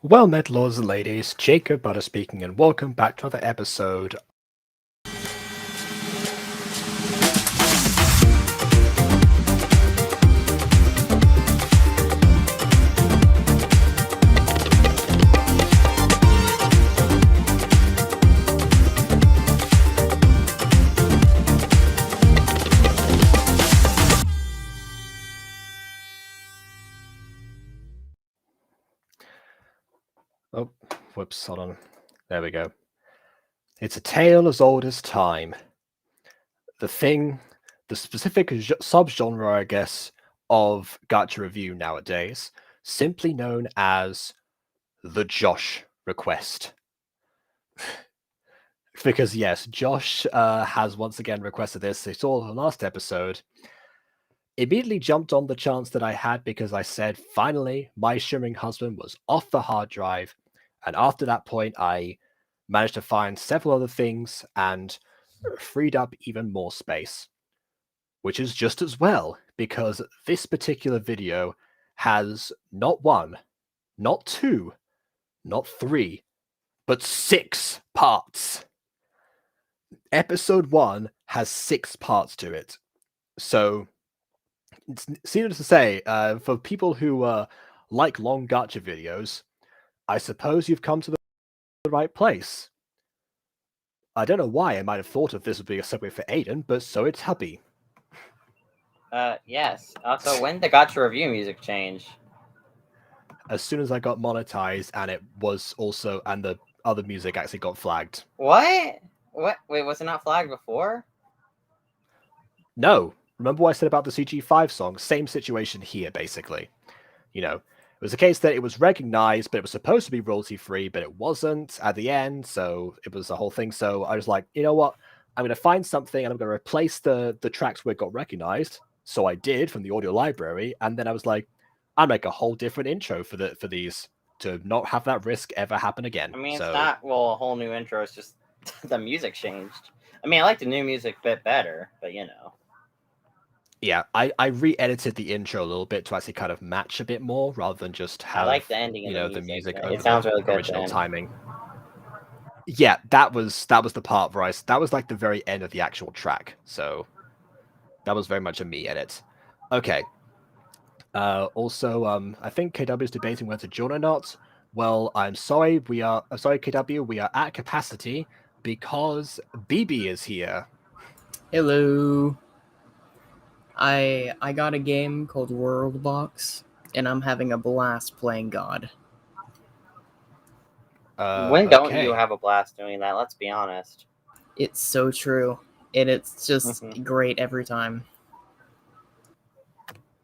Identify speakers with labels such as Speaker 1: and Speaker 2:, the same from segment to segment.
Speaker 1: Well met, lords and ladies, Jacob Butter speaking, and welcome back to another episode. Oh, whoops, hold on. There we go. It's a tale as old as time. The specific subgenre, I guess, of GachaReview nowadays, simply known as the Josh request. Because yes, Josh has once again requested this. He saw the last episode. Immediately jumped on the chance that I had because I said, finally, my shimmering husband was off the hard drive. And after that point, I managed to find several other things and freed up even more space. Which is just as well, because this particular video has not one, not two, not three, but 6 parts. Episode 1 has 6 parts to it. So, it's needless to say, for people who like long gacha videos, I suppose you've come to the right place. I don't know why I might have thought of this would be a segue for Aiden, but so it's Hubby.
Speaker 2: Yes. Also, when did the GachaReview music change?
Speaker 1: As soon as I got monetized, and it was also, and the other music actually got flagged.
Speaker 2: What? What? Wait, was it not flagged before?
Speaker 1: No. Remember what I said about the CG5 song? Same situation here, basically. You know, it was a case that it was recognized, but it was supposed to be royalty-free, but it wasn't at the end, so it was a whole thing. So I was like, you know what? I'm going to find something, and I'm going to replace the tracks where it got recognized. So I did from the audio library, and then I was like, I'll make a whole different intro for these to not have that risk ever happen again.
Speaker 2: I mean,
Speaker 1: so,
Speaker 2: it's not, well, a whole new intro. It's just the music changed. I mean, I like the new music a bit better, but you know.
Speaker 1: Yeah, I re-edited the intro a little bit to actually kind of match a bit more, rather than just have,
Speaker 2: I like the ending of
Speaker 1: the music
Speaker 2: It
Speaker 1: over
Speaker 2: sounds really good.
Speaker 1: original timing. Yeah, that was the part where that was like the very end of the actual track. So that was very much a me edit. Okay. Also, I think KW is debating whether to join or not. Well, I'm sorry, KW, we are at capacity because BB is here.
Speaker 3: Hello. I got a game called World Box, and I'm having a blast playing God.
Speaker 2: When don't you have a blast doing that? Let's be honest.
Speaker 3: It's so true, and it's just great every time.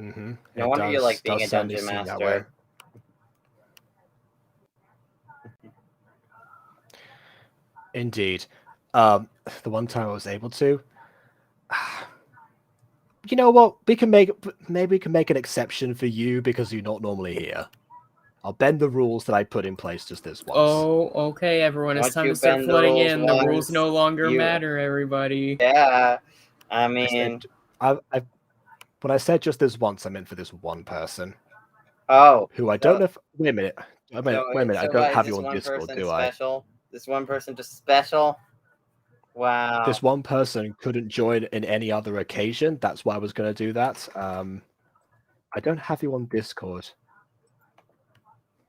Speaker 1: Mm-hmm.
Speaker 2: No wonder you like being a dungeon master.
Speaker 1: Indeed. The one time I was able to. You know what? Maybe we can make an exception for you because you're not normally here. I'll bend the rules that I put in place just this once.
Speaker 3: Oh, okay, everyone. It's time to start flooding in. The rules no longer matter, everybody.
Speaker 2: Yeah. I mean...
Speaker 1: When I said just this once, I meant for this one person.
Speaker 2: Oh.
Speaker 1: Who I don't know if... Wait a minute. Wait a minute. I don't have you on Discord, do I?
Speaker 2: This one person just special? Wow.
Speaker 1: This one person couldn't join in any other occasion. That's why I was going to do that. I don't have you on Discord.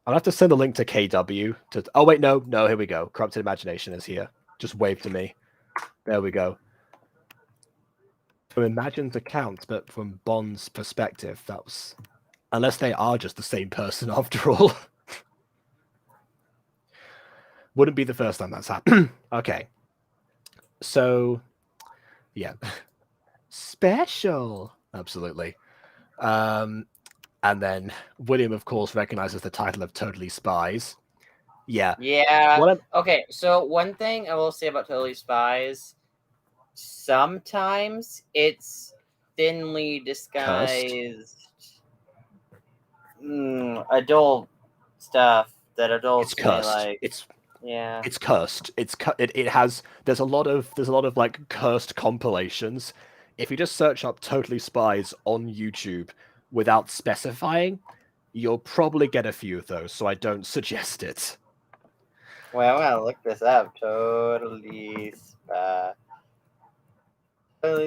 Speaker 1: I'll have to send a link to KW. Oh, wait, no. Here we go. Corrupted Imagination is here. Just wave to me. There we go. From Imagine's account, but from Bond's perspective, that was... Unless they are just the same person after all. Wouldn't be the first time that's happened. Okay. So, yeah. Special. Absolutely. And then William, of course, recognizes the title of Totally Spies. Yeah.
Speaker 2: Yeah. Okay, so one thing I will say about Totally Spies, sometimes it's thinly disguised adult stuff that adults may like. It's
Speaker 1: cursed. It has. There's a lot of like cursed compilations. If you just search up Totally Spies on YouTube without specifying, You'll probably get a few of those, so I don't suggest it.
Speaker 2: Wait, I'm gonna look this up. Totally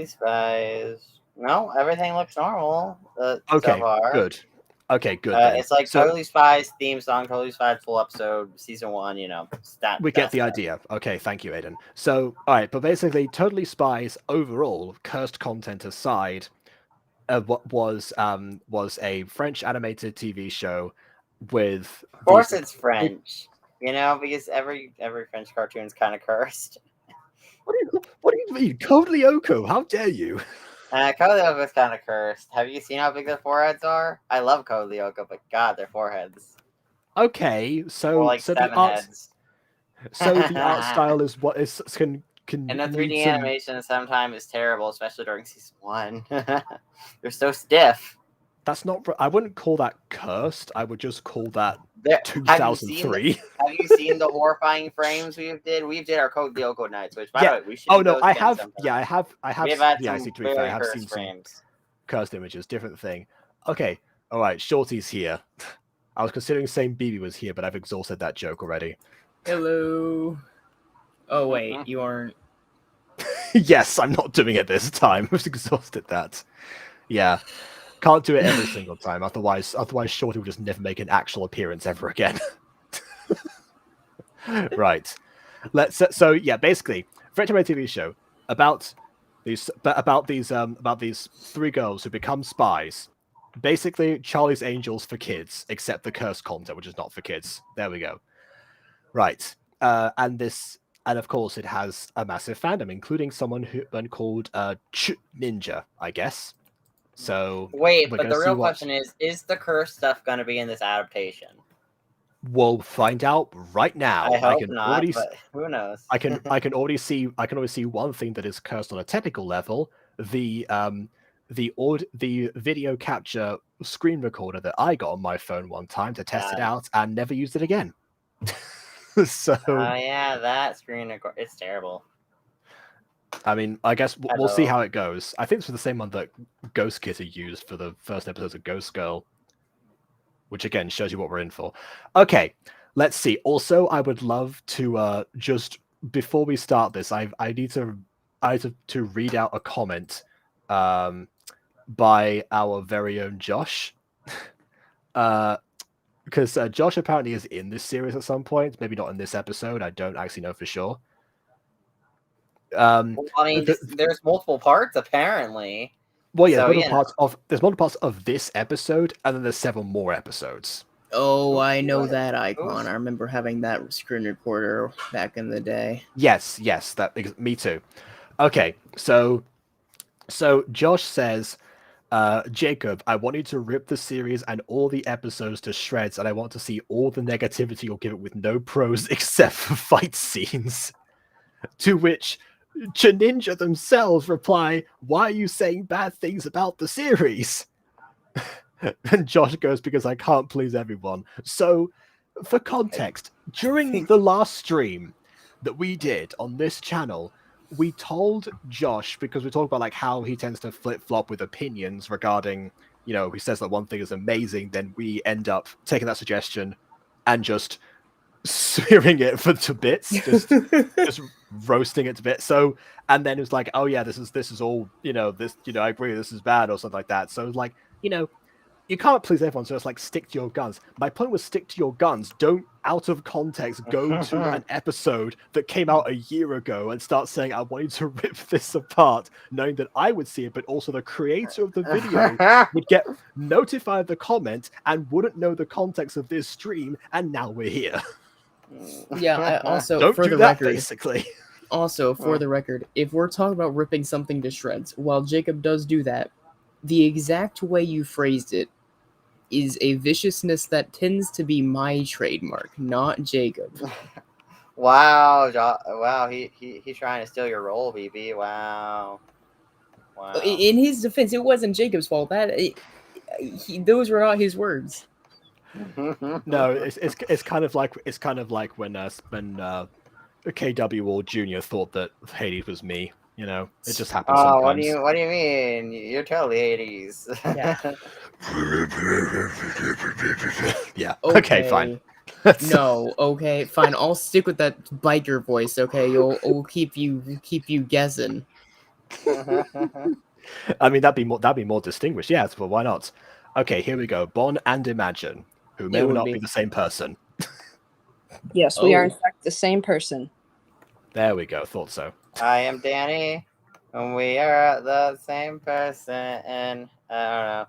Speaker 2: Spies. No, everything looks normal so
Speaker 1: Okay,
Speaker 2: far.
Speaker 1: good. Okay, good then.
Speaker 2: It's like
Speaker 1: So
Speaker 2: Totally Spies theme song, Totally Spies full episode, season 1.
Speaker 1: we get the idea. Okay, thank you, Aiden. So, all right, but basically, Totally Spies overall, cursed content aside, what was a French animated TV show with
Speaker 2: Of course, it's French. Because every French cartoon is kind of cursed.
Speaker 1: What do you mean, Code Lyoko? How dare you?
Speaker 2: Code Lyoko is kind of cursed. Have you seen how big their foreheads are? I love Code Lyoko, but God, their foreheads.
Speaker 1: Okay, so
Speaker 2: Or like
Speaker 1: so
Speaker 2: 7
Speaker 1: the art,
Speaker 2: heads.
Speaker 1: so the art style is what is can
Speaker 2: And the 3D
Speaker 1: need some-
Speaker 2: animation sometimes is terrible, especially during season 1. They're so stiff.
Speaker 1: That's not. I wouldn't call that cursed. I would just call that
Speaker 2: Have
Speaker 1: 2003.
Speaker 2: Have you seen the horrifying frames we did? We did our Code Lyoko nights, which by the way, we should.
Speaker 1: Oh
Speaker 2: do
Speaker 1: no,
Speaker 2: those
Speaker 1: I
Speaker 2: again
Speaker 1: have.
Speaker 2: sometime.
Speaker 1: Yeah, I have.
Speaker 2: We have had
Speaker 1: yeah, I
Speaker 2: some
Speaker 1: see. To be fair,
Speaker 2: very
Speaker 1: I have
Speaker 2: cursed
Speaker 1: seen
Speaker 2: frames.
Speaker 1: some cursed images. Different thing. Okay. All right. Shorty's here. I was considering saying BB was here, but I've exhausted that joke already.
Speaker 3: Hello. Oh wait, you aren't.
Speaker 1: Yes, I'm not doing it this time. I've exhausted that. Yeah. Can't do it every single time. Otherwise, Shorty will just never make an actual appearance ever again. Right. So yeah, basically, French animated TV show about these 3 girls who become spies. Basically, Charlie's Angels for kids, except the cursed content, which is not for kids. There we go. Right. And of course, it has a massive fandom, including someone called Ninja, I guess. So
Speaker 2: Wait,
Speaker 1: we're
Speaker 2: but
Speaker 1: gonna
Speaker 2: the
Speaker 1: see
Speaker 2: real
Speaker 1: what-
Speaker 2: question is the curse stuff going to be in this adaptation?
Speaker 1: We'll find out right now.
Speaker 2: I hope
Speaker 1: can
Speaker 2: not,
Speaker 1: already,
Speaker 2: but who knows?
Speaker 1: I can already see one thing that is cursed on a technical level. The video capture screen recorder that I got on my phone one time to test it out and never used it again. So
Speaker 2: yeah, that screen record, it's terrible.
Speaker 1: I mean, I guess we'll see how it goes. I think it's the same one that Ghost Kitty used for the first episodes of Ghost Girl, which again shows you what we're in for. Okay, let's see. Also, I would love to just before we start this, I need to read out a comment by our very own Josh, because Josh apparently is in this series at some point. Maybe not in this episode. I don't actually know for sure.
Speaker 2: Well, I mean, there's multiple parts apparently.
Speaker 1: Well, yeah,
Speaker 2: So,
Speaker 1: there's multiple parts of this episode, and then there's several more episodes.
Speaker 3: Oh, I know that icon. I remember having that screen recorder back in the day.
Speaker 1: Yes, me too. Okay, so Josh says, Jacob, I want you to rip the series and all the episodes to shreds, and I want to see all the negativity you'll give it with no pros except for fight scenes. To which Ninja themselves reply, why are you saying bad things about the series? And Josh goes, because I can't please everyone. So, for context, during the last stream that we did on this channel, we told Josh, because we talked about like how he tends to flip-flop with opinions regarding, he says that one thing is amazing, then we end up taking that suggestion and just smearing it to bits, just roasting it to bits. So, and then it was like, oh yeah, this is all, I agree, this is bad or something like that. So it's like, you can't please everyone, so it's like stick to your guns. My point was stick to your guns. Don't, out of context, go to an episode that came out a year ago and start saying, I want you to rip this apart, knowing that I would see it, but also the creator of the video would get notified of the comment and wouldn't know the context of this stream, and now we're here.
Speaker 3: Yeah, also,
Speaker 1: Don't
Speaker 3: for
Speaker 1: do
Speaker 3: the
Speaker 1: that,
Speaker 3: record,
Speaker 1: basically.
Speaker 3: Also, for the record, if we're talking about ripping something to shreds, while Jacob does do that, the exact way you phrased it is a viciousness that tends to be my trademark, not Jacob.
Speaker 2: Wow, wow, he's trying to steal your role, BB. Wow.
Speaker 3: In his defense, it wasn't Jacob's fault. Those were not his words.
Speaker 1: No, it's kind of like when KW or Junior thought that Hades was me. You know, it just happens
Speaker 2: Oh,
Speaker 1: sometimes.
Speaker 2: what do you mean? You're totally 80s.
Speaker 3: Yeah.
Speaker 1: Yeah. Okay, fine.
Speaker 3: No, okay, fine. I'll stick with that biker voice. Okay, we'll keep you guessing.
Speaker 1: I mean, that'd be more distinguished. Yes, but why not? Okay, here we go. Bon and Imagine, who may
Speaker 3: It
Speaker 1: or
Speaker 3: would
Speaker 1: not
Speaker 3: be.
Speaker 1: be the same person.
Speaker 4: Yes, we are in
Speaker 3: Oh.
Speaker 4: fact the same person.
Speaker 1: There we go. Thought so.
Speaker 2: I am Danny, and we are the same person. And I don't know.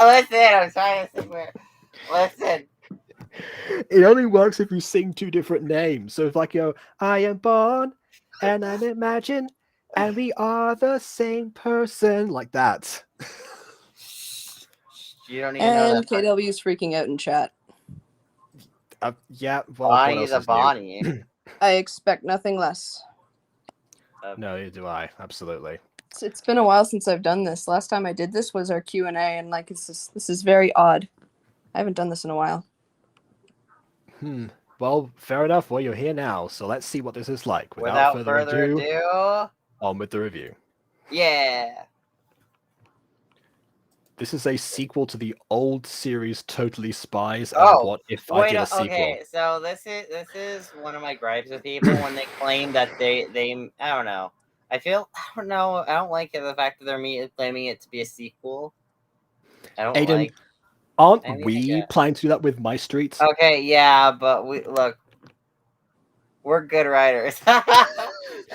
Speaker 2: Listen, I'm trying to sing weird. Listen.
Speaker 1: It only works if you sing two different names. So if like you go, I am Bon and I'm Imagine, and we are the same person, like that.
Speaker 2: You don't even know
Speaker 4: And
Speaker 2: that. part.
Speaker 4: KW is freaking out in chat.
Speaker 1: Yeah. Well, what
Speaker 2: Bonnie's
Speaker 1: else
Speaker 2: a
Speaker 1: is new?
Speaker 2: Bonnie.
Speaker 4: I expect nothing less.
Speaker 1: No, neither do I. Absolutely.
Speaker 4: It's been a while since I've done this. Last time I did this was our Q&A, and like this is very odd. I haven't done this in a while.
Speaker 1: Well, fair enough. Well, you're here now, so let's see what this is like.
Speaker 2: Without further ado,
Speaker 1: on with the review.
Speaker 2: yeah.
Speaker 1: This is a sequel to the old series Totally Spies, and
Speaker 2: Oh,
Speaker 1: what if I did a sequel?
Speaker 2: Okay, so this is one of my gripes with people when they claim that they I don't know. I don't know. I don't like the fact that they're claiming it to be a sequel. I don't
Speaker 1: Aiden,
Speaker 2: like.
Speaker 1: aren't
Speaker 2: I mean,
Speaker 1: we planning to do that with My Street?
Speaker 2: Okay, yeah, but we're good writers.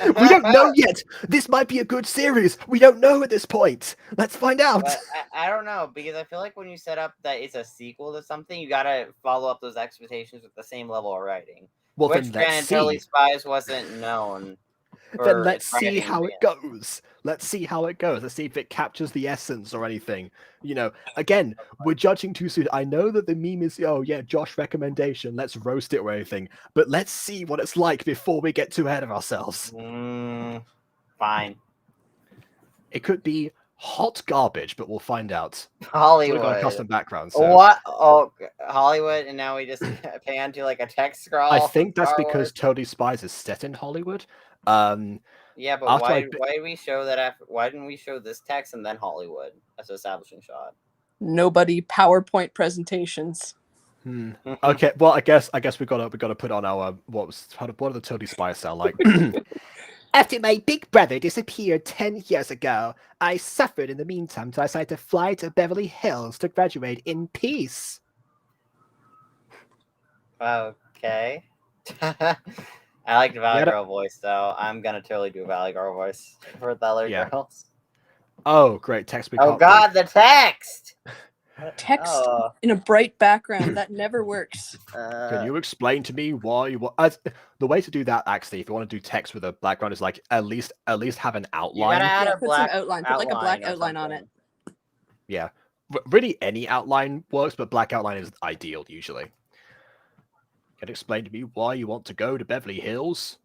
Speaker 1: We don't know yet. This might be a good series. We don't know at this point. Let's find out.
Speaker 2: But I don't know, because I feel like when you set up that it's a sequel to something, you gotta follow up those expectations with the same level of writing.
Speaker 1: Well,
Speaker 2: Which,
Speaker 1: then
Speaker 2: granted,
Speaker 1: let's
Speaker 2: Totally
Speaker 1: see.
Speaker 2: Spies wasn't known.
Speaker 1: Then let's
Speaker 2: its
Speaker 1: see
Speaker 2: writing
Speaker 1: how it
Speaker 2: being-
Speaker 1: goes. Let's see how it goes. Let's see if it captures the essence or anything. You know, again, we're judging too soon. I know that the meme is, oh yeah, Josh recommendation, let's roast it or anything. But let's see what it's like before we get too ahead of ourselves.
Speaker 2: Fine.
Speaker 1: It could be hot garbage, but we'll find out.
Speaker 2: Hollywood.
Speaker 1: We've got a custom background. So.
Speaker 2: What? Oh, Hollywood, and now we just pan to like a text scroll.
Speaker 1: I think that's
Speaker 2: Star
Speaker 1: because
Speaker 2: Wars.
Speaker 1: Totally Spies is set in Hollywood.
Speaker 2: Yeah, but why
Speaker 1: I-
Speaker 2: did we show that after? Why didn't we show this text and then Hollywood as an establishing shot?
Speaker 4: Nobody PowerPoint presentations.
Speaker 1: Okay, well, I guess we gotta put on our what do the Totally Spies sound like? After my big brother disappeared 10 years ago, I suffered in the meantime, so I decided to fly to Beverly Hills to graduate in peace.
Speaker 2: Okay. I like the Valley Girl voice, though. I'm gonna totally do a Valley Girl voice for the other girls.
Speaker 1: Oh, great. Text me.
Speaker 2: Oh, God, the text!
Speaker 4: Text in a bright background. That never works.
Speaker 1: Can you explain to me why you the way to do that, actually, if you want to do text with a background, is like at least have an outline.
Speaker 2: You gotta add a
Speaker 4: put
Speaker 2: black
Speaker 4: some outline. Put like a black outline on it.
Speaker 1: Yeah. Really, any outline works, but black outline is ideal usually. Can you explain to me why you want to go to Beverly Hills?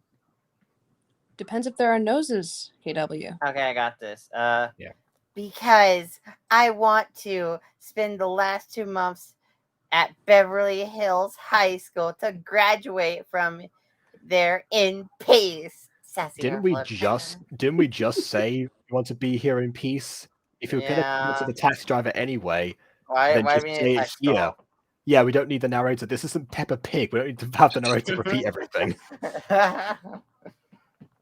Speaker 4: Depends if there are noses, KW.
Speaker 2: Okay, I got this.
Speaker 1: Yeah.
Speaker 2: Because I want to spend the last 2 months at Beverly Hills High School to graduate from there in peace. Sassy
Speaker 1: Didn't we just say you want to be here in peace? If you're gonna talk to the taxi driver anyway,
Speaker 2: why
Speaker 1: then
Speaker 2: do
Speaker 1: just
Speaker 2: we need
Speaker 1: say
Speaker 2: a
Speaker 1: it
Speaker 2: text
Speaker 1: here.
Speaker 2: call?
Speaker 1: Yeah, we don't need the narrator. This isn't Peppa Pig. We don't need to have the narrator repeat everything.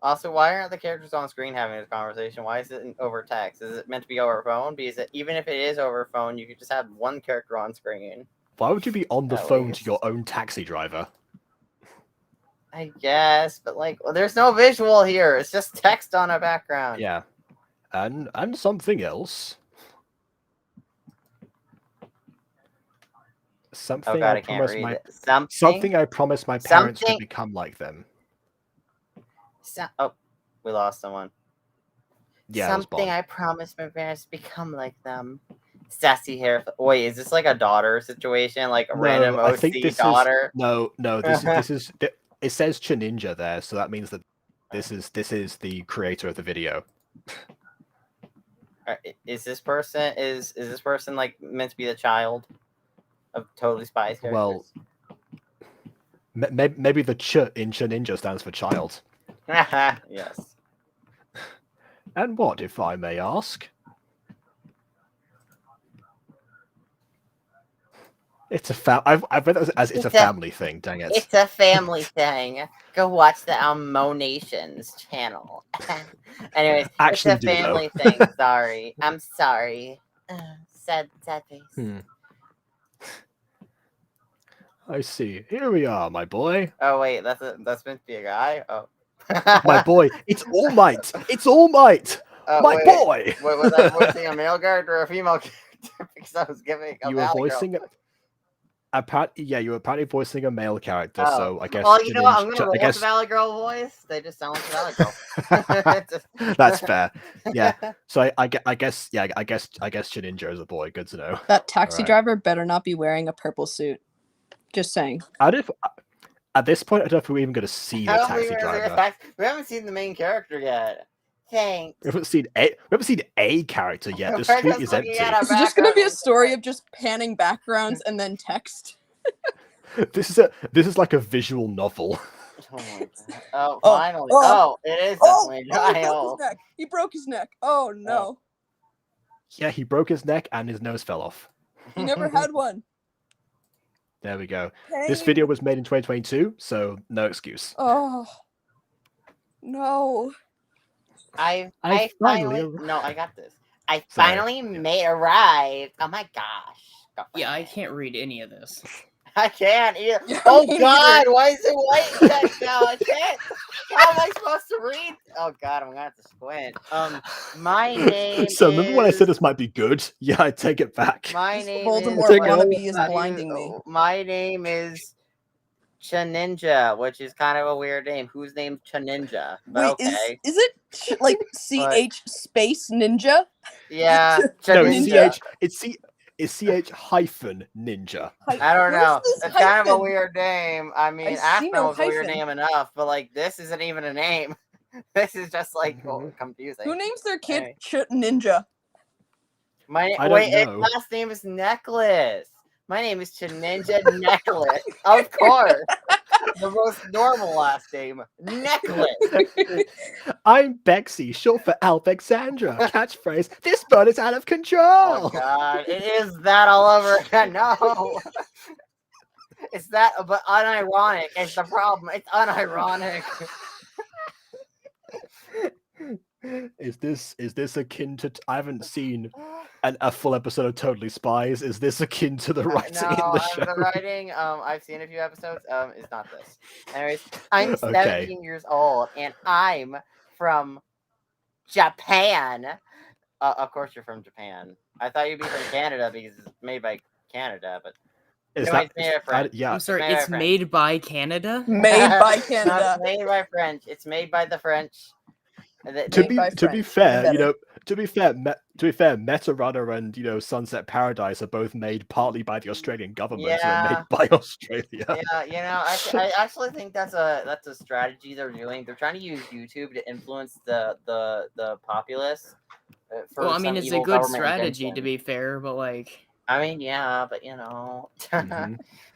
Speaker 2: Also, why aren't the characters on screen having this conversation? Why is it over text? Is it meant to be over phone? Because even if it is over phone, you could just have one character on screen.
Speaker 1: Why would you be on the
Speaker 2: At
Speaker 1: phone
Speaker 2: least.
Speaker 1: to your own taxi driver?
Speaker 2: I guess, but there's no visual here. It's just text on a background.
Speaker 1: Yeah, and something else. Something
Speaker 2: Oh God,
Speaker 1: I
Speaker 2: I can't
Speaker 1: promised
Speaker 2: read
Speaker 1: my
Speaker 2: it.
Speaker 1: something I promised my parents to
Speaker 2: Something-
Speaker 1: become like them.
Speaker 2: Oh, we lost someone.
Speaker 1: Yeah, it was
Speaker 2: Something
Speaker 1: Bob.
Speaker 2: I promised my parents to become like them. Sassy hair. Wait, is this like a daughter situation? Like a random
Speaker 1: I
Speaker 2: OC
Speaker 1: think this
Speaker 2: daughter?
Speaker 1: is no. This is it says Chininja there, so that means that this is the creator of the video.
Speaker 2: Is this person like meant to be the child of Totally Spies characters?
Speaker 1: Well, maybe the ch in Chininja stands for child.
Speaker 2: Yes.
Speaker 1: And what, if I may ask? It's a I've read it as it's a family thing. Dang it!
Speaker 2: It's a family thing. Go watch the Nations channel. Anyways,
Speaker 1: Actually,
Speaker 2: it's a family thing. Sorry, I'm sorry. Sad face.
Speaker 1: I see. Here we are, my boy.
Speaker 2: Oh wait, that's meant to be a guy. Oh,
Speaker 1: My boy. It's All Might. It's All Might. My boy.
Speaker 2: Wait, was I voicing a male character or a female character? Because I was giving a
Speaker 1: You were voicing
Speaker 2: girl.
Speaker 1: you were apparently voicing a male character, so I guess.
Speaker 2: Well, you know what? I'm gonna roll with the Valley Girl voice. They just sound like the Valley Girl.
Speaker 1: That's fair. Yeah. So I guess Shininja is a boy. Good to know.
Speaker 4: That taxi driver better not be wearing a purple suit. Just saying.
Speaker 1: At this point, I don't know if we're even going to see the taxi driver.
Speaker 2: We haven't seen the main character yet. Thanks.
Speaker 1: We haven't seen a character yet. The street is empty.
Speaker 4: It's just going to be a story of just panning backgrounds and then text.
Speaker 1: This is like a visual novel.
Speaker 2: Oh, finally! Oh, it is definitely
Speaker 4: Giles. He broke his neck. Oh no!
Speaker 1: Yeah, he broke his neck and his nose fell off.
Speaker 4: He never had one.
Speaker 1: There we go. This video was made in 2022, so no excuse.
Speaker 4: Oh no!
Speaker 2: I finally I got this. I finally arrived. Oh my gosh!
Speaker 3: Yeah, I can't read any of this.
Speaker 2: I can't either. Oh God! Why is it white now? I can't. How am I supposed to read? Oh God! I'm gonna have to squint. My name.
Speaker 1: So remember when I said this might be good? Yeah, I take it back.
Speaker 2: My name
Speaker 4: Voldemort wannabe is blinding me.
Speaker 2: My name is Chaninja, which is kind of a weird name. Whose name's Chaninja?
Speaker 4: Wait,
Speaker 2: okay.
Speaker 4: Is it like CH space ninja?
Speaker 2: Yeah,
Speaker 1: no, it's CH hyphen ninja.
Speaker 2: I don't know. It's kind of a weird name. I mean, Aspen was a weird name enough, but like this isn't even a name. This is just like confusing.
Speaker 4: Who names their kid Ninja?
Speaker 2: His last name is Necklace. My name is Chaninja Necklace. Of course. The most normal last name, Necklace.
Speaker 1: I'm Bexy, short for Alexandra. Catchphrase, this bird is out of control.
Speaker 2: Oh God, it is that all over again. No. It's that, but unironic. It's the problem. It's unironic.
Speaker 1: Is this akin to? I haven't seen a full episode of Totally Spies. Is this akin to the writing in the show?
Speaker 2: The writing, I've seen a few episodes. Is not this. Anyways, I'm 17 years old, and I'm from Japan. Of course, you're from Japan. I thought you'd be from Canada because it's made by Canada, but.
Speaker 3: I'm sorry, it's made by Canada?
Speaker 4: Made by Canada.
Speaker 2: It's made by French. It's made by the French.
Speaker 1: To be fair, Meta Runner and Sunset Paradise are both made partly by the Australian government and made by Australia.
Speaker 2: Yeah, I actually think that's a strategy they're doing. They're trying to use YouTube to influence the populace.
Speaker 3: Well, I mean, it's a good strategy to be fair, but like.
Speaker 2: I mean, yeah, but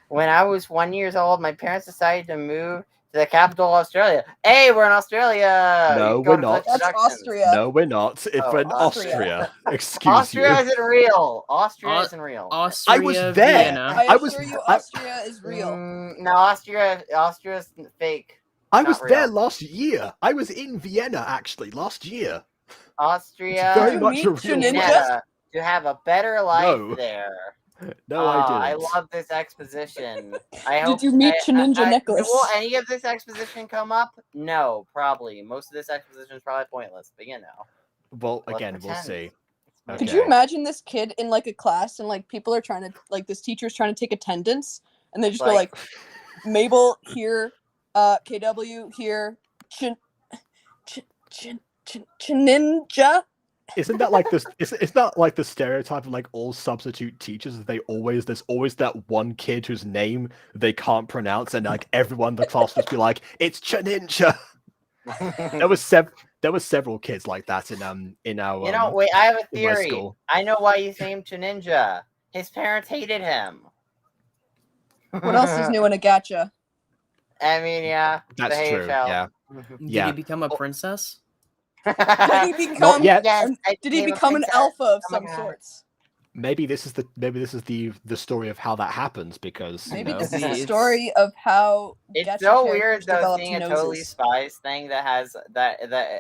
Speaker 2: when I was 1 year old, my parents decided to move to the capital of Australia. Hey, we're in Australia.
Speaker 1: No, we're not.
Speaker 4: That's Austria.
Speaker 1: No, we're not. It's in Austria. Excuse
Speaker 2: Excuse
Speaker 1: you.
Speaker 2: Isn't real. Austria isn't real.
Speaker 1: I was there.
Speaker 4: Vienna. I assure you, Austria is real.
Speaker 2: No, Austria's fake.
Speaker 1: I was there last year. I was in Vienna actually last year.
Speaker 2: Austria.
Speaker 1: It's very much a real
Speaker 2: Ninja. To have a better life there.
Speaker 1: No, I didn't.
Speaker 2: I love this exposition.
Speaker 4: Did you meet Chaninja Necklace?
Speaker 2: Will any of this exposition come up? No, probably. Most of this exposition is probably pointless, but
Speaker 1: Well, again, we'll see.
Speaker 4: Okay. Could you imagine this kid in like a class and like people are trying to this teacher's trying to take attendance and they just go like Mabel here, KW here, Chaninja.
Speaker 1: Isn't that like this? It's not like the stereotype of like all substitute teachers. There's always that one kid whose name they can't pronounce, and like everyone in the class just be like, "It's Chaninja." There was several kids like that in our.
Speaker 2: Wait, I have a theory. I know why he's named Chaninja. His parents hated him.
Speaker 4: What else is new in a gacha?
Speaker 2: I mean, yeah,
Speaker 1: that's true. Yeah.
Speaker 3: Did he become a princess?
Speaker 4: Did he become?
Speaker 1: yet.
Speaker 2: Yes, I
Speaker 4: Did he
Speaker 2: became a
Speaker 4: become an
Speaker 2: princess.
Speaker 4: alpha of
Speaker 2: Oh my
Speaker 4: some
Speaker 2: God.
Speaker 4: sorts?
Speaker 1: Maybe this is the story of how that happens because
Speaker 4: Maybe
Speaker 1: you know,
Speaker 4: this is the
Speaker 3: It's-
Speaker 4: story of how
Speaker 2: It's
Speaker 4: gacha
Speaker 2: so
Speaker 4: characters
Speaker 2: weird though
Speaker 4: developed
Speaker 2: seeing a
Speaker 4: noses.
Speaker 2: Totally Spies thing that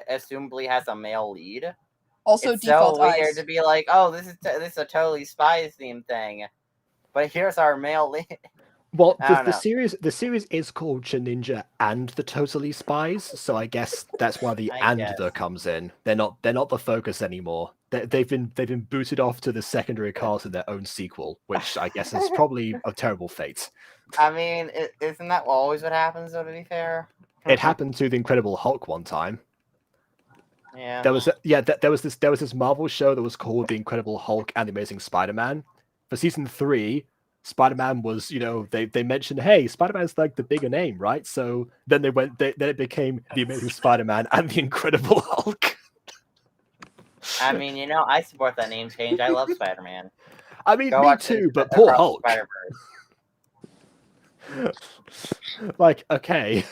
Speaker 2: assumably has a male lead.
Speaker 4: Also,
Speaker 2: It's
Speaker 4: default
Speaker 2: so weird
Speaker 4: eyes.
Speaker 2: to be like, oh, this is a Totally Spies theme thing, but here's our male lead.
Speaker 1: well,
Speaker 2: I don't
Speaker 1: the
Speaker 2: know.
Speaker 1: series is called Ninja and the Totally Spies, so I guess that's why the
Speaker 2: I
Speaker 1: "and"
Speaker 2: guess.
Speaker 1: the comes in. They're not the focus anymore. They've been booted off to the secondary cast in their own sequel, which I guess is probably a terrible fate.
Speaker 2: I mean, isn't that always what happens? Though, to be fair,
Speaker 1: It happened to the Incredible Hulk one time.
Speaker 2: yeah.
Speaker 1: There was there was this Marvel show that was called The Incredible Hulk and the Amazing Spider-Man. For season 3, Spider-Man was, they mentioned, hey, Spider-Man's like the bigger name, right? So then then it became The Amazing Spider-Man and The Incredible Hulk.
Speaker 2: I mean, I support that name change. I love Spider-Man.
Speaker 1: I mean,
Speaker 2: Go
Speaker 1: me
Speaker 2: watch
Speaker 1: too, but poor
Speaker 2: Across the
Speaker 1: Hulk.
Speaker 2: Spider-Verse.
Speaker 1: Like, okay,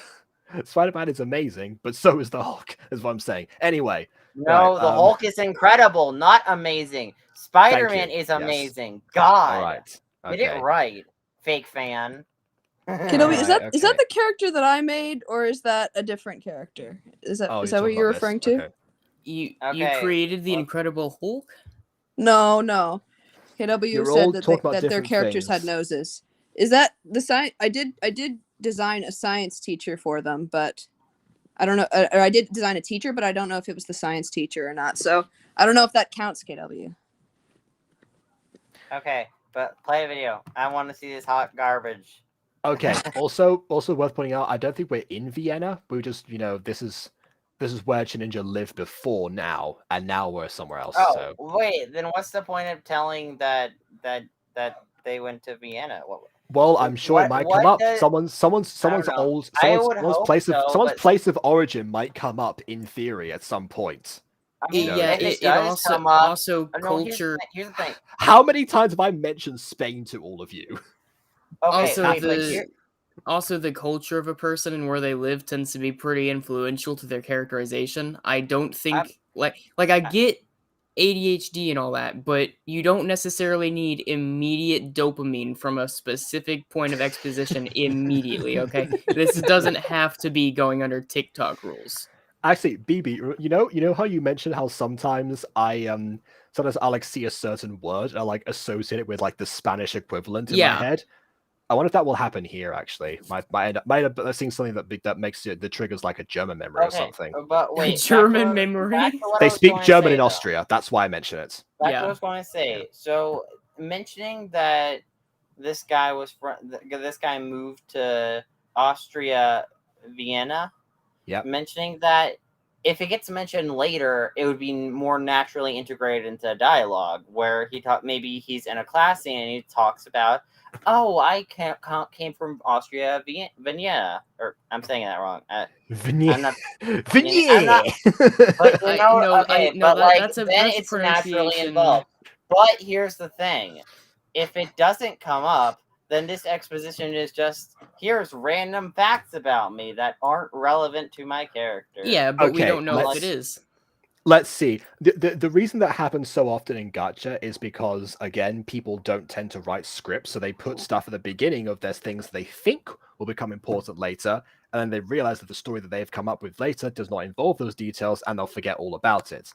Speaker 1: Spider-Man is amazing, but so is the Hulk, is what I'm saying. Anyway,
Speaker 2: No,
Speaker 1: right,
Speaker 2: the Hulk is incredible, not amazing. Spider-Man
Speaker 1: you.
Speaker 2: is
Speaker 1: Yes.
Speaker 2: amazing. God,
Speaker 1: all right.
Speaker 2: get it
Speaker 1: Okay.
Speaker 2: right, fake fan.
Speaker 4: Kiddo, is
Speaker 1: Right,
Speaker 4: that
Speaker 1: okay.
Speaker 4: the character that I made, or is that a different character? Is that
Speaker 1: Oh,
Speaker 4: is
Speaker 1: you're
Speaker 4: that what
Speaker 1: talking
Speaker 4: you're
Speaker 1: about this.
Speaker 4: referring to?
Speaker 1: Okay.
Speaker 3: You
Speaker 2: Okay,
Speaker 3: created the
Speaker 2: well-
Speaker 3: Incredible Hulk?
Speaker 4: No. KW
Speaker 1: You're all
Speaker 4: said
Speaker 1: talking about
Speaker 4: that their
Speaker 1: different
Speaker 4: characters had
Speaker 1: things.
Speaker 4: noses. Is that the science? I did design a science teacher for them, but I don't know. Or I did design a teacher, but I don't know if it was the science teacher or not. So I don't know if that counts, KW.
Speaker 2: Okay, but play a video. I want to see this hot garbage.
Speaker 1: Okay. Also worth pointing out, I don't think we're in Vienna. We just, this is where Ninja lived before now, and now we're somewhere else.
Speaker 2: Oh,
Speaker 1: So
Speaker 2: wait. Then what's the point of telling that they went to Vienna?
Speaker 1: well, I'm sure it might come up.
Speaker 2: does-
Speaker 1: Someone's
Speaker 2: I don't know.
Speaker 1: old
Speaker 2: I would hope
Speaker 1: place of
Speaker 2: so,
Speaker 1: someone's
Speaker 2: but-
Speaker 1: place of origin might come up in theory at some point.
Speaker 2: I mean,
Speaker 1: know,
Speaker 3: Yeah,
Speaker 2: if
Speaker 3: it
Speaker 2: does
Speaker 3: also
Speaker 2: come up,
Speaker 3: also
Speaker 2: no, here's
Speaker 3: culture.
Speaker 2: here's the thing.
Speaker 1: How many times have I mentioned Spain to all of you?
Speaker 2: Okay,
Speaker 3: Also,
Speaker 2: wait, but here,
Speaker 3: Also, the culture of a person and where they live tends to be pretty influential to their characterization. I don't think like I get ADHD and all that, but you don't necessarily need immediate dopamine from a specific point of exposition immediately, okay? This doesn't have to be going under TikTok rules.
Speaker 1: Actually, BB, you know how you mentioned how sometimes I like see a certain word and I like associate it with like the Spanish equivalent in my
Speaker 3: Yeah.
Speaker 1: head. I wonder if that will happen here. Actually, might end up seeing something that makes it that triggers like a German memory or
Speaker 2: okay,
Speaker 1: something.
Speaker 2: but wait,
Speaker 3: German memory?
Speaker 2: back to what I
Speaker 1: They
Speaker 2: was
Speaker 1: speak
Speaker 2: going to
Speaker 1: German
Speaker 2: say,
Speaker 1: in
Speaker 2: though.
Speaker 1: Austria. That's why I mention it.
Speaker 2: Back to
Speaker 3: Yeah.
Speaker 2: what I was going to say. So mentioning that this guy moved to Austria, Vienna.
Speaker 1: Yep.
Speaker 2: Mentioning that if it gets mentioned later, it would be more naturally integrated into dialogue where maybe he's in a class scene and he talks about, oh, I came from Austria, Vienna, or I'm saying that wrong. I'm not. I'm not. But
Speaker 3: that's a
Speaker 2: it's naturally
Speaker 3: pronunciation.
Speaker 2: involved. But here's the thing: if it doesn't come up, then this exposition is just here's random facts about me that aren't relevant to my character.
Speaker 3: Yeah, but we
Speaker 1: Okay,
Speaker 3: don't know if it is.
Speaker 1: Let's see. The reason that happens so often in Gacha is because, again, people don't tend to write scripts, so they put stuff at the beginning of their things they think will become important later, and then they realize that the story that they've come up with later does not involve those details, and they'll forget all about it.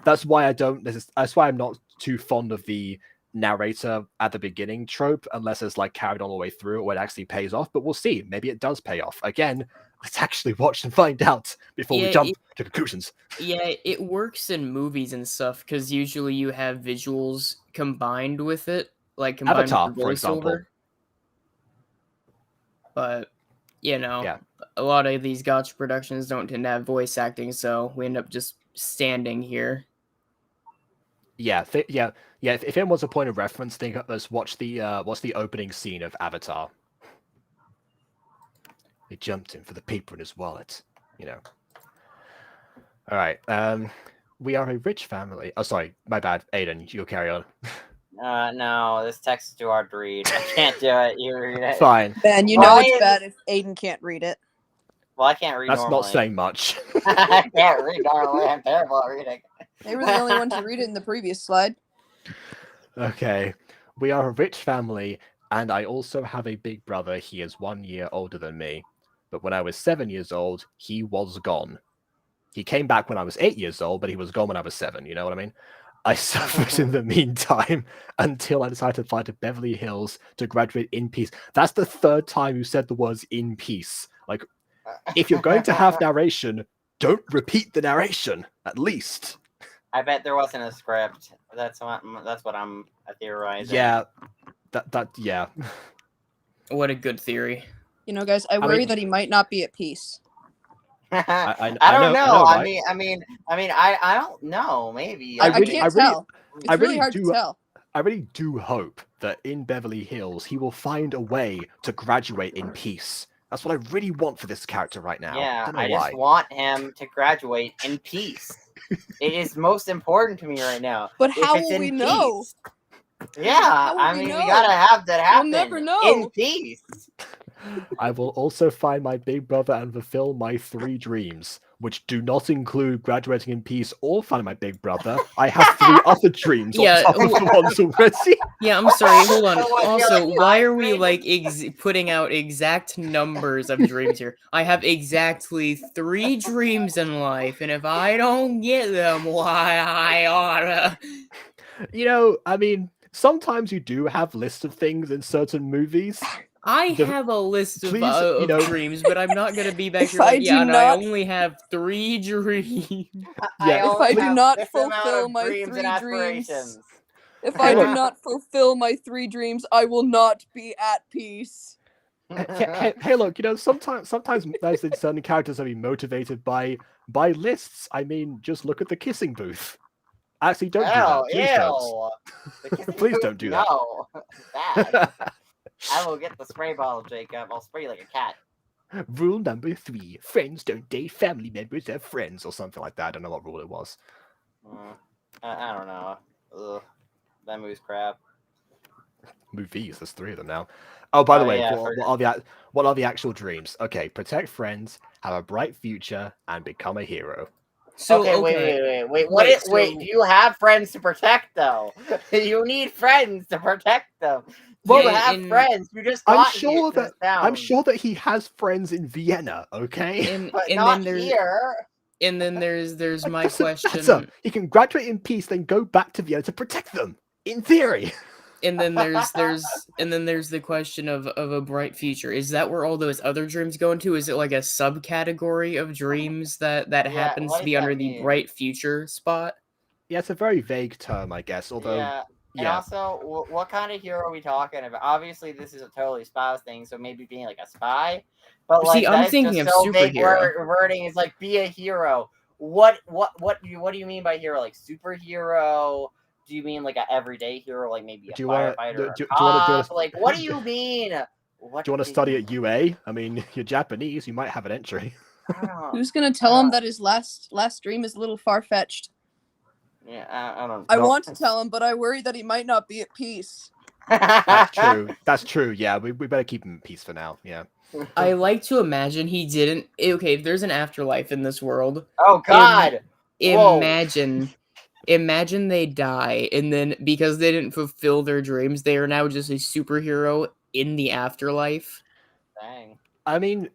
Speaker 1: That's why that's why I'm not too fond of the narrator at the beginning trope, unless it's like carried all the way through or it actually pays off. But we'll see. Maybe it does pay off. Again, let's actually watch and find out before we jump to conclusions.
Speaker 3: Yeah, it works in movies and stuff because usually you have visuals combined with it, like combined
Speaker 1: Avatar,
Speaker 3: with the
Speaker 1: for example.
Speaker 3: voiceover. But
Speaker 1: Yeah.
Speaker 3: a lot of these Gacha productions don't tend to have voice acting, so we end up just standing here.
Speaker 1: Yeah, If it was a point of reference, think let's watch the opening scene of Avatar. He jumped in for the paper in his wallet. All right. We are a rich family. Oh, sorry, my bad. Aiden, you'll carry on.
Speaker 2: No, this text is too hard to read. I can't do it. You read it.
Speaker 1: Fine.
Speaker 4: Ben, you
Speaker 2: Why
Speaker 4: know it's
Speaker 2: is-
Speaker 4: bad if Aiden can't read it.
Speaker 2: Well, I can't read
Speaker 1: That's
Speaker 2: normally.
Speaker 1: not saying much.
Speaker 2: I can't read normally. I'm terrible at reading.
Speaker 4: They were the only one to read it in the previous slide.
Speaker 1: Okay. We are a rich family, and I also have a big brother. He is 1 year older than me. But when I was 7 years old, he was gone. He came back when I was 8 years old, but he was gone when I was 7. You know what I mean? I suffered in the meantime until I decided to fly to Beverly Hills to graduate in peace. That's the third time you said the words in peace. Like, if you're going to have narration, don't repeat the narration, at least.
Speaker 2: I bet there wasn't a script. That's what I'm theorizing.
Speaker 1: Yeah. Yeah.
Speaker 3: What a good theory.
Speaker 4: You know, guys, I worry that he might not be at peace.
Speaker 2: I don't know. I don't know. Maybe
Speaker 4: I can't tell. It's really hard to tell.
Speaker 1: I really do hope that in Beverly Hills he will find a way to graduate in peace. That's what I really want for this character right now.
Speaker 2: Yeah, I just want him to graduate in peace. It is most important to me right now.
Speaker 4: But how will we know?
Speaker 2: Yeah, I mean, we gotta have that happen.
Speaker 4: We'll never know.
Speaker 2: In peace.
Speaker 1: I will also find my big brother and fulfill my 3 dreams, which do not include graduating in peace or finding my big brother. I have 3 other dreams on top of the ones already.
Speaker 3: Yeah, I'm sorry. Hold on. Also, why are we like putting out exact numbers of dreams here? I have exactly 3 dreams in life, and if I don't get them, why I oughta.
Speaker 1: You know, I mean, sometimes you do have lists of things in certain movies.
Speaker 3: I have a list of dreams, but I'm not going to be back here I only have 3 dreams.
Speaker 4: Yeah, if I do not fulfill my 3 dreams, if I do not fulfill my 3 dreams, I will not be at peace.
Speaker 1: Hey, look, you know, sometimes there's certain characters that be motivated by lists. I mean, just look at the kissing booth. Actually, don't do that. Please don't. Please don't do that.
Speaker 2: No, bad. I will get the spray bottle, Jacob. I'll spray you like a cat.
Speaker 1: Rule number 3: friends don't date family members. They're friends, or something like that. I don't know what rule it was.
Speaker 2: I don't know. Ugh, that movie's crap.
Speaker 1: Movies. There's 3 of them now. Oh, by the way, what are the actual dreams? Okay, protect friends, have a bright future, and become a hero.
Speaker 2: So, wait. Do you have friends to protect though? You need friends to protect them. Well, you have friends. You just
Speaker 1: I'm sure that he has friends in Vienna. Okay,
Speaker 2: but not here.
Speaker 3: And then there's my question.
Speaker 1: Matter. He can graduate in peace, then go back to Vienna to protect them. In theory.
Speaker 3: And then there's the question of a bright future. Is that where all those other dreams go into? Is it like a subcategory of dreams that happens to be under the bright future spot?
Speaker 1: Yeah, it's a very vague term, I guess. Although,
Speaker 2: And also, what kind of hero are we talking about? Obviously, this is a totally Spies thing, so maybe being like a spy. But like,
Speaker 3: I'm thinking of superhero.
Speaker 2: Wording is like be a hero. What do you mean by hero? Like superhero? Do you mean like an everyday hero, like maybe a firefighter? Like, what do you mean?
Speaker 1: Do you want to study at UA? I mean, you're Japanese. You might have an entry.
Speaker 4: Who's gonna tell him that his last dream is a little far-fetched?
Speaker 2: Yeah, I don't know.
Speaker 4: I want to tell him, but I worry that he might not be at peace.
Speaker 1: That's true. That's true. Yeah, we better keep him at peace for now. Yeah.
Speaker 3: I like to imagine he didn't. Okay, if there's an afterlife in this world.
Speaker 2: Oh God!
Speaker 3: Imagine they die, and then because they didn't fulfill their dreams, they are now just a superhero in the afterlife.
Speaker 2: Dang.
Speaker 1: I mean,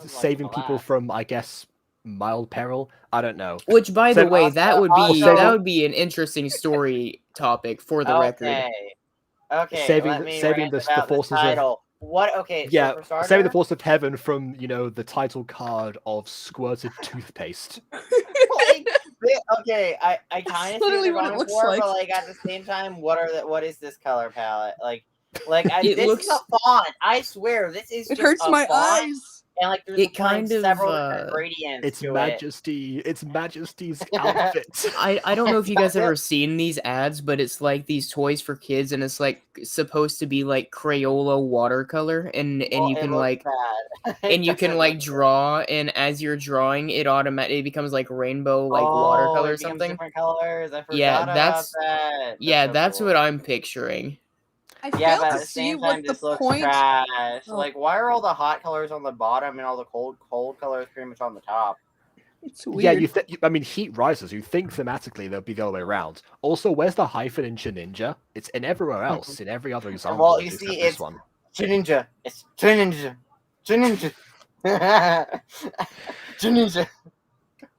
Speaker 1: saving people from, I guess, mild peril. I don't know.
Speaker 3: Which, by the way, that would be an interesting story topic for the record.
Speaker 2: Okay.
Speaker 1: Saving the forces of.
Speaker 2: What? Okay.
Speaker 1: Yeah,
Speaker 2: so
Speaker 1: saving the force of heaven from the title card of squirted toothpaste.
Speaker 2: Okay, I kind of see what it looks like, but like at the same time, what is this color palette? This is a font. I swear, this is.
Speaker 4: It hurts my eyes.
Speaker 2: And like, there's several different gradients.
Speaker 1: It's Majesty's outfit.
Speaker 3: I don't know if you guys ever seen these ads, but it's like these toys for kids, and it's like supposed to be like Crayola watercolor, and you can like and you can like draw, and as you're drawing, it becomes like rainbow watercolor or something.
Speaker 2: Different colors. I forgot about that.
Speaker 3: That's what I'm picturing.
Speaker 4: I
Speaker 2: Yeah,
Speaker 4: failed
Speaker 2: but
Speaker 4: to
Speaker 2: at the
Speaker 4: see
Speaker 2: same
Speaker 4: what
Speaker 2: time,
Speaker 4: the
Speaker 2: this looks
Speaker 4: point.
Speaker 2: trash.
Speaker 4: Oh.
Speaker 2: Like, why are all the hot colors on the bottom and all the cold colors pretty much on the top?
Speaker 4: It's
Speaker 1: Yeah,
Speaker 4: weird.
Speaker 1: I mean, Heat Rises. You think thematically they'll be the other way around. Also, where's the hyphen in Ninja? It's in everywhere else, in every other example,
Speaker 2: Well, you
Speaker 1: except
Speaker 2: see,
Speaker 1: this
Speaker 2: it's
Speaker 1: one.
Speaker 2: Ninja. It's Ninja. Ninja. Ninja.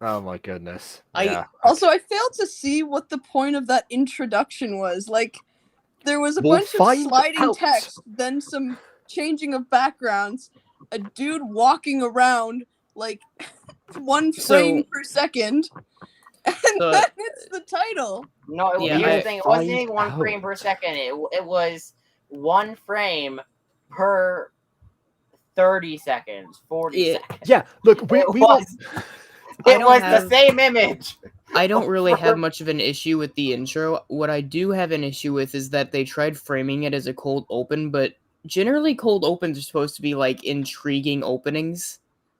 Speaker 1: Oh my goodness.
Speaker 3: I-
Speaker 1: Yeah.
Speaker 4: Also, I failed to see what the point of that introduction was. Like, there was a
Speaker 1: We'll
Speaker 4: bunch of
Speaker 1: find
Speaker 4: sliding
Speaker 1: out.
Speaker 4: text, then some changing of backgrounds, a dude walking around like one frame per second, and then it's the title.
Speaker 2: No,
Speaker 3: Yeah,
Speaker 2: here's
Speaker 3: I-
Speaker 2: the thing. It wasn't
Speaker 1: find
Speaker 2: even 1 frame per
Speaker 1: out.
Speaker 2: second. It was 1 frame per 30 seconds, 40 seconds.
Speaker 1: Yeah, look, we
Speaker 2: It
Speaker 1: will.
Speaker 2: was,
Speaker 3: I
Speaker 2: it
Speaker 3: don't
Speaker 2: was
Speaker 3: have-
Speaker 2: the same image.
Speaker 3: I don't really have much of an issue with the intro. What I do have an issue with is that they tried framing it as a cold open, but generally cold opens are supposed to be like intriguing openings,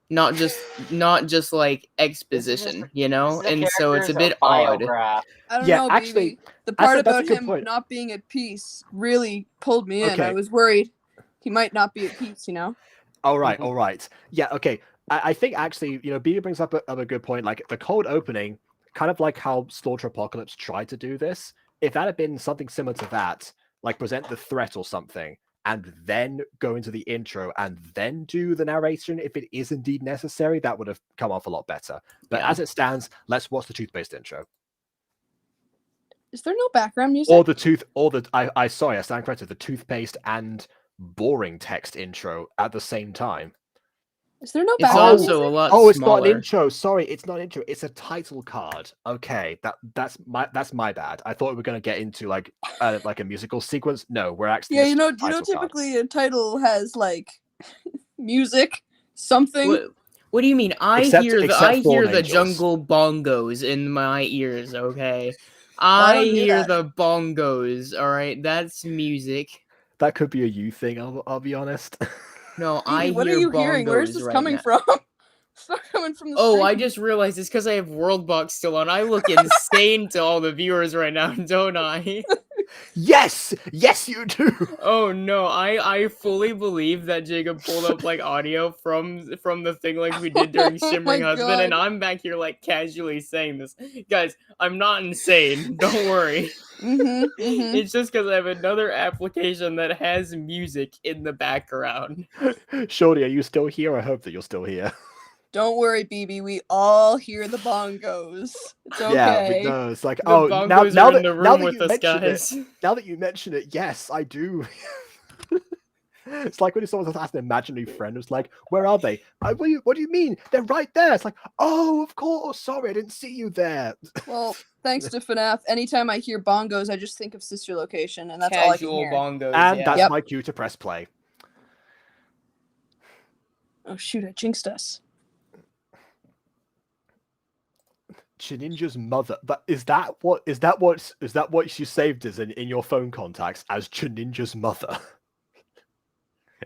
Speaker 3: not just like exposition, you know?
Speaker 2: This is
Speaker 3: And so it's a bit
Speaker 2: character's
Speaker 3: odd.
Speaker 2: biograph.
Speaker 4: I don't
Speaker 1: Yeah,
Speaker 4: know,
Speaker 1: actually,
Speaker 4: baby. The part
Speaker 1: that's a
Speaker 4: about
Speaker 1: good
Speaker 4: him
Speaker 1: point.
Speaker 4: not being at peace really pulled me in.
Speaker 1: Okay.
Speaker 4: I was worried he might not be at peace, you know?
Speaker 1: All right, all right. Yeah, okay. I think actually, BB brings up a good point. Like the cold opening, kind of like how Slaughter Apocalypse tried to do this. If that had been something similar to that, like present the threat or something, and then go into the intro and then do the narration, if it is indeed necessary, that would have come off a lot better. But
Speaker 3: Yeah.
Speaker 1: as it stands, let's watch the toothpaste intro.
Speaker 4: Is there no background music?
Speaker 1: Or I stand corrected, the toothpaste and boring text intro at the same time.
Speaker 4: Is there no
Speaker 3: It's
Speaker 4: background
Speaker 3: also
Speaker 4: music?
Speaker 3: a lot
Speaker 1: Oh, it's not
Speaker 3: smaller.
Speaker 1: an intro. Sorry, it's not an intro. It's a title card. Okay, that's my bad. I thought we were gonna get into like a musical sequence. No, we're actually
Speaker 4: Yeah,
Speaker 1: just
Speaker 4: you know,
Speaker 1: title card.
Speaker 4: typically a title has like music, something.
Speaker 3: What do you mean? I
Speaker 1: Except-
Speaker 3: hear
Speaker 1: except
Speaker 3: the
Speaker 1: Fallen Angels.
Speaker 3: jungle bongos in my ears, okay?
Speaker 4: I
Speaker 3: I
Speaker 4: don't hear
Speaker 3: hear
Speaker 4: that.
Speaker 3: the bongos, alright? That's music.
Speaker 1: That could be a you thing. I'll be honest.
Speaker 3: No,
Speaker 4: Phoebe,
Speaker 3: I
Speaker 4: what
Speaker 3: hear
Speaker 4: are you
Speaker 3: bongos
Speaker 4: hearing? Where's this
Speaker 3: right
Speaker 4: coming
Speaker 3: now.
Speaker 4: from? It's not coming from the
Speaker 3: Oh, I
Speaker 4: screen.
Speaker 3: just realized it's because I have World Box still on. I look insane to all the viewers right now, don't I?
Speaker 1: Yes, you do.
Speaker 3: Oh no, I fully believe that Jacob pulled up like audio from the thing like we did during
Speaker 4: Oh
Speaker 3: Shimmering
Speaker 4: my
Speaker 3: Husband, and
Speaker 4: God.
Speaker 3: I'm back here like casually saying this. Guys, I'm not insane. Don't worry. It's just because I have another application that has music in the background.
Speaker 1: Shorty, are you still here? I hope that you're still here.
Speaker 4: Don't worry, BB. We all hear the bongos. It's okay.
Speaker 1: Yeah, but no, it's like
Speaker 3: The
Speaker 1: now
Speaker 3: bongos
Speaker 1: now
Speaker 3: are in
Speaker 1: that
Speaker 3: the
Speaker 1: now
Speaker 3: room
Speaker 1: that
Speaker 3: with
Speaker 1: you
Speaker 3: us,
Speaker 1: mention
Speaker 3: guys.
Speaker 1: it, now that you mention it, yes, I do. It's like when someone has an imaginary friend who's like, "Where are they?" What do you mean? They're right there. It's like, oh, of course. Sorry, I didn't see you there.
Speaker 4: Well, thanks to FNAF, anytime I hear bongos, I just think of Sister Location, and that's all I can
Speaker 3: Casual
Speaker 4: hear.
Speaker 3: bongos,
Speaker 1: And
Speaker 3: yeah.
Speaker 1: that's
Speaker 4: Yep.
Speaker 1: my cue to press play.
Speaker 4: Oh shoot! I jinxed us.
Speaker 1: Chininja's mother. But is that what you saved as in your phone contacts as Chininja's mother?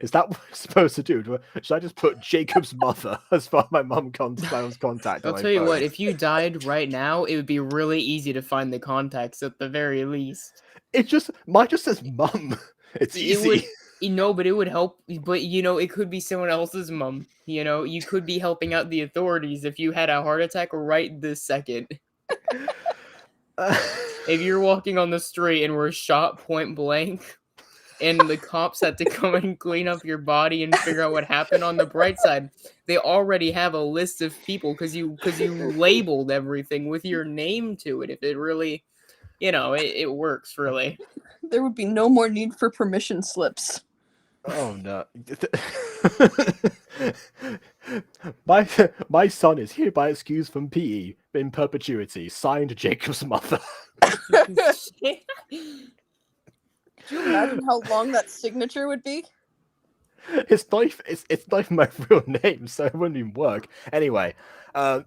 Speaker 1: Is that what I'm supposed to do? Should I just put Jacob's mother as far as my mom's contact?
Speaker 3: I'll tell you what, if you died right now, it would be really easy to find the contacts at the very least.
Speaker 1: Mine just says mum. It's easy.
Speaker 3: But it would help. But it could be someone else's mom. You could be helping out the authorities if you had a heart attack right this second. If you're walking on the street and were shot point blank, and the cops had to come and clean up your body and figure out what happened, on the bright side, they already have a list of people because you labeled everything with your name to it. If it really, it works really.
Speaker 4: There would be no more need for permission slips.
Speaker 1: Oh no. My son is hereby excused from PE in perpetuity. Signed, Jacob's mother.
Speaker 4: Could you imagine how long that signature would be?
Speaker 1: It's not even my real name, so it wouldn't even work. Anyway, are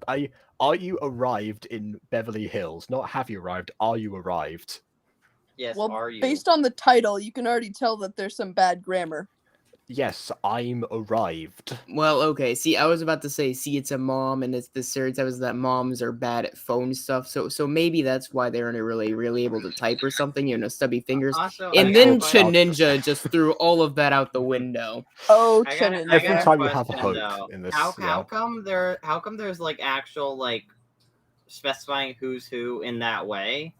Speaker 1: you arrived in Beverly Hills? Not have you arrived, are you arrived?
Speaker 2: Yes,
Speaker 4: Well,
Speaker 2: are you?
Speaker 4: based on the title, you can already tell that there's some bad grammar.
Speaker 1: Yes, I'm arrived.
Speaker 3: Well, okay. See, I was about to say, see, it's a mom, and it's the stereotype is that moms are bad at phone stuff. So maybe that's why they aren't really able to type or something. Stubby fingers.
Speaker 2: Also,
Speaker 3: And
Speaker 2: I
Speaker 3: then
Speaker 2: got a question.
Speaker 3: Ninja just threw all of that out the window.
Speaker 4: Oh,
Speaker 2: I got
Speaker 4: Chenin.
Speaker 1: Every
Speaker 2: a
Speaker 1: time you have
Speaker 2: question,
Speaker 1: hope
Speaker 2: though.
Speaker 1: in this,
Speaker 2: How
Speaker 1: yeah.
Speaker 2: come there's like actual like specifying who's who in that way?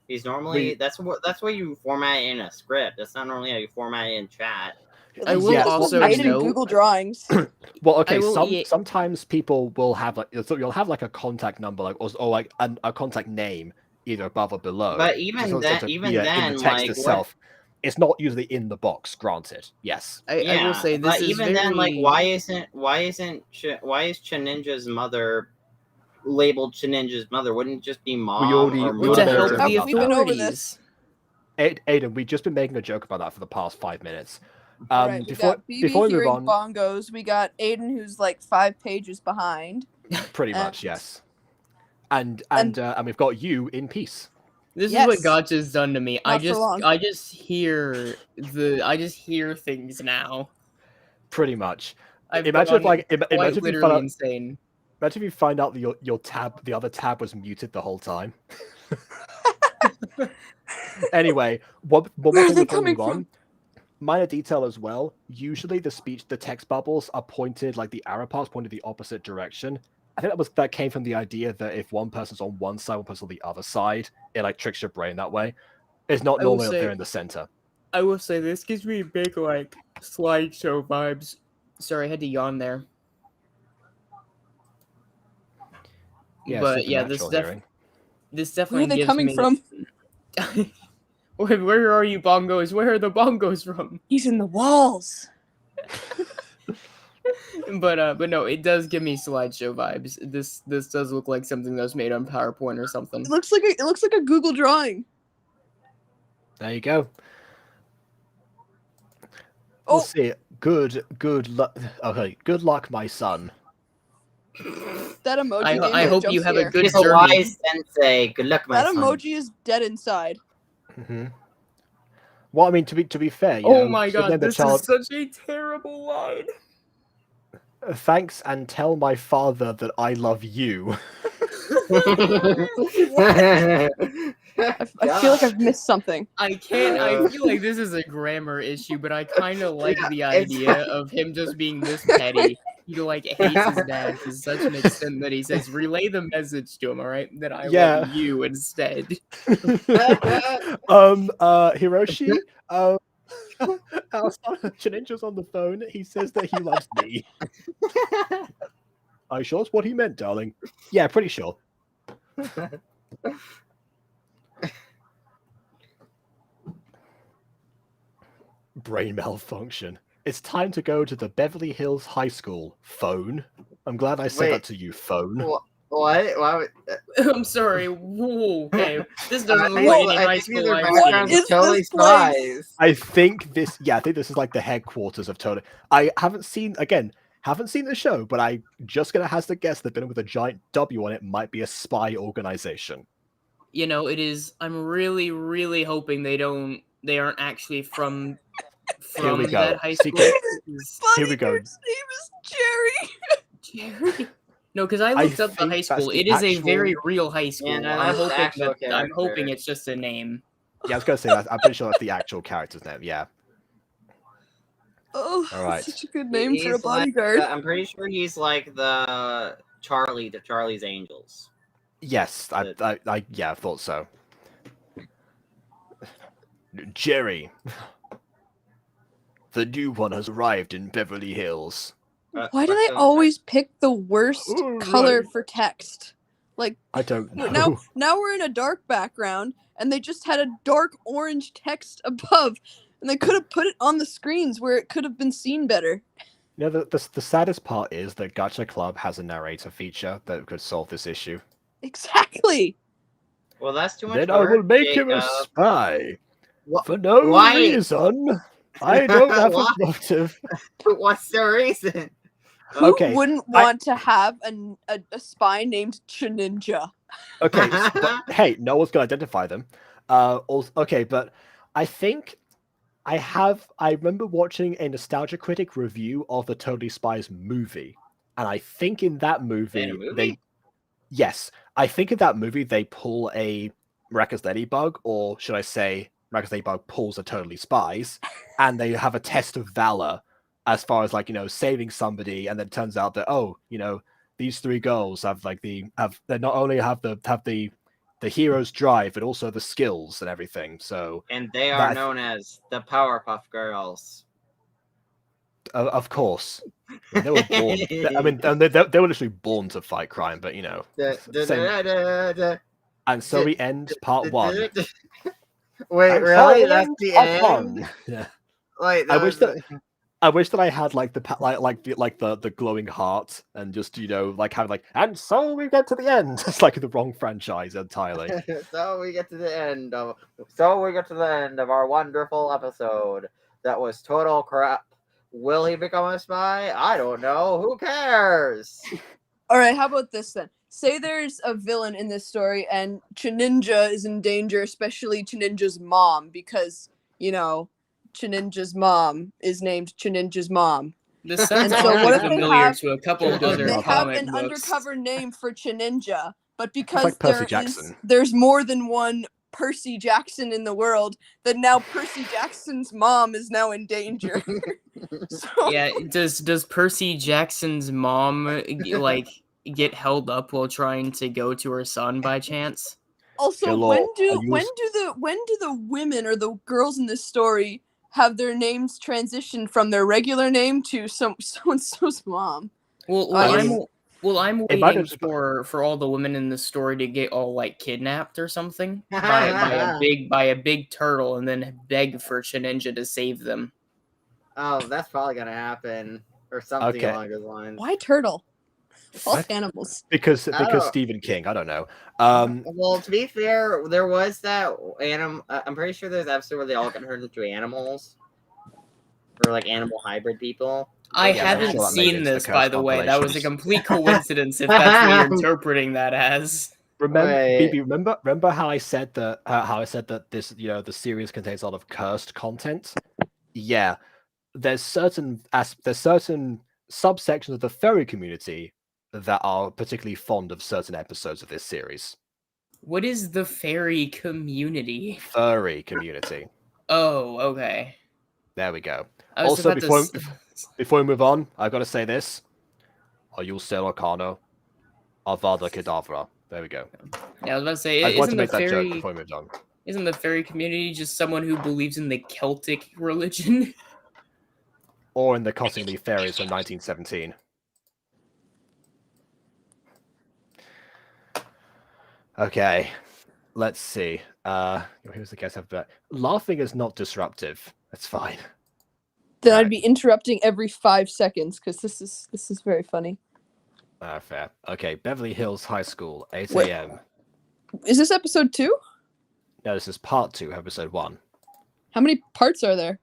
Speaker 2: Because normally that's what you format it in a script. That's not normally how you format it in chat.
Speaker 3: I will
Speaker 1: Yeah,
Speaker 3: also
Speaker 4: made it in
Speaker 3: note-
Speaker 4: Google Drawings.
Speaker 1: Well, okay.
Speaker 3: I will-
Speaker 1: Sometimes people will have like so you'll have like a contact number, like or like a contact name either above or below.
Speaker 2: But
Speaker 1: just
Speaker 2: even
Speaker 1: so
Speaker 2: then,
Speaker 1: to
Speaker 2: even
Speaker 1: be, in
Speaker 2: then,
Speaker 1: the text
Speaker 2: like
Speaker 1: itself, it's not usually in the box. Granted, yes.
Speaker 3: I will say this
Speaker 2: but
Speaker 3: is
Speaker 2: even then, like,
Speaker 3: very-
Speaker 2: why is Cheninja's mother labeled Cheninja's mother? Wouldn't it just be mom
Speaker 1: already-
Speaker 2: or
Speaker 1: we
Speaker 3: Well, to
Speaker 1: already
Speaker 2: mother?
Speaker 3: help the
Speaker 1: enough.
Speaker 4: We've been over
Speaker 3: authorities.
Speaker 1: Aiden, we've just been making a joke about that for the past 5 minutes.
Speaker 4: Right, we
Speaker 1: Before
Speaker 4: got BB
Speaker 1: before we move
Speaker 4: hearing
Speaker 1: on,
Speaker 4: bongos. We got Aiden, who's like 5 pages behind.
Speaker 1: pretty much
Speaker 4: and-
Speaker 1: yes. And we've got you in peace.
Speaker 3: This is what
Speaker 4: Yes.
Speaker 3: Gacha's done to me. I
Speaker 4: Not for long.
Speaker 3: just hear things now.
Speaker 1: Pretty much.
Speaker 3: I've
Speaker 1: Imagine if
Speaker 3: gone
Speaker 1: like
Speaker 3: quite
Speaker 1: imagine if you
Speaker 3: literally
Speaker 1: found out,
Speaker 3: insane.
Speaker 1: imagine if you find out that your tab, the other tab, was muted the whole time. Anyway, one more
Speaker 4: Where are
Speaker 1: thing
Speaker 4: they
Speaker 1: before we
Speaker 4: coming
Speaker 1: move on.
Speaker 4: from?
Speaker 1: Minor detail as well. Usually the text bubbles are pointed, like the arrow parts pointed the opposite direction. I think that came from the idea that if one person's on one side, one person's on the other side, it like tricks your brain that way. It's not
Speaker 3: I will
Speaker 1: normally up
Speaker 3: say-
Speaker 1: there in the center.
Speaker 3: I will say this gives me big like slideshow vibes. Sorry, I had to yawn there.
Speaker 1: Yeah,
Speaker 3: but yeah, this
Speaker 1: supernatural hearing.
Speaker 3: definitely
Speaker 4: Where are they
Speaker 3: gives
Speaker 4: coming
Speaker 3: me...
Speaker 4: from?
Speaker 3: Where are you, bongos? Where are the bongos from?
Speaker 4: He's in the walls.
Speaker 3: But no, it does give me slideshow vibes. This does look like something that was made on PowerPoint or something.
Speaker 4: It looks like a Google drawing.
Speaker 1: There you go.
Speaker 4: Oh.
Speaker 1: We'll see. Good luck. Okay, good luck, my son.
Speaker 4: That emoji.
Speaker 3: I
Speaker 4: gave me
Speaker 3: hope
Speaker 4: jump
Speaker 3: you have a
Speaker 4: scare.
Speaker 3: good
Speaker 2: He's a
Speaker 3: journey.
Speaker 2: wise sensei. Good luck, my
Speaker 4: That
Speaker 2: son.
Speaker 4: emoji is dead inside.
Speaker 1: Mm-hmm. Well, I mean, to be fair, you
Speaker 3: Oh
Speaker 1: know,
Speaker 3: my
Speaker 1: so
Speaker 3: god,
Speaker 1: then the
Speaker 3: this
Speaker 1: child,
Speaker 3: is such a terrible line.
Speaker 1: thanks and tell my father that I love you.
Speaker 4: I feel like I've missed something.
Speaker 3: I feel like this is a grammar issue, but I kind of like the idea of him just being this petty. He like hates his dad to such an extent that he says, relay the message to him, alright? That I love you instead.
Speaker 1: Hiroshi, our son Chininja's on the phone. He says that he loves me. Are you sure that's what he meant, darling? Yeah, pretty sure. Brain malfunction. It's time to go to the Beverly Hills High School. Phone. I'm glad I said
Speaker 2: Wait.
Speaker 1: that to you, phone.
Speaker 2: What? Why would...
Speaker 3: I'm sorry. Whoa, okay. This doesn't look
Speaker 2: I
Speaker 3: like
Speaker 2: think-
Speaker 3: any
Speaker 2: I
Speaker 3: high
Speaker 2: think
Speaker 3: school
Speaker 2: their
Speaker 3: I've
Speaker 2: backgrounds
Speaker 3: seen.
Speaker 4: What
Speaker 2: are totally
Speaker 4: is this place?
Speaker 2: Spies.
Speaker 1: I think this is like the headquarters of Totally. I haven't seen the show, but I just gonna has to guess that been with a giant W on it might be a spy organization.
Speaker 3: You know, it is. I'm really, really hoping they aren't actually from
Speaker 1: Here we go.
Speaker 3: that high school.
Speaker 1: Secret-
Speaker 4: Funny,
Speaker 1: Here we go.
Speaker 4: His name is Jerry.
Speaker 3: Jerry. No, because I looked up the
Speaker 1: think
Speaker 3: high
Speaker 1: that's
Speaker 3: school.
Speaker 1: the
Speaker 3: It is a
Speaker 1: actual-
Speaker 3: very real high school.
Speaker 2: Yeah, no,
Speaker 3: I'm
Speaker 2: that's the actual
Speaker 3: I'm hoping
Speaker 2: character.
Speaker 3: it's just a name.
Speaker 1: Yeah, I was gonna say that. I'm pretty sure that's the actual character's name. Yeah.
Speaker 4: Oh,
Speaker 1: All right.
Speaker 4: such a good name for a
Speaker 2: He's like,
Speaker 4: bodyguard.
Speaker 2: I'm pretty sure he's like the Charlie's Angels.
Speaker 1: Yes, I thought so. Jerry, the new one has arrived in Beverly Hills.
Speaker 4: Why do they always pick the worst
Speaker 1: All
Speaker 4: color
Speaker 1: right.
Speaker 4: for text? Like
Speaker 1: I don't know.
Speaker 4: now we're in a dark background, and they just had a dark orange text above, and they could have put it on the screens where it could have been seen better.
Speaker 1: You know, the saddest part is that Gacha Club has a narrator feature that could solve this issue.
Speaker 4: Exactly.
Speaker 2: Well, that's too much
Speaker 1: Then I will
Speaker 2: work,
Speaker 1: make him a
Speaker 2: Jacob.
Speaker 1: spy.
Speaker 2: Wha-
Speaker 1: For no
Speaker 2: why?
Speaker 1: reason. I don't have
Speaker 2: Why?
Speaker 1: a motive.
Speaker 2: What's the reason?
Speaker 4: Who
Speaker 1: Okay,
Speaker 4: wouldn't want to have a spy named Chininja?
Speaker 1: Okay, but, hey, no one's gonna identify them. Okay, but I think I remember watching a Nostalgia Critic review of the Totally Spies movie, and I think in that movie I think in that movie they pull a Miraculous Ladybug, or should I say, Miraculous Ladybug pulls a Totally Spies, and they have a test of valor as far as saving somebody, and then it turns out that these three girls have they not only have the hero's drive but also the skills and everything. So
Speaker 5: And they are known as the Powerpuff Girls.
Speaker 1: of course. They were born. I mean, they were literally born to fight crime, but And so we end part 1.
Speaker 2: Wait,
Speaker 1: And
Speaker 2: really?
Speaker 1: so
Speaker 2: That's
Speaker 1: ends
Speaker 2: the
Speaker 1: part
Speaker 2: end?
Speaker 1: 1. Yeah.
Speaker 2: Wait,
Speaker 1: I wish that I had the glowing heart and just have and so we get to the end. It's like the wrong franchise entirely.
Speaker 2: So we get to the end of our wonderful episode. That was total crap. Will he become a spy? I don't know. Who cares?
Speaker 4: All right, how about this then? Say there's a villain in this story and Chininja is in danger, especially Chininja's mom, because, Chininja's mom is named Chininja's mom.
Speaker 3: This sounds
Speaker 4: And so
Speaker 3: awfully
Speaker 4: what if they
Speaker 3: familiar
Speaker 4: have-
Speaker 3: to a couple of other
Speaker 4: They have
Speaker 3: comic
Speaker 4: an
Speaker 3: books.
Speaker 4: undercover name for Chininja, but because
Speaker 1: like Percy Jackson.
Speaker 4: there's more than one Percy Jackson in the world, that now Percy Jackson's mom is now in danger. So,
Speaker 3: Yeah, does Percy Jackson's mom get held up while trying to go to her son by chance?
Speaker 4: also,
Speaker 1: Hello,
Speaker 4: when do the women or the girls in this story have their names transitioned from their regular name to so and so's mom?
Speaker 3: I'm
Speaker 1: It might
Speaker 3: waiting
Speaker 1: have-
Speaker 3: for all the women in the story to get all kidnapped or something by a big turtle and then beg for Chininja to save them.
Speaker 2: Oh, that's probably gonna happen, or something
Speaker 1: Okay.
Speaker 2: along those lines.
Speaker 4: Why turtle? All
Speaker 1: I-
Speaker 4: animals.
Speaker 1: because
Speaker 2: Oh.
Speaker 1: Stephen King. I don't know.
Speaker 2: Well, to be fair, there was that I'm pretty sure there's an episode where they all got turned into animals, or animal hybrid people.
Speaker 3: I
Speaker 1: Yeah, I'm
Speaker 3: haven't
Speaker 1: sure that made it
Speaker 3: seen
Speaker 1: into the
Speaker 3: this, by
Speaker 1: Curse
Speaker 3: the way. That was a
Speaker 1: compilations.
Speaker 3: complete coincidence if that's what you're interpreting that as.
Speaker 1: Remember,
Speaker 2: Right.
Speaker 1: BB, remember how I said that this the series contains a lot of cursed content? Yeah, there's certain subsections of the furry community that are particularly fond of certain episodes of this series.
Speaker 3: What is the fairy community?
Speaker 1: Furry community.
Speaker 3: Oh, okay.
Speaker 1: There we go.
Speaker 3: I was
Speaker 1: Also,
Speaker 3: about
Speaker 1: before we move on, I've got to say this: Are you Arcano? Avada Kedavra. There we go.
Speaker 3: Yeah, I was about to say,
Speaker 1: I want to
Speaker 3: isn't the
Speaker 1: make that joke
Speaker 3: fairy
Speaker 1: before we move on.
Speaker 3: isn't the fairy community just someone who believes in the Celtic religion?
Speaker 1: Or in the Cottingley Fairies from 1917. Okay, let's see. Here's the guess after that. Laughing is not disruptive. That's fine.
Speaker 4: Then
Speaker 1: Right.
Speaker 4: I'd be interrupting every 5 seconds because this is very funny.
Speaker 1: Fair. Okay, Beverly Hills High School, 8
Speaker 4: Wait.
Speaker 1: a.m.
Speaker 4: Is this episode 2?
Speaker 1: No, this is part 2, episode 1.
Speaker 4: How many parts are there?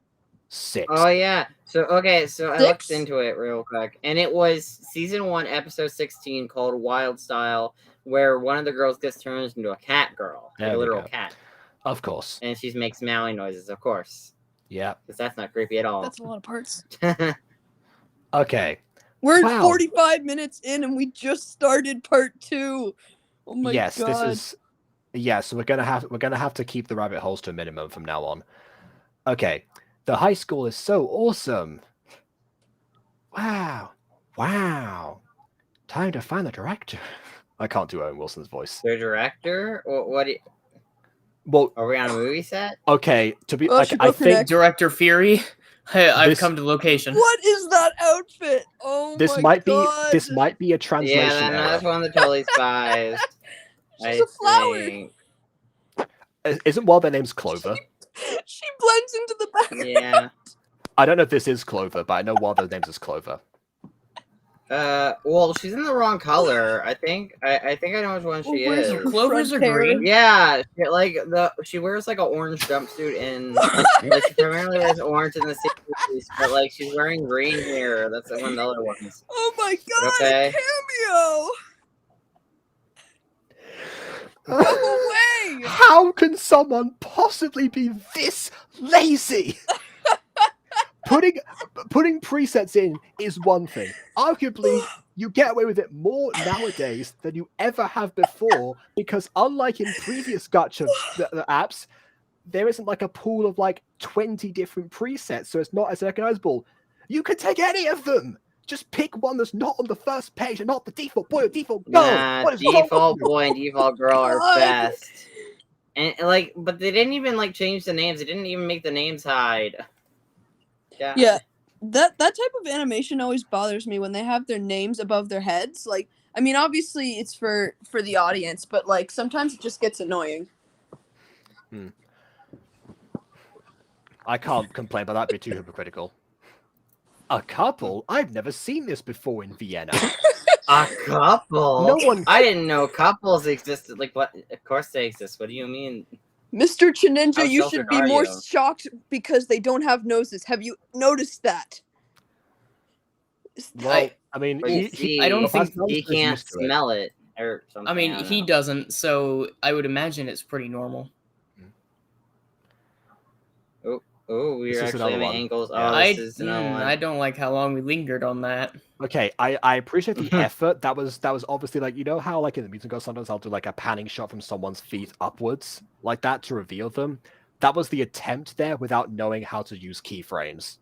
Speaker 1: 6.
Speaker 2: Oh yeah. So I looked
Speaker 4: 6?
Speaker 2: into it real quick, and it was season 1, episode 16, called Wild Style, where one of the girls gets turned into a cat girl,
Speaker 1: There
Speaker 2: a
Speaker 1: we
Speaker 2: literal
Speaker 1: go.
Speaker 2: cat,
Speaker 1: Of course.
Speaker 2: and she makes meowing noises, of course,
Speaker 1: Yeah.
Speaker 2: because that's not creepy at all.
Speaker 4: That's a lot of parts.
Speaker 1: Okay.
Speaker 4: We're
Speaker 1: Wow.
Speaker 4: 45 minutes in and we just started part 2. Oh my
Speaker 1: yes,
Speaker 4: god.
Speaker 1: this is. Yeah, so we're gonna have to keep the rabbit holes to a minimum from now on. Okay. The high school is so awesome. Wow. Time to find the director. I can't do Owen Wilson's voice.
Speaker 2: The director? What?
Speaker 1: Well,
Speaker 2: Are we on a movie set?
Speaker 1: okay. To be
Speaker 4: Oh,
Speaker 1: like,
Speaker 4: she
Speaker 1: I
Speaker 4: broke her
Speaker 1: think
Speaker 4: neck.
Speaker 3: Director Fury, hey, I've
Speaker 1: This-
Speaker 3: come to location.
Speaker 4: What is that outfit? Oh
Speaker 1: this
Speaker 4: my
Speaker 1: might
Speaker 4: god.
Speaker 1: be a translation
Speaker 2: Yeah, that's
Speaker 1: error.
Speaker 2: one of the Totally Spies.
Speaker 4: She's a flower.
Speaker 2: think.
Speaker 1: Isn't one of their names Clover?
Speaker 4: She blends into the background.
Speaker 2: Yeah.
Speaker 1: I don't know if this is Clover, but I know one of their names is Clover.
Speaker 2: Well, she's in the wrong color. I think I know which one she
Speaker 4: Where's
Speaker 2: is.
Speaker 4: her
Speaker 3: Clovers
Speaker 4: front
Speaker 3: are
Speaker 4: hair?
Speaker 3: green.
Speaker 2: Yeah, she wears an orange jumpsuit and she primarily wears orange in the series, but she's wearing green here. That's one of the other ones.
Speaker 4: Oh my god,
Speaker 2: Okay.
Speaker 4: a cameo! Go away!
Speaker 1: How can someone possibly be this lazy? putting presets in is one thing. Arguably, you get away with it more nowadays than you ever have before, because unlike in previous gacha apps, there isn't like a pool of like 20 different presets, so it's not as recognizable. You can take any of them. Just pick one that's not on the first page and not the default boy or default girl.
Speaker 5: Nah,
Speaker 1: What is wrong with
Speaker 5: default
Speaker 1: you?
Speaker 5: boy and default girl are
Speaker 4: God.
Speaker 5: best. And like, but they didn't even like change the names. They didn't even make the names hide.
Speaker 4: Yeah, that type of animation always bothers me when they have their names above their heads. Like, I mean, obviously it's for the audience, but like sometimes it just gets annoying.
Speaker 1: I can't complain, but that'd be too hypocritical. A couple? I've never seen this before in Vienna.
Speaker 5: A couple?
Speaker 1: No one.
Speaker 5: I didn't know couples existed. Like, what? Of course they exist. What do you mean?
Speaker 4: Mr. Chininja,
Speaker 5: How
Speaker 4: you should
Speaker 5: selfish
Speaker 4: be
Speaker 5: are
Speaker 4: more
Speaker 5: you?
Speaker 4: shocked because they don't have noses. Have you noticed that?
Speaker 1: Well, I mean,
Speaker 5: But you see,
Speaker 3: I don't
Speaker 1: well,
Speaker 3: think
Speaker 1: that's
Speaker 5: he
Speaker 1: used to
Speaker 5: can't
Speaker 1: it.
Speaker 5: smell it or something.
Speaker 3: I mean,
Speaker 5: don't
Speaker 3: he
Speaker 5: know.
Speaker 3: doesn't, so I would imagine it's pretty normal.
Speaker 5: Oh, we're
Speaker 1: This is
Speaker 5: actually
Speaker 1: another
Speaker 5: having
Speaker 1: one.
Speaker 5: angles.
Speaker 1: Yeah.
Speaker 5: Oh, this is another one.
Speaker 3: I don't like how long we lingered on that.
Speaker 1: Okay, I appreciate the effort. That was obviously like, you know how like in the music sometimes I'll do like a panning shot from someone's feet upwards like that to reveal them. That was the attempt there without knowing how to use keyframes.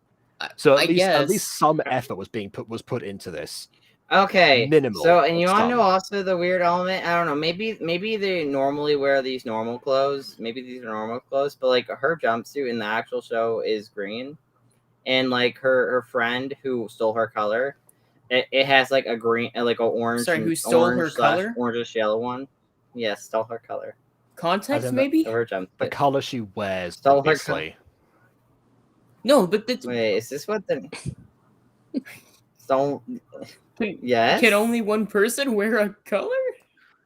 Speaker 1: So at least some effort was put into this.
Speaker 5: Okay,
Speaker 1: Minimal.
Speaker 5: so and you want to
Speaker 1: some.
Speaker 5: know also the weird element? I don't know. Maybe they normally wear these normal clothes. Maybe these are normal clothes, but like her jumpsuit in the actual show is green, and like her friend who stole her color, it has like a green, like a orange.
Speaker 3: Sorry, who
Speaker 5: and
Speaker 3: stole
Speaker 5: orange
Speaker 3: her
Speaker 5: slash
Speaker 3: color?
Speaker 5: Orangish yellow one. Yes, stole her color.
Speaker 3: Context,
Speaker 1: in
Speaker 3: maybe?
Speaker 5: Of her jumpsuit.
Speaker 1: The color she wears,
Speaker 5: Stole her
Speaker 1: obviously.
Speaker 3: No, but that's...
Speaker 5: Wait, is this what the stole? Yes.
Speaker 3: Can only one person wear a color?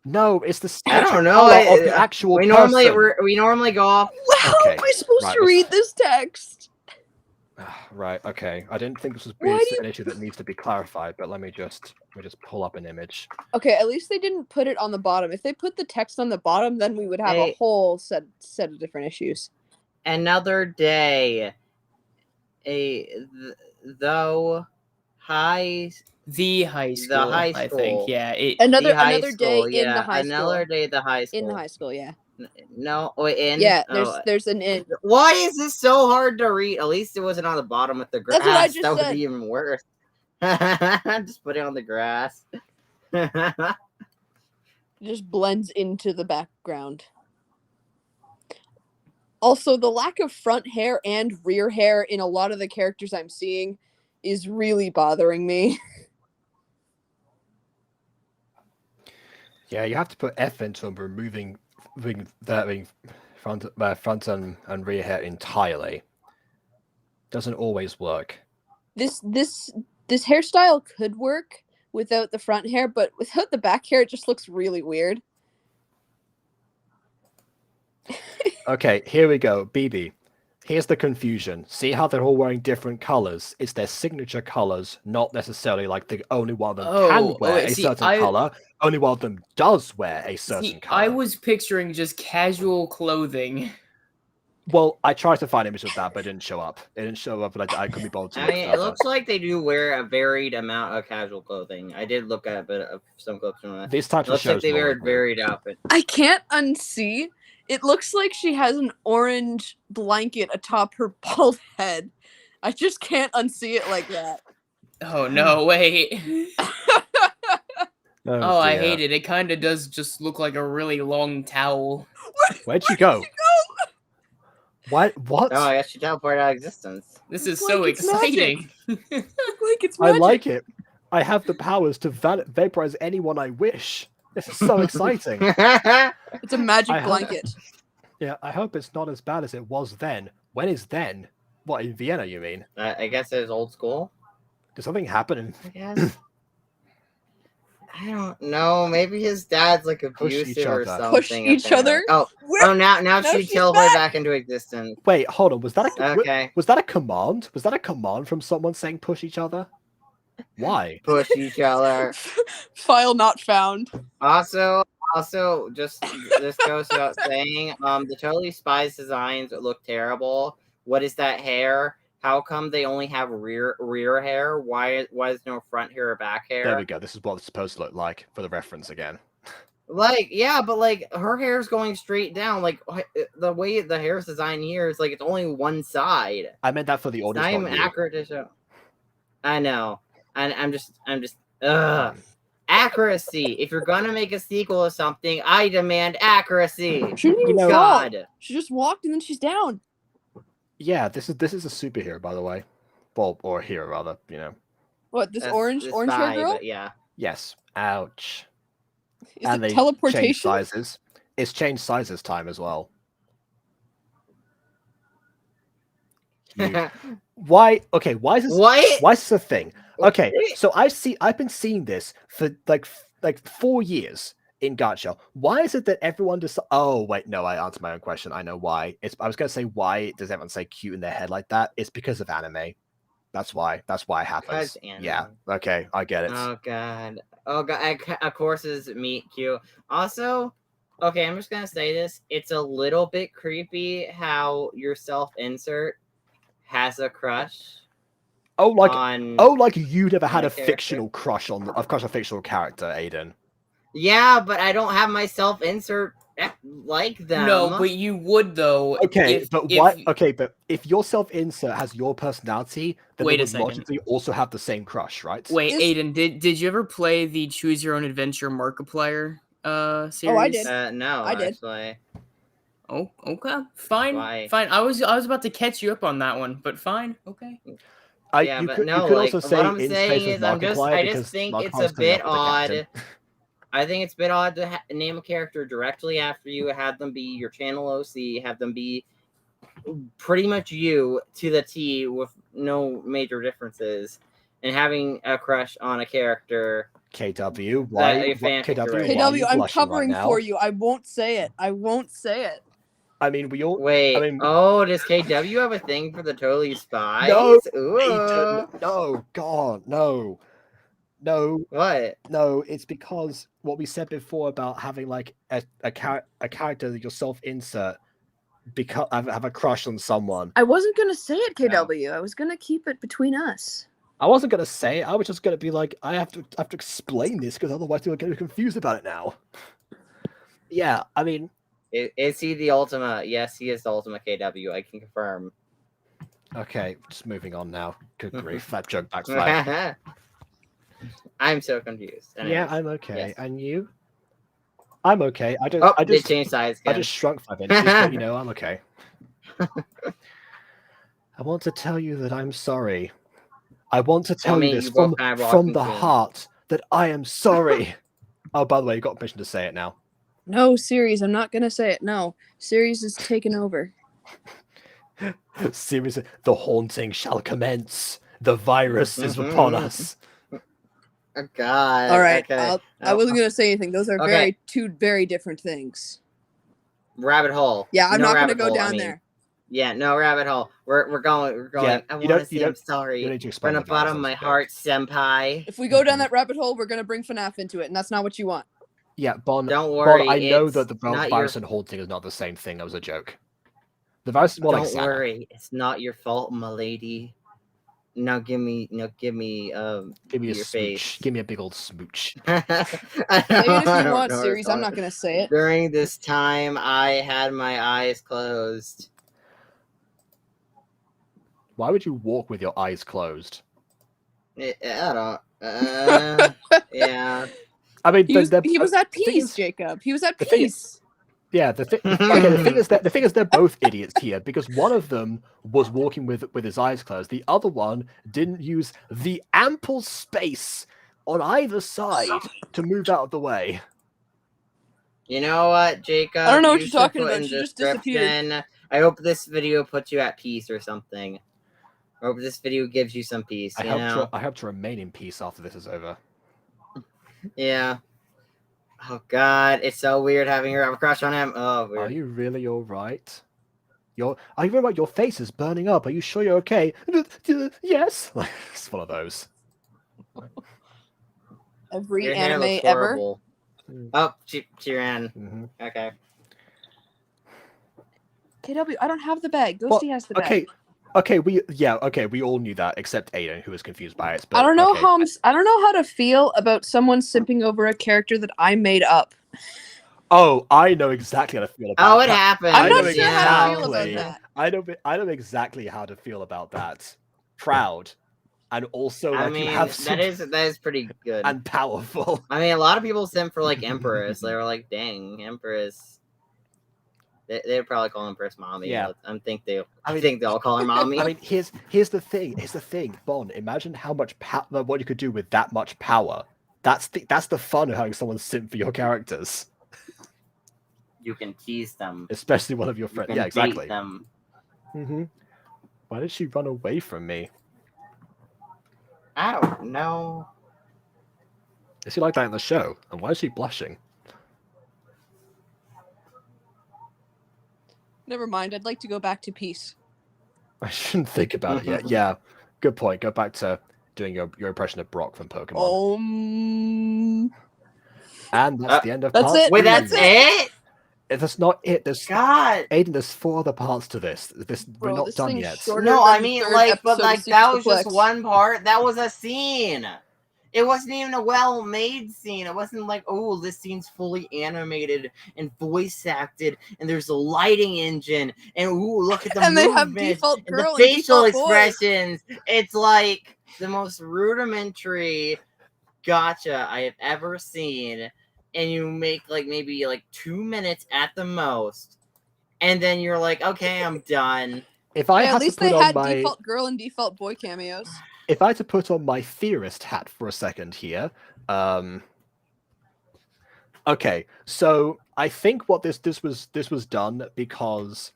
Speaker 1: No, it's the
Speaker 5: I
Speaker 1: signature
Speaker 5: don't know.
Speaker 1: color of the actual
Speaker 5: we
Speaker 1: person.
Speaker 5: normally go off.
Speaker 4: How
Speaker 1: Okay,
Speaker 4: am I supposed
Speaker 1: right,
Speaker 4: to read this text?
Speaker 1: Right, okay. I didn't think this was
Speaker 4: Why do
Speaker 1: an issue that needs to be clarified, but let me just pull up an image.
Speaker 4: Okay, at least they didn't put it on the bottom. If they put the text on the bottom, then we would have a
Speaker 5: Hey.
Speaker 4: whole set of different issues.
Speaker 5: Another day. Though high
Speaker 3: The high school,
Speaker 5: high
Speaker 3: I
Speaker 5: school.
Speaker 3: think. Yeah,
Speaker 4: Another
Speaker 5: high
Speaker 4: another
Speaker 5: school,
Speaker 4: day in
Speaker 5: yeah,
Speaker 4: the high
Speaker 5: another
Speaker 4: school.
Speaker 5: day at the high school.
Speaker 4: In the high school, yeah.
Speaker 5: No, wait, in.
Speaker 4: Yeah,
Speaker 5: Oh,
Speaker 4: there's an in.
Speaker 5: why is this so hard to read? At least it wasn't on the bottom with the grass.
Speaker 4: That's what I just
Speaker 5: that
Speaker 4: said.
Speaker 5: would be even worse. Just put it on the grass.
Speaker 4: Just blends into the background. Also, the lack of front hair and rear hair in a lot of the characters I'm seeing is really bothering me.
Speaker 1: Yeah, you have to put effort into removing the front and rear hair entirely. Doesn't always work.
Speaker 4: This hairstyle could work without the front hair, but without the back hair, it just looks really weird.
Speaker 1: Okay, here we go. BB. Here's the confusion. See how they're all wearing different colors? It's their signature colors, not necessarily like the only one of them can wear a certain color. Only one of them does wear a certain color.
Speaker 3: I was picturing just casual clothing.
Speaker 1: Well, I tried to find images of that, but it didn't show up. It didn't show up, but I couldn't be bothered to
Speaker 5: I
Speaker 1: look
Speaker 5: mean, it
Speaker 1: further.
Speaker 5: looks like they do wear a varied amount of casual clothing. I did look at a bit of some clips from that.
Speaker 1: These types
Speaker 5: It
Speaker 1: of
Speaker 5: looks
Speaker 1: shows
Speaker 5: like they wear
Speaker 1: normally do.
Speaker 5: varied outfits.
Speaker 4: I can't unsee. It looks like she has an orange blanket atop her bald head. I just can't unsee it like that.
Speaker 3: Oh, no, wait.
Speaker 1: Oh,
Speaker 3: I
Speaker 1: dear.
Speaker 3: hate it. It kind of does just look like a really long towel.
Speaker 1: Where'd she go? What?
Speaker 5: Oh, I guess she teleported out of existence.
Speaker 3: This is
Speaker 4: Like
Speaker 3: so
Speaker 4: it's
Speaker 3: exciting.
Speaker 4: Like it's
Speaker 1: I
Speaker 4: magic.
Speaker 1: like it. I have the powers to vaporize anyone I wish. This is so exciting.
Speaker 4: It's a magic
Speaker 1: I hope-
Speaker 4: blanket.
Speaker 1: Yeah, I hope it's not as bad as it was then. When is then? What, in Vienna, you mean?
Speaker 5: I guess it was old school.
Speaker 1: Did something happen in...
Speaker 5: I guess. I don't know. Maybe his dad's like
Speaker 1: Push each
Speaker 5: abusive or
Speaker 1: other.
Speaker 5: something.
Speaker 4: Push each
Speaker 5: apparently.
Speaker 4: other?
Speaker 5: Oh,
Speaker 4: Where-
Speaker 5: now
Speaker 4: now
Speaker 5: she
Speaker 4: she's
Speaker 5: teleported back into existence.
Speaker 1: Wait, hold on. Was that a...
Speaker 5: Okay.
Speaker 1: Was that a command? Was that a command from someone saying push each other? Why?
Speaker 5: Push each other.
Speaker 4: File not found.
Speaker 5: Also, just this goes without saying. The Totally Spies designs look terrible. What is that hair? How come they only have rear hair? Why is no front hair or back hair?
Speaker 1: There we go. This is what it's supposed to look like for the reference again.
Speaker 5: Like, yeah, but like her hair's going straight down. Like the way the hair's designed here is like it's only one side.
Speaker 1: I meant that for the
Speaker 5: It's
Speaker 1: audience.
Speaker 5: not even
Speaker 1: Not you.
Speaker 5: accurate to show. I know. I'm just ugh. Accuracy. If you're gonna make a sequel of something, I demand accuracy.
Speaker 4: She didn't even
Speaker 1: know-
Speaker 4: fall.
Speaker 5: God.
Speaker 4: She just walked and then she's down.
Speaker 1: Yeah, this is a superhero, by the way. Well, or a hero rather. You know.
Speaker 4: What, this
Speaker 5: That's-
Speaker 4: orange
Speaker 5: it's
Speaker 4: hair
Speaker 5: fine,
Speaker 4: girl?
Speaker 5: but yeah.
Speaker 1: Yes. Ouch.
Speaker 4: Is
Speaker 1: And
Speaker 4: it
Speaker 1: they changed
Speaker 4: teleportation?
Speaker 1: sizes. It's changed sizes time as well. You- Why? Okay. Why is this?
Speaker 5: What?
Speaker 1: Why is this a thing? Okay, so I've been seeing this for like 4 years in Gacha. Why is it that everyone just? Oh wait, no, I answered my own question. I know why. I was gonna say why does everyone say cute in their head like that? It's because of anime. That's why. That's why it happens.
Speaker 5: Because
Speaker 1: Yeah.
Speaker 5: anime.
Speaker 1: Okay, I get it.
Speaker 5: Oh god. Oh god. Of course, is meet cute. Also, okay, I'm just gonna say this. It's a little bit creepy how your self-insert has a crush
Speaker 1: Oh, like
Speaker 5: on.
Speaker 1: like you never had
Speaker 5: my
Speaker 1: a
Speaker 5: character.
Speaker 1: fictional crush on a fictional character, Aiden.
Speaker 5: Yeah, but I don't have my self-insert like them.
Speaker 3: No, but you would though.
Speaker 1: Okay,
Speaker 3: if,
Speaker 1: but
Speaker 3: if,
Speaker 1: what? Okay, but if your self-insert has your personality, then
Speaker 3: Wait
Speaker 1: they
Speaker 3: a
Speaker 1: would
Speaker 3: second.
Speaker 1: logically also have the same crush, right?
Speaker 3: Wait,
Speaker 4: Is-
Speaker 3: Aiden, did you ever play the Choose Your Own Adventure Markiplier series?
Speaker 4: Oh, I did.
Speaker 5: No,
Speaker 4: I did.
Speaker 5: actually.
Speaker 3: Oh, okay. Fine.
Speaker 5: Why?
Speaker 3: Fine. I was about to catch you up on that one, but fine. Okay.
Speaker 5: Yeah,
Speaker 1: You
Speaker 5: but
Speaker 1: could,
Speaker 5: no,
Speaker 1: you could
Speaker 5: like,
Speaker 1: also say
Speaker 5: what I'm
Speaker 1: in
Speaker 5: saying
Speaker 1: space
Speaker 5: is
Speaker 1: with Markiplier
Speaker 5: I
Speaker 1: because
Speaker 5: just think it's
Speaker 1: Markiplier's
Speaker 5: a
Speaker 1: coming
Speaker 5: bit
Speaker 1: up with the captain.
Speaker 5: odd. I think it's a bit odd to name a character directly after you, have them be your channel OC, have them be pretty much you to the T with no major differences, and having a crush on a character.
Speaker 1: KW,
Speaker 5: That
Speaker 1: why?
Speaker 5: a fan
Speaker 1: KW,
Speaker 5: picture
Speaker 1: why are
Speaker 4: KW,
Speaker 1: you
Speaker 4: I'm
Speaker 1: blushing
Speaker 4: covering
Speaker 1: right now?
Speaker 4: for you. I won't say it. I won't say it.
Speaker 1: I mean, we all.
Speaker 5: Wait,
Speaker 1: I mean,
Speaker 5: oh, does KW have a thing for the Totally Spies?
Speaker 1: No,
Speaker 5: Ooh.
Speaker 1: Aiden, no, God, no,
Speaker 5: What?
Speaker 1: no. It's because what we said before about having like a character that your self-insert have a crush on someone.
Speaker 4: I wasn't gonna say it, KW. I was gonna keep it between us.
Speaker 1: I wasn't gonna say it. I was just gonna be like, I have to explain this because otherwise people are gonna be confused about it now. Yeah, I mean,
Speaker 5: Is he the Ultima? Yes, he is the Ultima KW. I can confirm.
Speaker 1: okay, just moving on now. Good grief, that joke backfired.
Speaker 5: I'm so confused.
Speaker 1: Yeah,
Speaker 5: Anyways,
Speaker 1: I'm okay.
Speaker 5: yes.
Speaker 1: And you? I'm okay. I
Speaker 5: Oh,
Speaker 1: just
Speaker 5: they changed size
Speaker 1: I
Speaker 5: again.
Speaker 1: just shrunk 5 inches, but you know, I'm okay. I want to tell you that I'm sorry. I want to tell
Speaker 5: me,
Speaker 1: you this
Speaker 5: you both kind of
Speaker 1: from
Speaker 5: walking
Speaker 1: the
Speaker 5: soon.
Speaker 1: heart that I am sorry. Oh, by the way, you got permission to say it now.
Speaker 4: No, series. I'm not gonna say it. No, series is taken over.
Speaker 1: Seriously, the haunting shall commence. The virus is upon us.
Speaker 5: Oh God.
Speaker 4: All right.
Speaker 5: Okay.
Speaker 4: I wasn't gonna say anything. Those are
Speaker 5: Okay.
Speaker 4: two very different things.
Speaker 5: Rabbit hole.
Speaker 4: Yeah, I'm
Speaker 5: No
Speaker 4: not gonna
Speaker 5: rabbit
Speaker 4: go
Speaker 5: hole, I
Speaker 4: down
Speaker 5: mean.
Speaker 4: there.
Speaker 5: Yeah, no rabbit hole. We're going.
Speaker 1: Yeah,
Speaker 5: I
Speaker 1: you
Speaker 5: want
Speaker 1: don't-
Speaker 5: to say
Speaker 1: you
Speaker 5: I'm
Speaker 1: don't-
Speaker 5: sorry
Speaker 1: You need to explain
Speaker 5: from the
Speaker 1: the virus,
Speaker 5: bottom of
Speaker 1: that's
Speaker 5: my
Speaker 1: a joke.
Speaker 5: heart, senpai.
Speaker 4: If we go down that rabbit hole, we're gonna bring FNAF into it, and that's not what you want.
Speaker 1: Yeah, Bon,
Speaker 5: Don't worry.
Speaker 1: I know
Speaker 5: it's
Speaker 1: that the
Speaker 5: not
Speaker 1: virus
Speaker 5: your,
Speaker 1: and haunting is not the same thing. That was a joke. The virus is more like
Speaker 5: Don't
Speaker 1: Santa.
Speaker 5: worry. It's not your fault, my lady. Now give me
Speaker 1: Give me a
Speaker 5: your
Speaker 1: smooch.
Speaker 5: face.
Speaker 1: Give me a big old smooch.
Speaker 4: Say it if you want, series. I'm not gonna say it.
Speaker 5: During this time, I had my eyes closed.
Speaker 1: Why would you walk with your eyes closed?
Speaker 5: I don't. Yeah.
Speaker 1: I mean,
Speaker 4: He was at
Speaker 1: thing
Speaker 4: peace,
Speaker 1: is-
Speaker 4: Jacob. He was at
Speaker 1: the thing
Speaker 4: peace.
Speaker 1: Yeah, the thing is they're both idiots here because one of them was walking with his eyes closed. The other one didn't use the ample space on either side to move out of the way.
Speaker 5: You know what, Jacob?
Speaker 4: I don't know what
Speaker 5: You
Speaker 4: you're
Speaker 5: should
Speaker 4: talking
Speaker 5: put
Speaker 4: about.
Speaker 5: in
Speaker 4: She just disappeared.
Speaker 5: description, I hope this video puts you at peace or something. I hope this video gives you some peace.
Speaker 1: I
Speaker 5: You know?
Speaker 1: hope to remain in peace after this is over.
Speaker 5: Yeah. Oh God, it's so weird having her have a crush on him. Oh,
Speaker 1: Are
Speaker 5: weird.
Speaker 1: you really all right? Are you all right? Your face is burning up. Are you sure you're okay? Yes. It's one of those.
Speaker 4: Every
Speaker 5: Your hair
Speaker 4: anime
Speaker 5: looks
Speaker 4: ever.
Speaker 5: horrible. Oh, she ran.
Speaker 1: Mhm.
Speaker 5: Okay.
Speaker 4: KW, I don't have the bag. Ghosty has the bag.
Speaker 1: Okay, Okay, we all knew that except Aiden, who was confused by it. But
Speaker 4: I don't know
Speaker 1: okay.
Speaker 4: I don't know how to feel about someone simping over a character that I made up.
Speaker 1: Oh, I know exactly how to feel about
Speaker 5: Oh, it
Speaker 1: that.
Speaker 5: happens.
Speaker 4: I'm
Speaker 1: I
Speaker 4: not
Speaker 1: know
Speaker 4: sure how to feel about
Speaker 1: exactly.
Speaker 4: that.
Speaker 1: I know exactly how to feel about that. Proud, and also
Speaker 5: I
Speaker 1: like you
Speaker 5: mean,
Speaker 1: have
Speaker 5: that is pretty good.
Speaker 1: and powerful.
Speaker 5: I mean, a lot of people simp for like Empress. They were like, "Dang, Empress." They'd probably call Empress mommy.
Speaker 1: Yeah.
Speaker 5: I think they'll call her mommy.
Speaker 1: I mean, here's the thing. Bon, imagine how much what you could do with that much power. That's the fun of having someone simp for your characters,
Speaker 5: you can tease them.
Speaker 1: especially one of your
Speaker 5: You
Speaker 1: friends.
Speaker 5: can
Speaker 1: Yeah, exactly.
Speaker 5: bait them.
Speaker 1: Why did she run away from me?
Speaker 5: I don't know.
Speaker 1: Is she like that in the show? And why is she blushing?
Speaker 4: Never mind. I'd like to go back to peace.
Speaker 1: I shouldn't think about it yet. Yeah, good point. Go back to doing your impression of Brock from Pokemon. And that's the end of
Speaker 4: That's
Speaker 1: part
Speaker 4: it.
Speaker 5: Wait,
Speaker 1: three.
Speaker 5: that's it?
Speaker 1: That's not it. There's
Speaker 5: God.
Speaker 1: Aiden, there's 4 other parts to this. We're not
Speaker 4: this
Speaker 1: done
Speaker 4: thing's
Speaker 1: yet.
Speaker 4: shorter
Speaker 5: No,
Speaker 4: than
Speaker 5: I
Speaker 4: the
Speaker 5: mean,
Speaker 4: third
Speaker 5: like, but
Speaker 4: episode
Speaker 5: like
Speaker 4: of
Speaker 5: that was
Speaker 4: Superplex.
Speaker 5: just one part. That was a scene. It wasn't even a well-made scene. It wasn't like, oh, this scene's fully animated and voice acted, and there's a lighting engine, and ooh, look at the
Speaker 4: And they have
Speaker 5: movement
Speaker 4: default
Speaker 5: and the
Speaker 4: girl and
Speaker 5: facial
Speaker 4: default boy.
Speaker 5: expressions. It's like the most rudimentary gacha I have ever seen, and you make like maybe like 2 minutes at the most, and then you're like, okay, I'm done.
Speaker 1: If I
Speaker 4: Hey,
Speaker 1: had
Speaker 4: at
Speaker 1: to
Speaker 4: least
Speaker 1: put
Speaker 4: they
Speaker 1: on
Speaker 4: had
Speaker 1: my
Speaker 4: default girl and default boy cameos.
Speaker 1: if I had to put on my theorist hat for a second here, okay, so I think what this was done because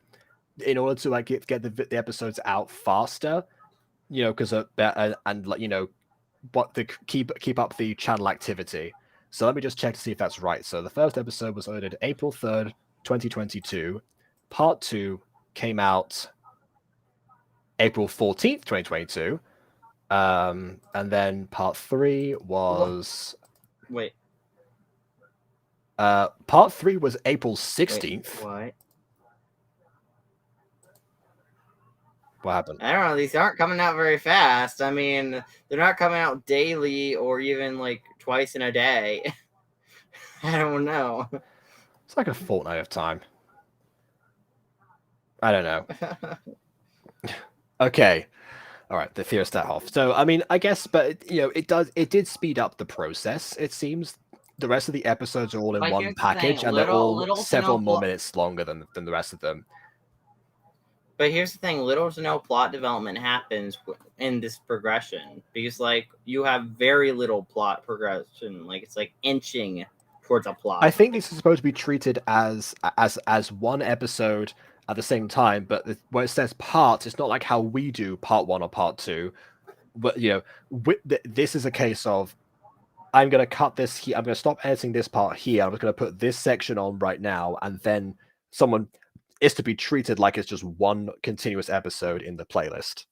Speaker 1: in order to like get the episodes out faster, you know, because and you know, what the keep up the channel activity. So let me just check to see if that's right. So the first episode was loaded April 3rd, 2022. Part 2 came out April 14th, 2022. And then part 3 was
Speaker 5: Wait.
Speaker 1: part 3 was April 16th.
Speaker 5: Wait, what?
Speaker 1: What happened?
Speaker 5: I don't know. These aren't coming out very fast. I mean, they're not coming out daily or even like twice in a day. I don't know.
Speaker 1: It's like a fortnight of time. I don't know. Okay. All right, the theorist off. So, I mean, I guess, but you know, it did speed up the process. It seems the rest of the episodes are all in
Speaker 5: But
Speaker 1: one
Speaker 5: here's the
Speaker 1: package,
Speaker 5: thing,
Speaker 1: and they're all
Speaker 5: little to
Speaker 1: several
Speaker 5: no
Speaker 1: more
Speaker 5: plot-
Speaker 1: minutes longer than the rest of them.
Speaker 5: But here's the thing, little to no plot development happens in this progression because like you have very little plot progression. Like it's like inching towards a plot.
Speaker 1: I think this is supposed to be treated as one episode at the same time, but where it says parts, it's not like how we do part 1 or part 2. But you know, this is a case of I'm going to cut this here. I'm going to stop editing this part here. I'm just going to put this section on right now, and then someone is to be treated like it's just one continuous episode in the playlist.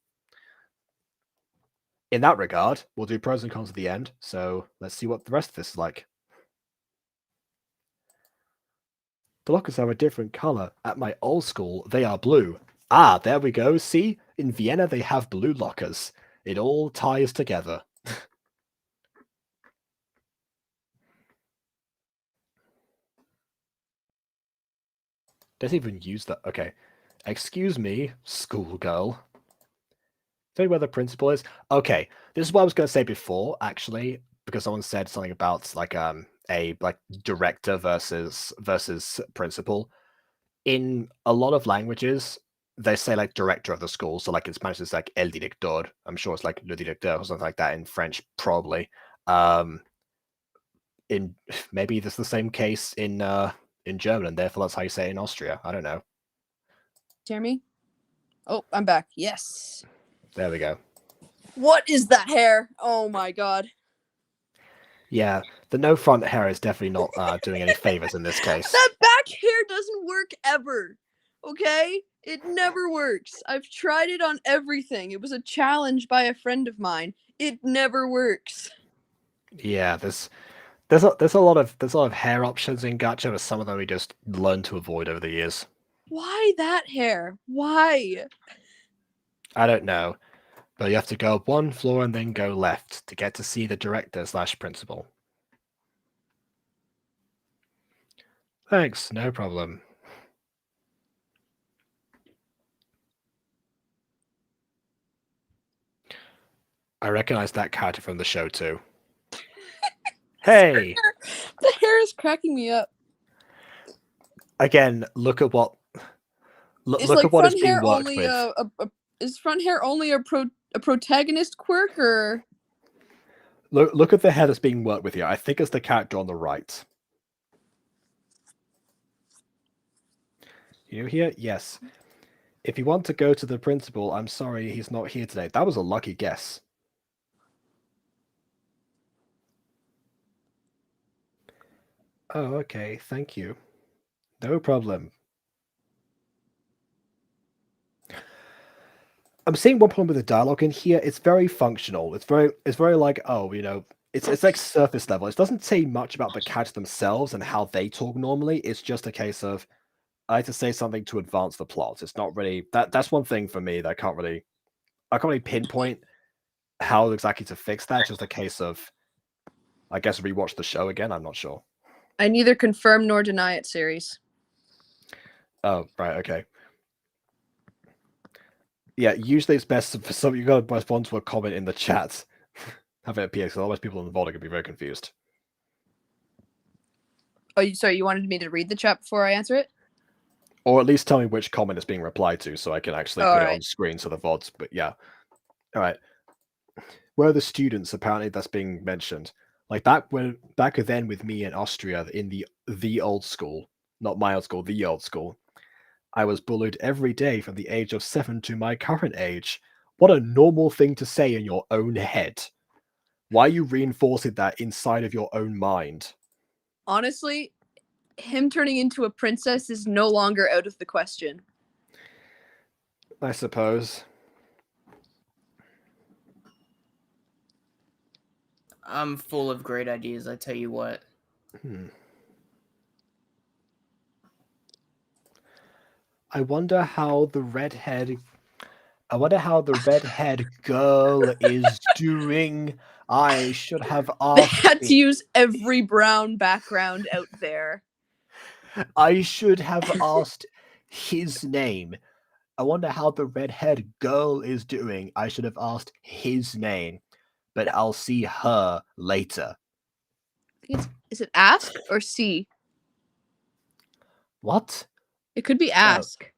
Speaker 1: In that regard, we'll do pros and cons at the end. So let's see what the rest of this is like. The lockers are a different color. At my old school, they are blue. Ah, there we go. See? In Vienna, they have blue lockers. It all ties together. Doesn't even use that. Okay. Excuse me, schoolgirl. Tell me where the principal is. Okay. This is what I was going to say before, actually, because someone said something about like a like director versus principal. In a lot of languages, they say like director of the school. So like in Spanish, it's like el director. I'm sure it's like le directeur or something like that. In French, probably. In maybe this is the same case in German, and therefore that's how you say it in Austria. I don't know.
Speaker 4: Jeremy? Oh, I'm back. Yes.
Speaker 1: There we go.
Speaker 4: What is that hair? Oh my god.
Speaker 1: Yeah, the no front hair is definitely not doing any favors in this case.
Speaker 4: That back hair doesn't work ever. Okay? It never works. I've tried it on everything. It was a challenge by a friend of mine. It never works.
Speaker 1: Yeah, there's a lot of hair options in Gacha, but some of them we just learned to avoid over the years.
Speaker 4: Why that hair? Why?
Speaker 1: I don't know, but you have to go up one floor and then go left to get to see the director/principal. Thanks, no problem. I recognize that character from the show too. Hey!
Speaker 4: The hair is cracking me up.
Speaker 1: Again, look at what
Speaker 4: Is
Speaker 1: look
Speaker 4: like
Speaker 1: at what is
Speaker 4: front
Speaker 1: being
Speaker 4: hair
Speaker 1: worked
Speaker 4: only
Speaker 1: with.
Speaker 4: is front hair only a protagonist quirk, or
Speaker 1: Look at the hair that's being worked with here. I think it's the character on the right. You here? Yes. If you want to go to the principal, I'm sorry he's not here today. That was a lucky guess. Oh, okay. Thank you. No problem. I'm seeing one problem with the dialogue in here. It's very functional. It's very like, oh, you know, it's like surface level. It doesn't say much about the characters themselves and how they talk normally. It's just a case of I had to say something to advance the plot. It's not really that's one thing for me that I can't really pinpoint how exactly to fix that. It's just a case of I guess rewatch the show again. I'm not sure.
Speaker 4: I neither confirm nor deny it, series.
Speaker 1: Oh, right, okay. Yeah, usually it's best for some you gotta respond to a comment in the chat. Have it appear, because otherwise people in the VOD are gonna be very confused.
Speaker 4: Oh, sorry, you wanted me to read the chat before I answer it?
Speaker 1: Or at least tell me which comment is being replied to so I can actually put it on screen to the VODs. But yeah. Alright. Where are the students apparently that's being mentioned? Like back then with me in Austria in the old school, not my old school, the old school, I was bullied every day from the age of 7 to my current age. What a normal thing to say in your own head. Why are you reinforcing that inside of your own mind?
Speaker 4: Honestly, him turning into a princess is no longer out of the question.
Speaker 1: I suppose.
Speaker 3: I'm full of great ideas, I tell you what.
Speaker 1: I wonder how the redhead girl is doing. I should have
Speaker 4: They
Speaker 1: asked.
Speaker 4: had to use every brown background out there.
Speaker 1: I should have asked his name. I wonder how the redhead girl is doing. I should have asked his name, but I'll see her later.
Speaker 4: Is it ask or see?
Speaker 1: What?
Speaker 4: It could be ask.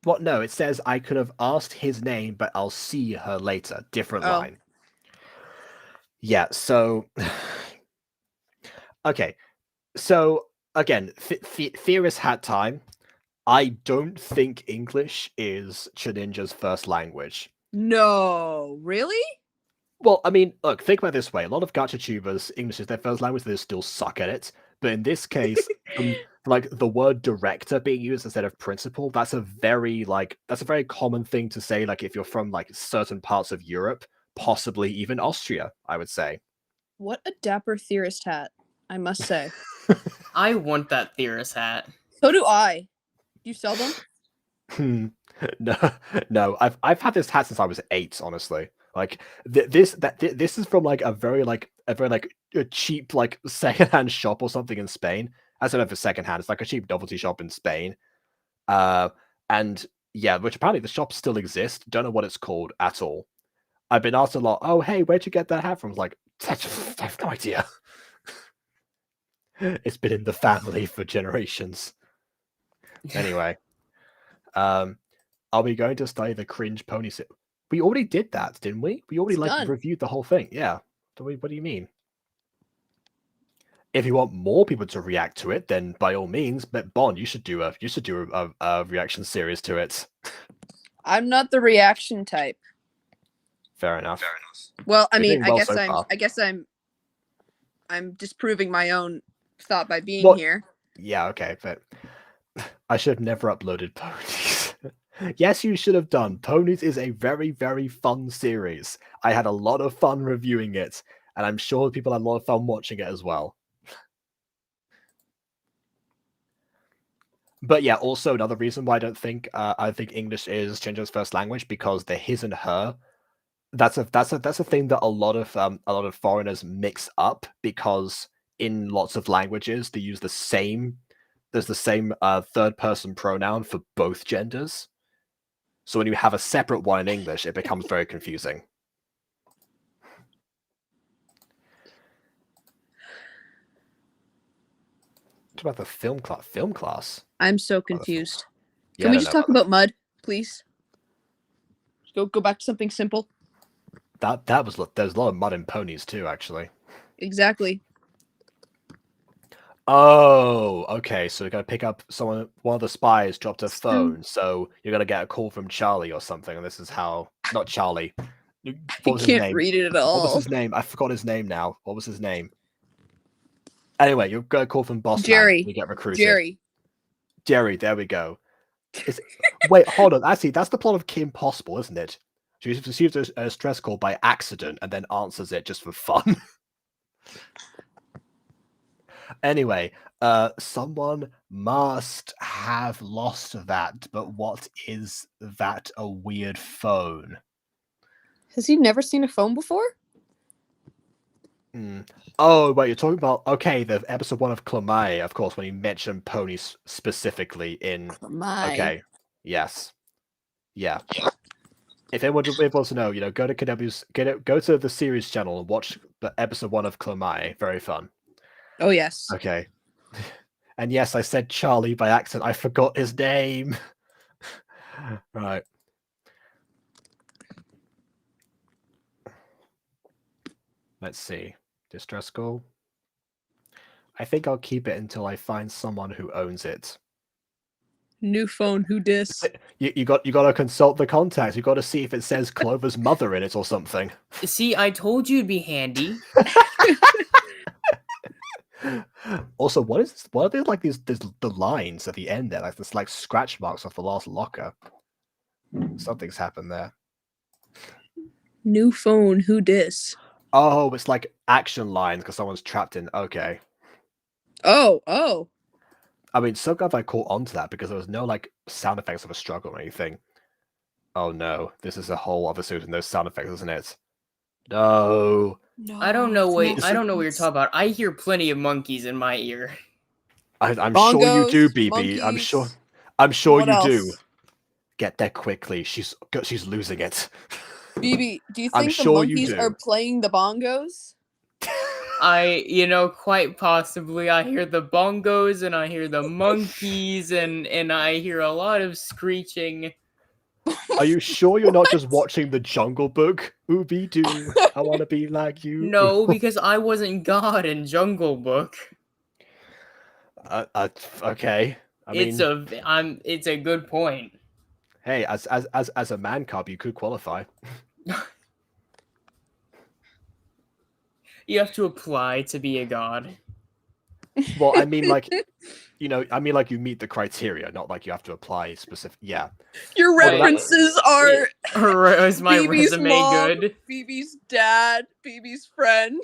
Speaker 1: What? No, it says I could have asked his name, but I'll see her later. Different line. Yeah, so... okay, so, again, Theorist hat time. I don't think English is Cheninja's first language.
Speaker 4: No, really?
Speaker 1: Well, I mean, look, think about it this way. A lot of gacha tubers, English is their first language, they still suck at it. But in this case, like the word director being used instead of principal, that's a very common thing to say, like if you're from like certain parts of Europe, possibly even Austria, I would say.
Speaker 4: What a dapper theorist hat, I must say.
Speaker 3: I want that theorist hat.
Speaker 4: So do I. Do you sell them?
Speaker 1: No. I've had this hat since I was 8, honestly. Like this is from like a very cheap like secondhand shop or something in Spain. I don't know if it's secondhand. It's like a cheap novelty shop in Spain. And yeah, which apparently the shops still exist. Don't know what it's called at all. I've been asked a lot. Oh, hey, where'd you get that hat from? I was like, I have no idea. It's been in the family for generations. Anyway, are we going to study the cringe pony? We already did that, didn't we? We already reviewed the whole thing. Yeah. What do you mean? If you want more people to react to it, then by all means. But Bon, you should do a reaction series to it.
Speaker 4: I'm not the reaction type.
Speaker 1: Fair enough.
Speaker 4: Well, I mean, I guess I'm disproving my own thought by being here.
Speaker 1: Yeah, okay, but I should have never uploaded Ponies. Yes, you should have done. Ponies is a very, very fun series. I had a lot of fun reviewing it, and I'm sure people had a lot of fun watching it as well. But yeah, also another reason why I think English is Chinja's first language, because the his and her. That's a thing that a lot of foreigners mix up, because in lots of languages they use the same. There's the same third person pronoun for both genders. So when you have a separate one in English, it becomes very confusing. What about the film class? Film class?
Speaker 4: I'm so confused.
Speaker 1: Yeah,
Speaker 4: Can
Speaker 1: I
Speaker 4: we
Speaker 1: don't
Speaker 4: just
Speaker 1: know
Speaker 4: talk about mud, please? Go back to something simple.
Speaker 1: there's a lot of mud and ponies too, actually.
Speaker 4: Exactly.
Speaker 1: Oh, okay. So you're gonna pick up someone. One of the spies dropped a phone, so you're gonna get a call from Charlie or something. And this is how, not Charlie.
Speaker 4: I
Speaker 1: What was his
Speaker 4: can't
Speaker 1: name?
Speaker 4: read it at
Speaker 1: What was
Speaker 4: all.
Speaker 1: his name? I forgot his name now. What was his name? Anyway, you'll get a call from Boss
Speaker 4: Jerry.
Speaker 1: Man. You get recruited.
Speaker 4: Jerry.
Speaker 1: There we go. Wait, hold on. Actually, that's the plot of Kim Possible, isn't it? She receives a stress call by accident and then answers it just for fun. Anyway, someone must have lost that, but what is that? A weird phone?
Speaker 4: Has he never seen a phone before?
Speaker 1: Oh, wait, you're talking about, okay, the episode 1 of Klamae, of course, when you mentioned ponies specifically in... Okay, yes. Yeah. If anyone wants to know, go to KW's, go to the series channel and watch the episode 1 of Klamae. Very fun.
Speaker 4: Oh, yes.
Speaker 1: Okay. And yes, I said Charlie by accident. I forgot his name. Right. Let's see. Distress call. I think I'll keep it until I find someone who owns it.
Speaker 4: New phone, who dis?
Speaker 1: You got to consult the contacts. You got to see if it says Clover's mother in it or something.
Speaker 3: See, I told you it'd be handy.
Speaker 1: Also, what are there like the lines at the end there, like this like scratch marks off the last locker? Something's happened there.
Speaker 4: New phone, who dis?
Speaker 1: Oh, it's like action lines because someone's trapped in. Okay.
Speaker 4: Oh.
Speaker 1: I mean, so glad I caught on to that because there was no like sound effects of a struggle or anything. Oh no, this is a whole other suit and those sound effects, isn't it? No.
Speaker 3: I don't know what you're talking about. I hear plenty of monkeys in my ear.
Speaker 1: I'm sure you do, BB.
Speaker 4: Monkeys.
Speaker 1: I'm sure
Speaker 4: What
Speaker 1: you
Speaker 4: else?
Speaker 1: do. Get there quickly. She's losing it.
Speaker 4: BB, do you
Speaker 1: I'm
Speaker 4: think the
Speaker 1: sure you
Speaker 4: monkeys
Speaker 1: do.
Speaker 4: are playing the bongos?
Speaker 3: Quite possibly. I hear the bongos and I hear the monkeys and I hear a lot of screeching.
Speaker 1: Are you sure you're not just watching the Jungle Book? Ooby doo, I want to be like you.
Speaker 3: No, because I wasn't God in Jungle Book.
Speaker 1: Okay. I mean,
Speaker 3: it's a good point.
Speaker 1: Hey, as a man cub, you could qualify.
Speaker 3: You have to apply to be a god.
Speaker 1: Well, I mean, like, you meet the criteria, not like you have to apply specific. Yeah.
Speaker 4: Your references are
Speaker 3: Is my
Speaker 4: BB's
Speaker 3: resume
Speaker 4: mom,
Speaker 3: good?
Speaker 4: BB's dad, BB's friend.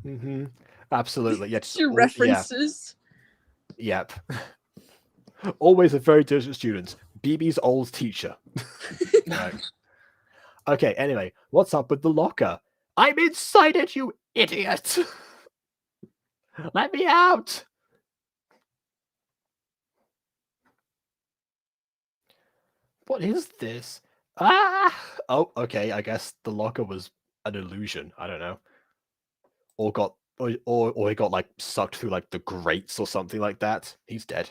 Speaker 1: Mm-hmm. Absolutely. Yeah.
Speaker 4: Your references.
Speaker 1: Yeah. Yep. Always a very diligent student. BB's old teacher. Right. Okay. Anyway, what's up with the locker? I'm inside it, you idiot! Let me out! What is this? Ah! Oh, okay. I guess the locker was an illusion. I don't know. Or he got like sucked through like the grates or something like that. He's dead.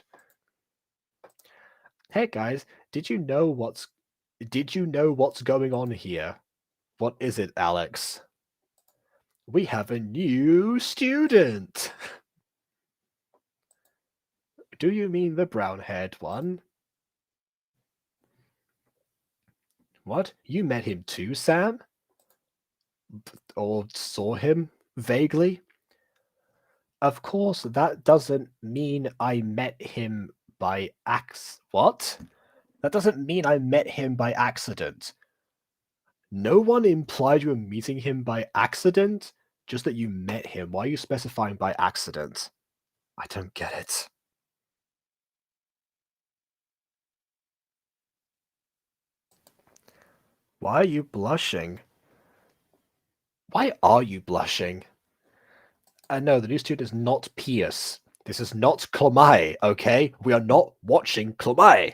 Speaker 1: Hey guys, did you know what's going on here? What is it, Alex? We have a new student. Do you mean the brown-haired one? What? You met him too, Sam? Or saw him vaguely? Of course, that doesn't mean I met him by What? That doesn't mean I met him by accident. No one implied you were meeting him by accident, just that you met him. Why are you specifying by accident? I don't get it. Why are you blushing? Why are you blushing? No, the new student is not Pius. This is not Klomai, okay? We are not watching Klomai.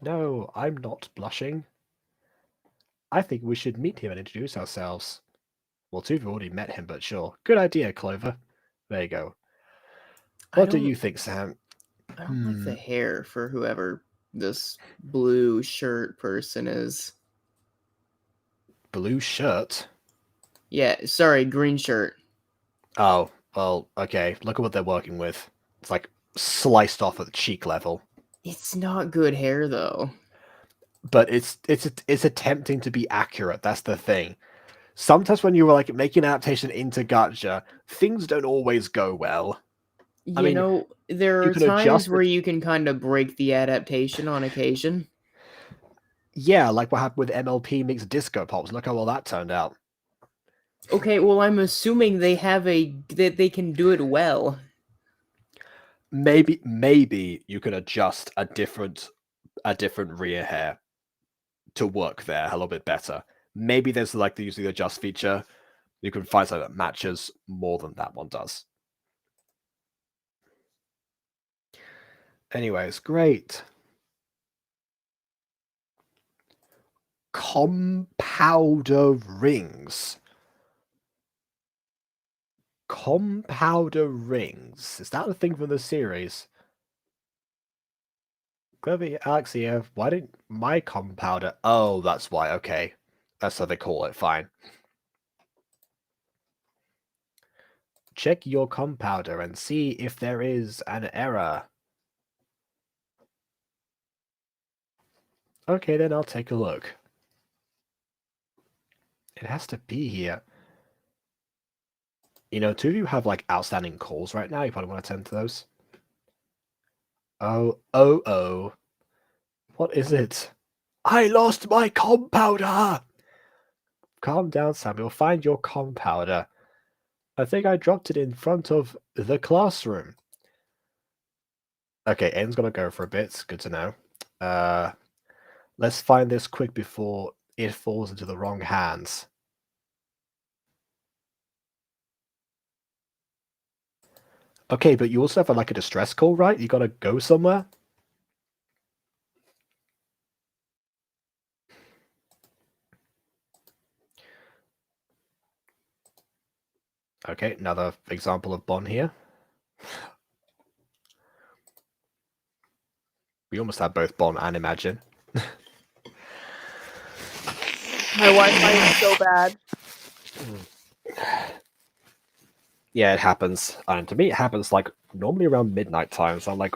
Speaker 1: No, I'm not blushing. I think we should meet him and introduce ourselves. Well, two of you already met him, but sure. Good idea, Clover. There you go. What do you think, Sam?
Speaker 3: I don't like the hair for whoever this blue shirt person is.
Speaker 1: Blue shirt?
Speaker 3: Yeah, sorry, green shirt.
Speaker 1: Oh, well, okay. Look at what they're working with. It's like sliced off at the cheek level.
Speaker 3: It's not good hair though.
Speaker 1: But it's attempting to be accurate. That's the thing. Sometimes when you were like making an adaptation into Gacha, things don't always go well. I mean,
Speaker 3: there
Speaker 1: you
Speaker 3: are
Speaker 1: can
Speaker 3: times
Speaker 1: adjust
Speaker 3: where
Speaker 1: it.
Speaker 3: you can kind of break the adaptation on occasion.
Speaker 1: Yeah, like what happened with MLP mixed disco pops. Look how well that turned out.
Speaker 3: Okay, well, I'm assuming that they can do it well.
Speaker 1: Maybe you can adjust a different rear hair to work there a little bit better. Maybe there's like the using the adjust feature. You can find something that matches more than that one does. Anyways, great. Compounder rings. Compounder rings. Is that a thing from the series? Clever Alex here. Why didn't my compounder? Oh, that's why. Okay. That's how they call it. Fine. Check your compounder and see if there is an error. Okay, then I'll take a look. It has to be here. You know, two of you have like outstanding calls right now. You probably want to attend to those. Oh. What is it? I lost my compounder! Calm down, Samuel. Find your compounder. I think I dropped it in front of the classroom. Okay, Aiden's gonna go for a bit. Good to know. Let's find this quick before it falls into the wrong hands. Okay, but you also have like a distress call, right? You gotta go somewhere? Okay, another example of Bon here. We almost had both Bon and Imagine.
Speaker 4: My Wi-Fi is so bad.
Speaker 1: Yeah, it happens. And to me, it happens like normally around midnight time. So I'm like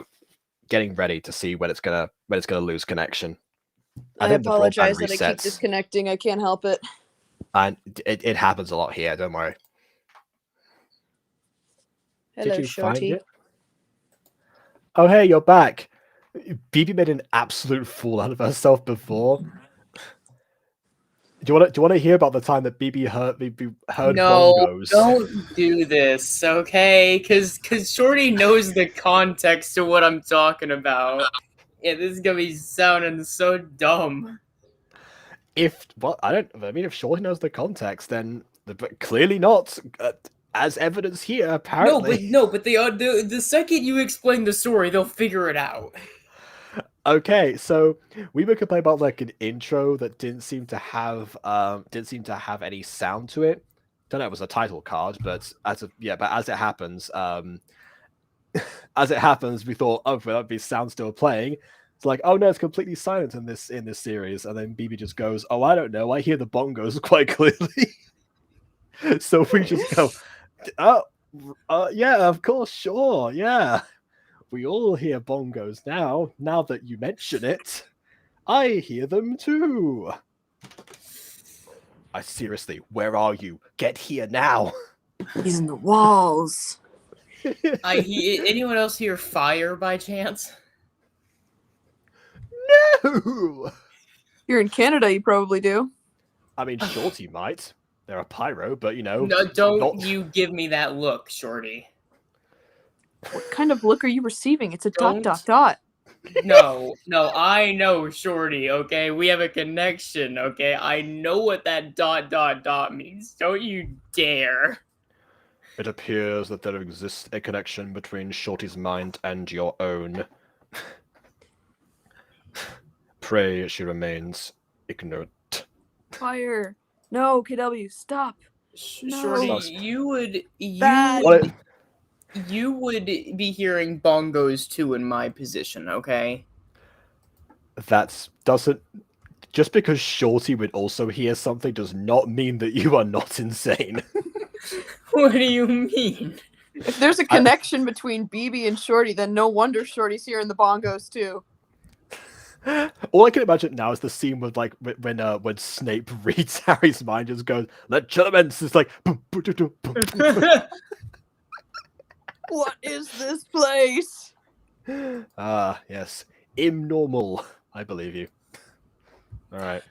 Speaker 1: getting ready to see when it's gonna lose connection.
Speaker 4: I
Speaker 1: think the broadband
Speaker 4: apologize that I keep
Speaker 1: resets.
Speaker 4: disconnecting. I can't help it.
Speaker 1: And it happens a lot here. Don't worry.
Speaker 4: Hello,
Speaker 1: Did you find
Speaker 4: Shorty.
Speaker 1: it? Oh, hey, you're back. BB made an absolute fool out of herself before. Do you want to hear about the time that BB heard
Speaker 3: No,
Speaker 1: bongos?
Speaker 3: don't do this, okay? Because Shorty knows the context to what I'm talking about. Yeah, this is gonna be sounding so dumb.
Speaker 1: If Shorty knows the context, then but clearly not. As evidence here, apparently.
Speaker 3: No, but the second you explain the story, they'll figure it out.
Speaker 1: Okay, so we were complaining about like an intro that didn't seem to have any sound to it. Don't know if it was a title card, but as it happens, we thought, oh, that'd be sound still playing. It's like, oh no, it's completely silent in this series, and then BB just goes, oh, I don't know, I hear the bongos quite clearly. So we just go, oh, yeah, of course, sure, yeah. We all hear bongos now that you mention it. I hear them too. Seriously, where are you? Get here now.
Speaker 4: He's in the walls.
Speaker 3: Anyone else hear fire by chance?
Speaker 1: No!
Speaker 4: You're in Canada, you probably do.
Speaker 1: I mean, Shorty might. They're a pyro, but you know.
Speaker 3: No, don't you give me that look, Shorty.
Speaker 4: What kind of look are you receiving? It's a
Speaker 3: Don't.
Speaker 4: dot dot dot.
Speaker 3: No, I know, Shorty, okay? We have a connection, okay? I know what that dot dot dot means. Don't you dare.
Speaker 1: It appears that there exists a connection between Shorty's mind and your own. Pray she remains ignorant.
Speaker 4: Fire. No, KW, stop. No.
Speaker 3: Shorty,
Speaker 1: Stop.
Speaker 4: Bad.
Speaker 3: you would be hearing bongos too in my position, okay?
Speaker 1: Doesn't just because Shorty would also hear something does not mean that you are not insane.
Speaker 3: What do you mean?
Speaker 4: If there's a connection between BB and Shorty, then no wonder Shorty's hearing the bongos too.
Speaker 1: All I can imagine now is the scene with like when Snape reads Harry's mind, just goes, "Let Chillamence," it's like boom, boom, boom, boom, boom.
Speaker 4: What is this place?
Speaker 1: Ah, yes. Imnormal. I believe you. Alright.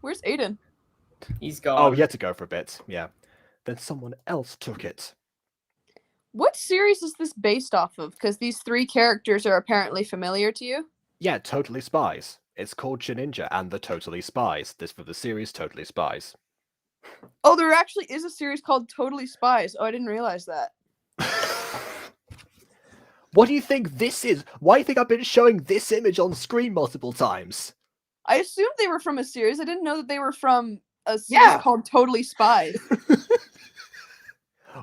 Speaker 4: Where's Aiden?
Speaker 3: He's gone.
Speaker 1: Oh, he had to go for a bit. Yeah. Then someone else took it.
Speaker 4: What series is this based off of? Because these three characters are apparently familiar to you.
Speaker 1: Yeah, Totally Spies. It's called Ninja and the Totally Spies. This for the series Totally Spies.
Speaker 4: Oh, there actually is a series called Totally Spies. Oh, I didn't realize that.
Speaker 1: What do you think this is? Why do you think I've been showing this image on screen multiple times?
Speaker 4: I assumed they were from a series. I didn't know that they were from a series called Totally Spies.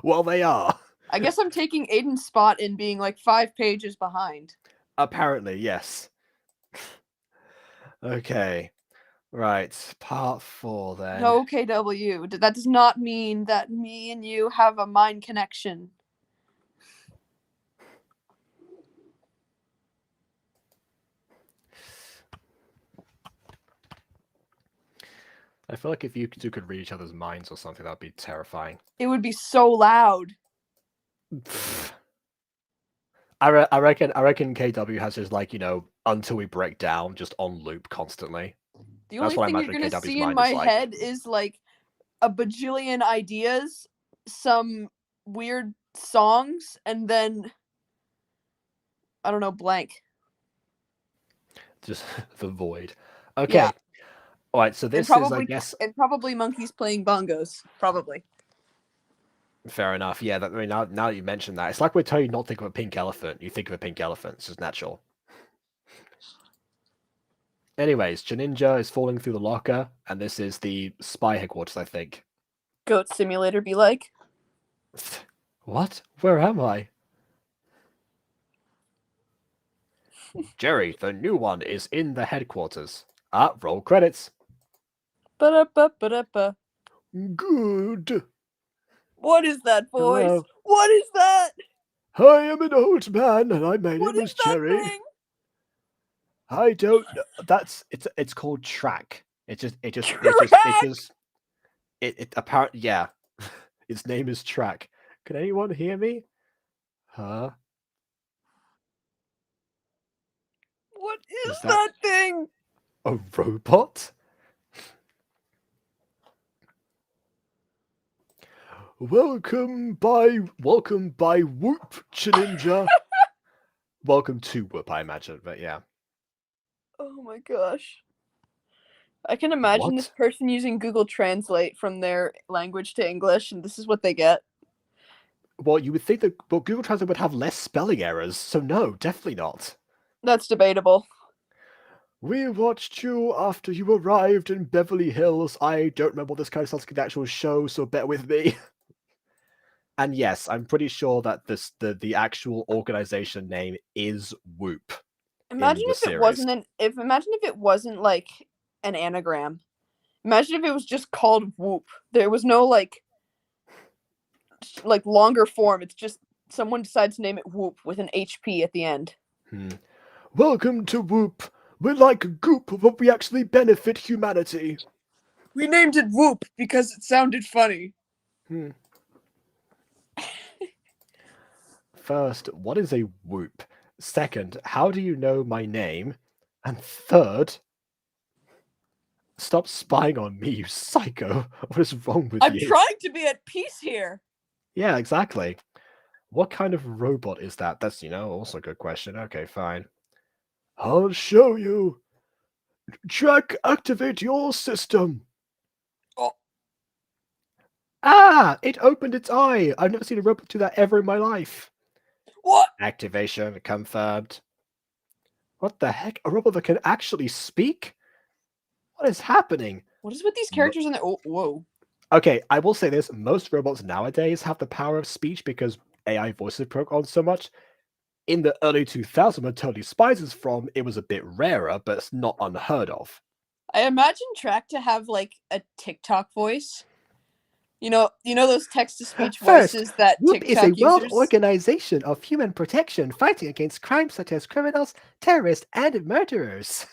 Speaker 1: Well, they are.
Speaker 4: I guess I'm taking Aiden's spot in being like 5 pages behind.
Speaker 1: Apparently, yes. Okay. Right. Part 4 then.
Speaker 4: No, KW. That does not mean that me and you have a mind connection.
Speaker 1: I feel like if you two could read each other's minds or something, that would be terrifying.
Speaker 4: It would be so loud.
Speaker 1: I reckon KW has just like, until we break down, just on loop constantly.
Speaker 4: The only
Speaker 1: That's what I
Speaker 4: thing you're
Speaker 1: imagine
Speaker 4: going to
Speaker 1: KW's
Speaker 4: see in
Speaker 1: mind
Speaker 4: my
Speaker 1: is like.
Speaker 4: head is like a bajillion ideas, some weird songs, and then I don't know, blank.
Speaker 1: Just the void. Okay.
Speaker 4: Yeah.
Speaker 1: All right, so this is, I guess...
Speaker 4: And probably monkeys playing bongos. Probably.
Speaker 1: Fair enough. Yeah, I mean, now that you mention that, it's like we're telling you not to think of a pink elephant. You think of a pink elephant. It's just natural. Anyways, Ninja is falling through the locker, and this is the spy headquarters, I think.
Speaker 4: Goat Simulator be like?
Speaker 1: What? Where am I? Jerry, the new one is in the headquarters. Roll credits.
Speaker 4: Ba-da-ba-ba-da-ba.
Speaker 1: Good.
Speaker 4: What is that voice?
Speaker 1: Hello.
Speaker 4: What is that?
Speaker 1: I am an old man, and my name is Jerry.
Speaker 4: Thing?
Speaker 1: I don't know. It's called track. It apparently, yeah. Its name is track. Can anyone hear me? Huh?
Speaker 4: What is that thing?
Speaker 1: A robot? Welcome by Whoop, Ninja. Welcome to Whoop, I imagine, but yeah.
Speaker 4: Oh my gosh. I can imagine this person using Google Translate from their language to English, and this is what they get.
Speaker 1: Well, you would think that Google Translate would have less spelling errors, so no, definitely not.
Speaker 4: That's debatable.
Speaker 1: We watched you after you arrived in Beverly Hills. I don't remember what this kind of sounds like an actual show, so bear with me. And yes, I'm pretty sure that the actual organization name is Whoop.
Speaker 4: Imagine if it wasn't imagine if it wasn't like an anagram. Imagine if it was just called Whoop. There was no like longer form. It's just someone decides to name it Whoop with an HP at the end.
Speaker 1: Welcome to Whoop. We're like Goop, but we actually benefit humanity.
Speaker 4: We named it Whoop because it sounded funny.
Speaker 1: First, what is a Whoop? Second, how do you know my name? And third, stop spying on me, you psycho. What is wrong with you?
Speaker 4: I'm trying to be at peace here.
Speaker 1: Yeah, exactly. What kind of robot is that? That's, also a good question. Okay, fine. I'll show you. Track, activate your system.
Speaker 4: Oh.
Speaker 1: Ah, it opened its eye. I've never seen a robot do that ever in my life.
Speaker 4: What?
Speaker 1: Activation confirmed. What the heck? A robot that can actually speak? What is happening?
Speaker 4: What is with these characters in there? Oh, whoa.
Speaker 1: Okay, I will say this. Most robots nowadays have the power of speech because AI voices broke on so much. In the early 2000s, when Totally Spies is from, it was a bit rarer, but it's not unheard of.
Speaker 4: I imagine Track to have like a TikTok voice. You know those text-to-speech
Speaker 1: First,
Speaker 4: voices that
Speaker 1: WHOOP is a
Speaker 4: TikTok
Speaker 1: world
Speaker 4: users.
Speaker 1: organization of human protection fighting against crimes such as criminals, terrorists, and murderers.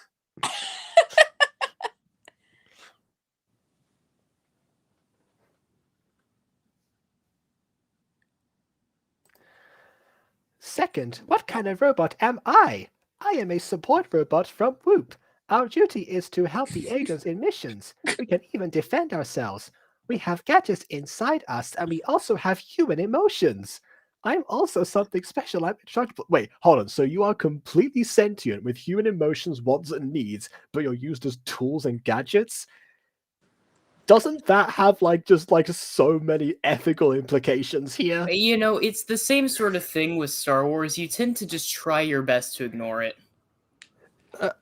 Speaker 1: Second, what kind of robot am I? I am a support robot from WHOOP. Our duty is to help the agents in missions. We can even defend ourselves. We have gadgets inside us, and we also have human emotions. I'm also something special. I'm intractable. Wait, hold on. So you are completely sentient with human emotions, wants, and needs, but you're used as tools and gadgets? Doesn't that have just so many ethical implications here?
Speaker 3: You know, it's the same sort of thing with Star Wars. You tend to just try your best to ignore it.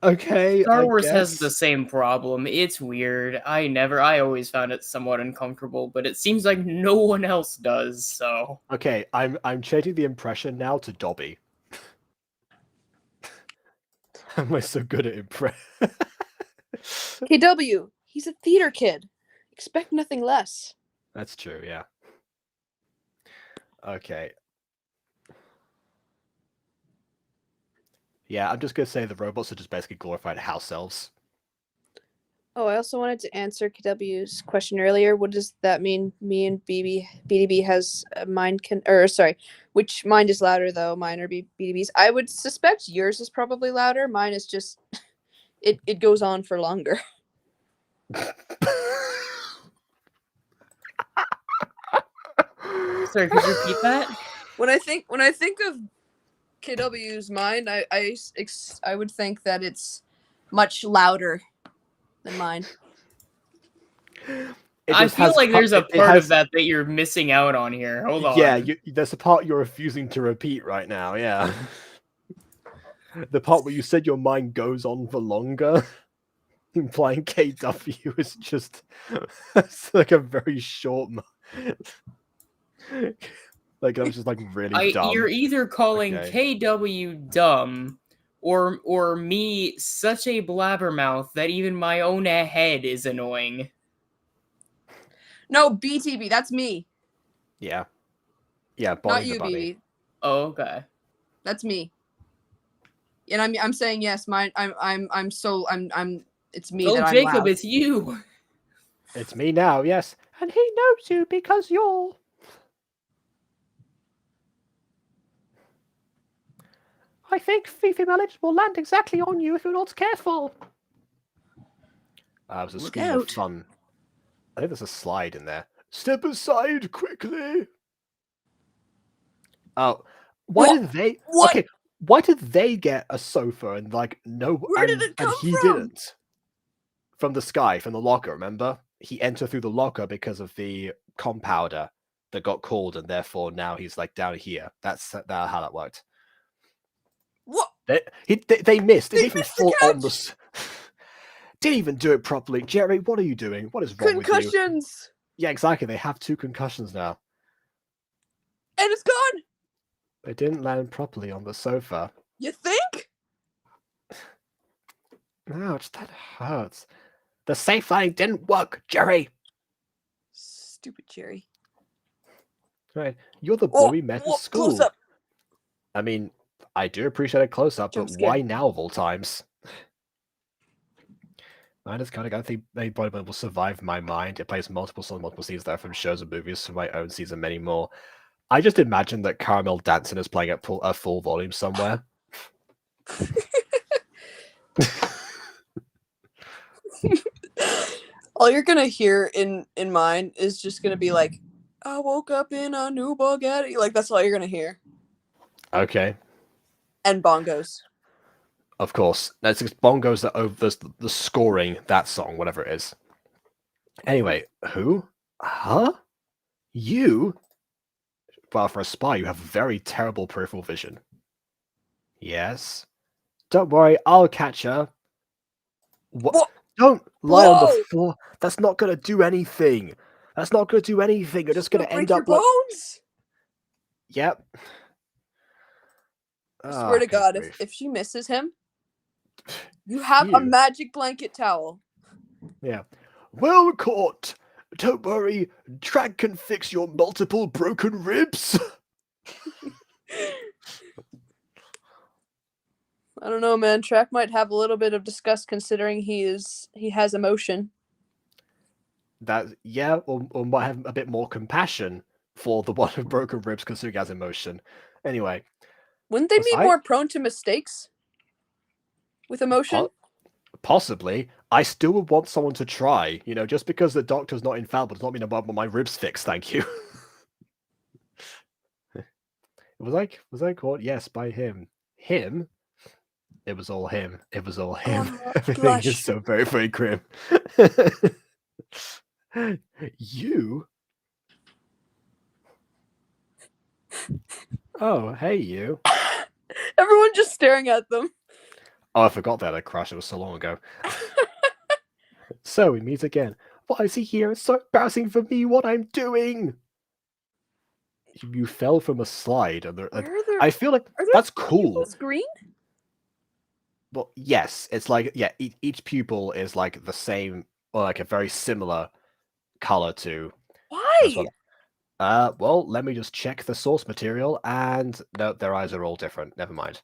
Speaker 1: Okay,
Speaker 3: Star
Speaker 1: I
Speaker 3: Wars has
Speaker 1: guess.
Speaker 3: the same problem. It's weird. I always found it somewhat uncomfortable, but it seems like no one else does, so.
Speaker 1: Okay, I'm changing the impression now to Dobby. Am I so good at impress?
Speaker 4: KW, he's a theater kid. Expect nothing less.
Speaker 1: That's true, yeah. Okay. Yeah, I'm just gonna say the robots are just basically glorified house elves.
Speaker 4: Oh, I also wanted to answer KW's question earlier. What does that mean? Me and BDB has a mind which mind is louder though? Mine or BDB's? I would suspect yours is probably louder. Mine is just it goes on for longer.
Speaker 3: Sorry, could you repeat that?
Speaker 4: When I think of KW's mind, I would think that it's much louder than mine.
Speaker 3: I feel like there's a part of that you're missing out on here. Hold on.
Speaker 1: Yeah, there's a part you're refusing to repeat right now, yeah. The part where you said your mind goes on for longer, implying KW is just it's like a very short like I'm just really dumb.
Speaker 3: You're either calling KW dumb or me such a blabbermouth that even my own head is annoying.
Speaker 4: No, BTB, that's me.
Speaker 1: Yeah. Yeah,
Speaker 4: not you, BB.
Speaker 3: Oh, okay.
Speaker 4: That's me. And I'm saying yes, mine I'm it's me that I'm
Speaker 3: Jacob,
Speaker 4: loud.
Speaker 3: it's you.
Speaker 1: It's me now, yes. And he knows you because you're I think Fifi Mallet will land exactly on you if you're not careful. It was a scheme of fun. I think there's a slide in there. Step aside quickly. Oh, why did they?
Speaker 4: What?
Speaker 1: Okay, why did they get a sofa and no?
Speaker 4: Where did it come
Speaker 1: and he
Speaker 4: from?
Speaker 1: didn't. From the sky, from the locker. Remember, he entered through the locker because of the compounder that got called, and therefore now he's down here. That's how that worked.
Speaker 4: What?
Speaker 1: They missed. They didn't even fall on the. Didn't even do it properly. Jerry, what are you doing? What is wrong with you?
Speaker 4: Concussions.
Speaker 1: Yeah, exactly. They have 2 concussions now.
Speaker 4: And it's gone.
Speaker 1: They didn't land properly on the sofa.
Speaker 4: You think?
Speaker 1: Ouch, that hurts. The safe landing didn't work, Jerry.
Speaker 4: Stupid Jerry.
Speaker 1: Right, you're the boy we met in school.
Speaker 4: Close up.
Speaker 1: I mean, I do appreciate a close up, but why now of all times? I just kind of don't think anybody will survive my mind. It plays multiple scenes there from shows and movies from my own season, many more. I just imagine that Caramel Dancing is playing at full volume somewhere.
Speaker 4: All you're gonna hear in mine is just gonna be like I woke up in a new Bugatti. Like, that's all you're gonna hear.
Speaker 1: Okay.
Speaker 4: And bongos.
Speaker 1: Of course. That's just bongos that over the scoring that song, whatever it is. Anyway, who? Huh? You? Well, for a spy, you have very terrible peripheral vision. Yes. Don't worry, I'll catch her. What?
Speaker 4: Whoa!
Speaker 1: Don't lie on the
Speaker 4: Whoa!
Speaker 1: floor. That's not gonna do anything. That's not gonna do anything. You're just gonna
Speaker 4: Break
Speaker 1: end
Speaker 4: your
Speaker 1: up like.
Speaker 4: bones.
Speaker 1: Yep.
Speaker 4: I swear to
Speaker 1: good
Speaker 4: God,
Speaker 1: grief.
Speaker 4: if she misses him, you have a
Speaker 1: You.
Speaker 4: magic blanket towel.
Speaker 1: Yeah. Well caught. Don't worry, Track can fix your multiple broken ribs.
Speaker 4: I don't know, man. Track might have a little bit of disgust considering he has emotion.
Speaker 1: Or might have a bit more compassion for the one with broken ribs considering he has emotion. Anyway.
Speaker 4: Wouldn't they be more prone to mistakes with emotion?
Speaker 1: Possibly. I still would want someone to try. Just because the doctor's not infallible does not mean I want my ribs fixed, thank you. Was I caught? Yes, by him. Him? It was all him. It was all him. Everything
Speaker 4: blush.
Speaker 1: is so very, very grim. You? Oh, hey, you.
Speaker 4: Everyone just staring at them.
Speaker 1: Oh, I forgot that I crashed. It was so long ago. So we meet again. Why is he here? It's so embarrassing for me what I'm doing. You fell from a slide. I feel like that's cool.
Speaker 4: Green?
Speaker 1: Well, yes. It's like, each pupil is like the same, or like a very similar color to.
Speaker 4: Why?
Speaker 1: Well, let me just check the source material, and no, their eyes are all different. Never mind.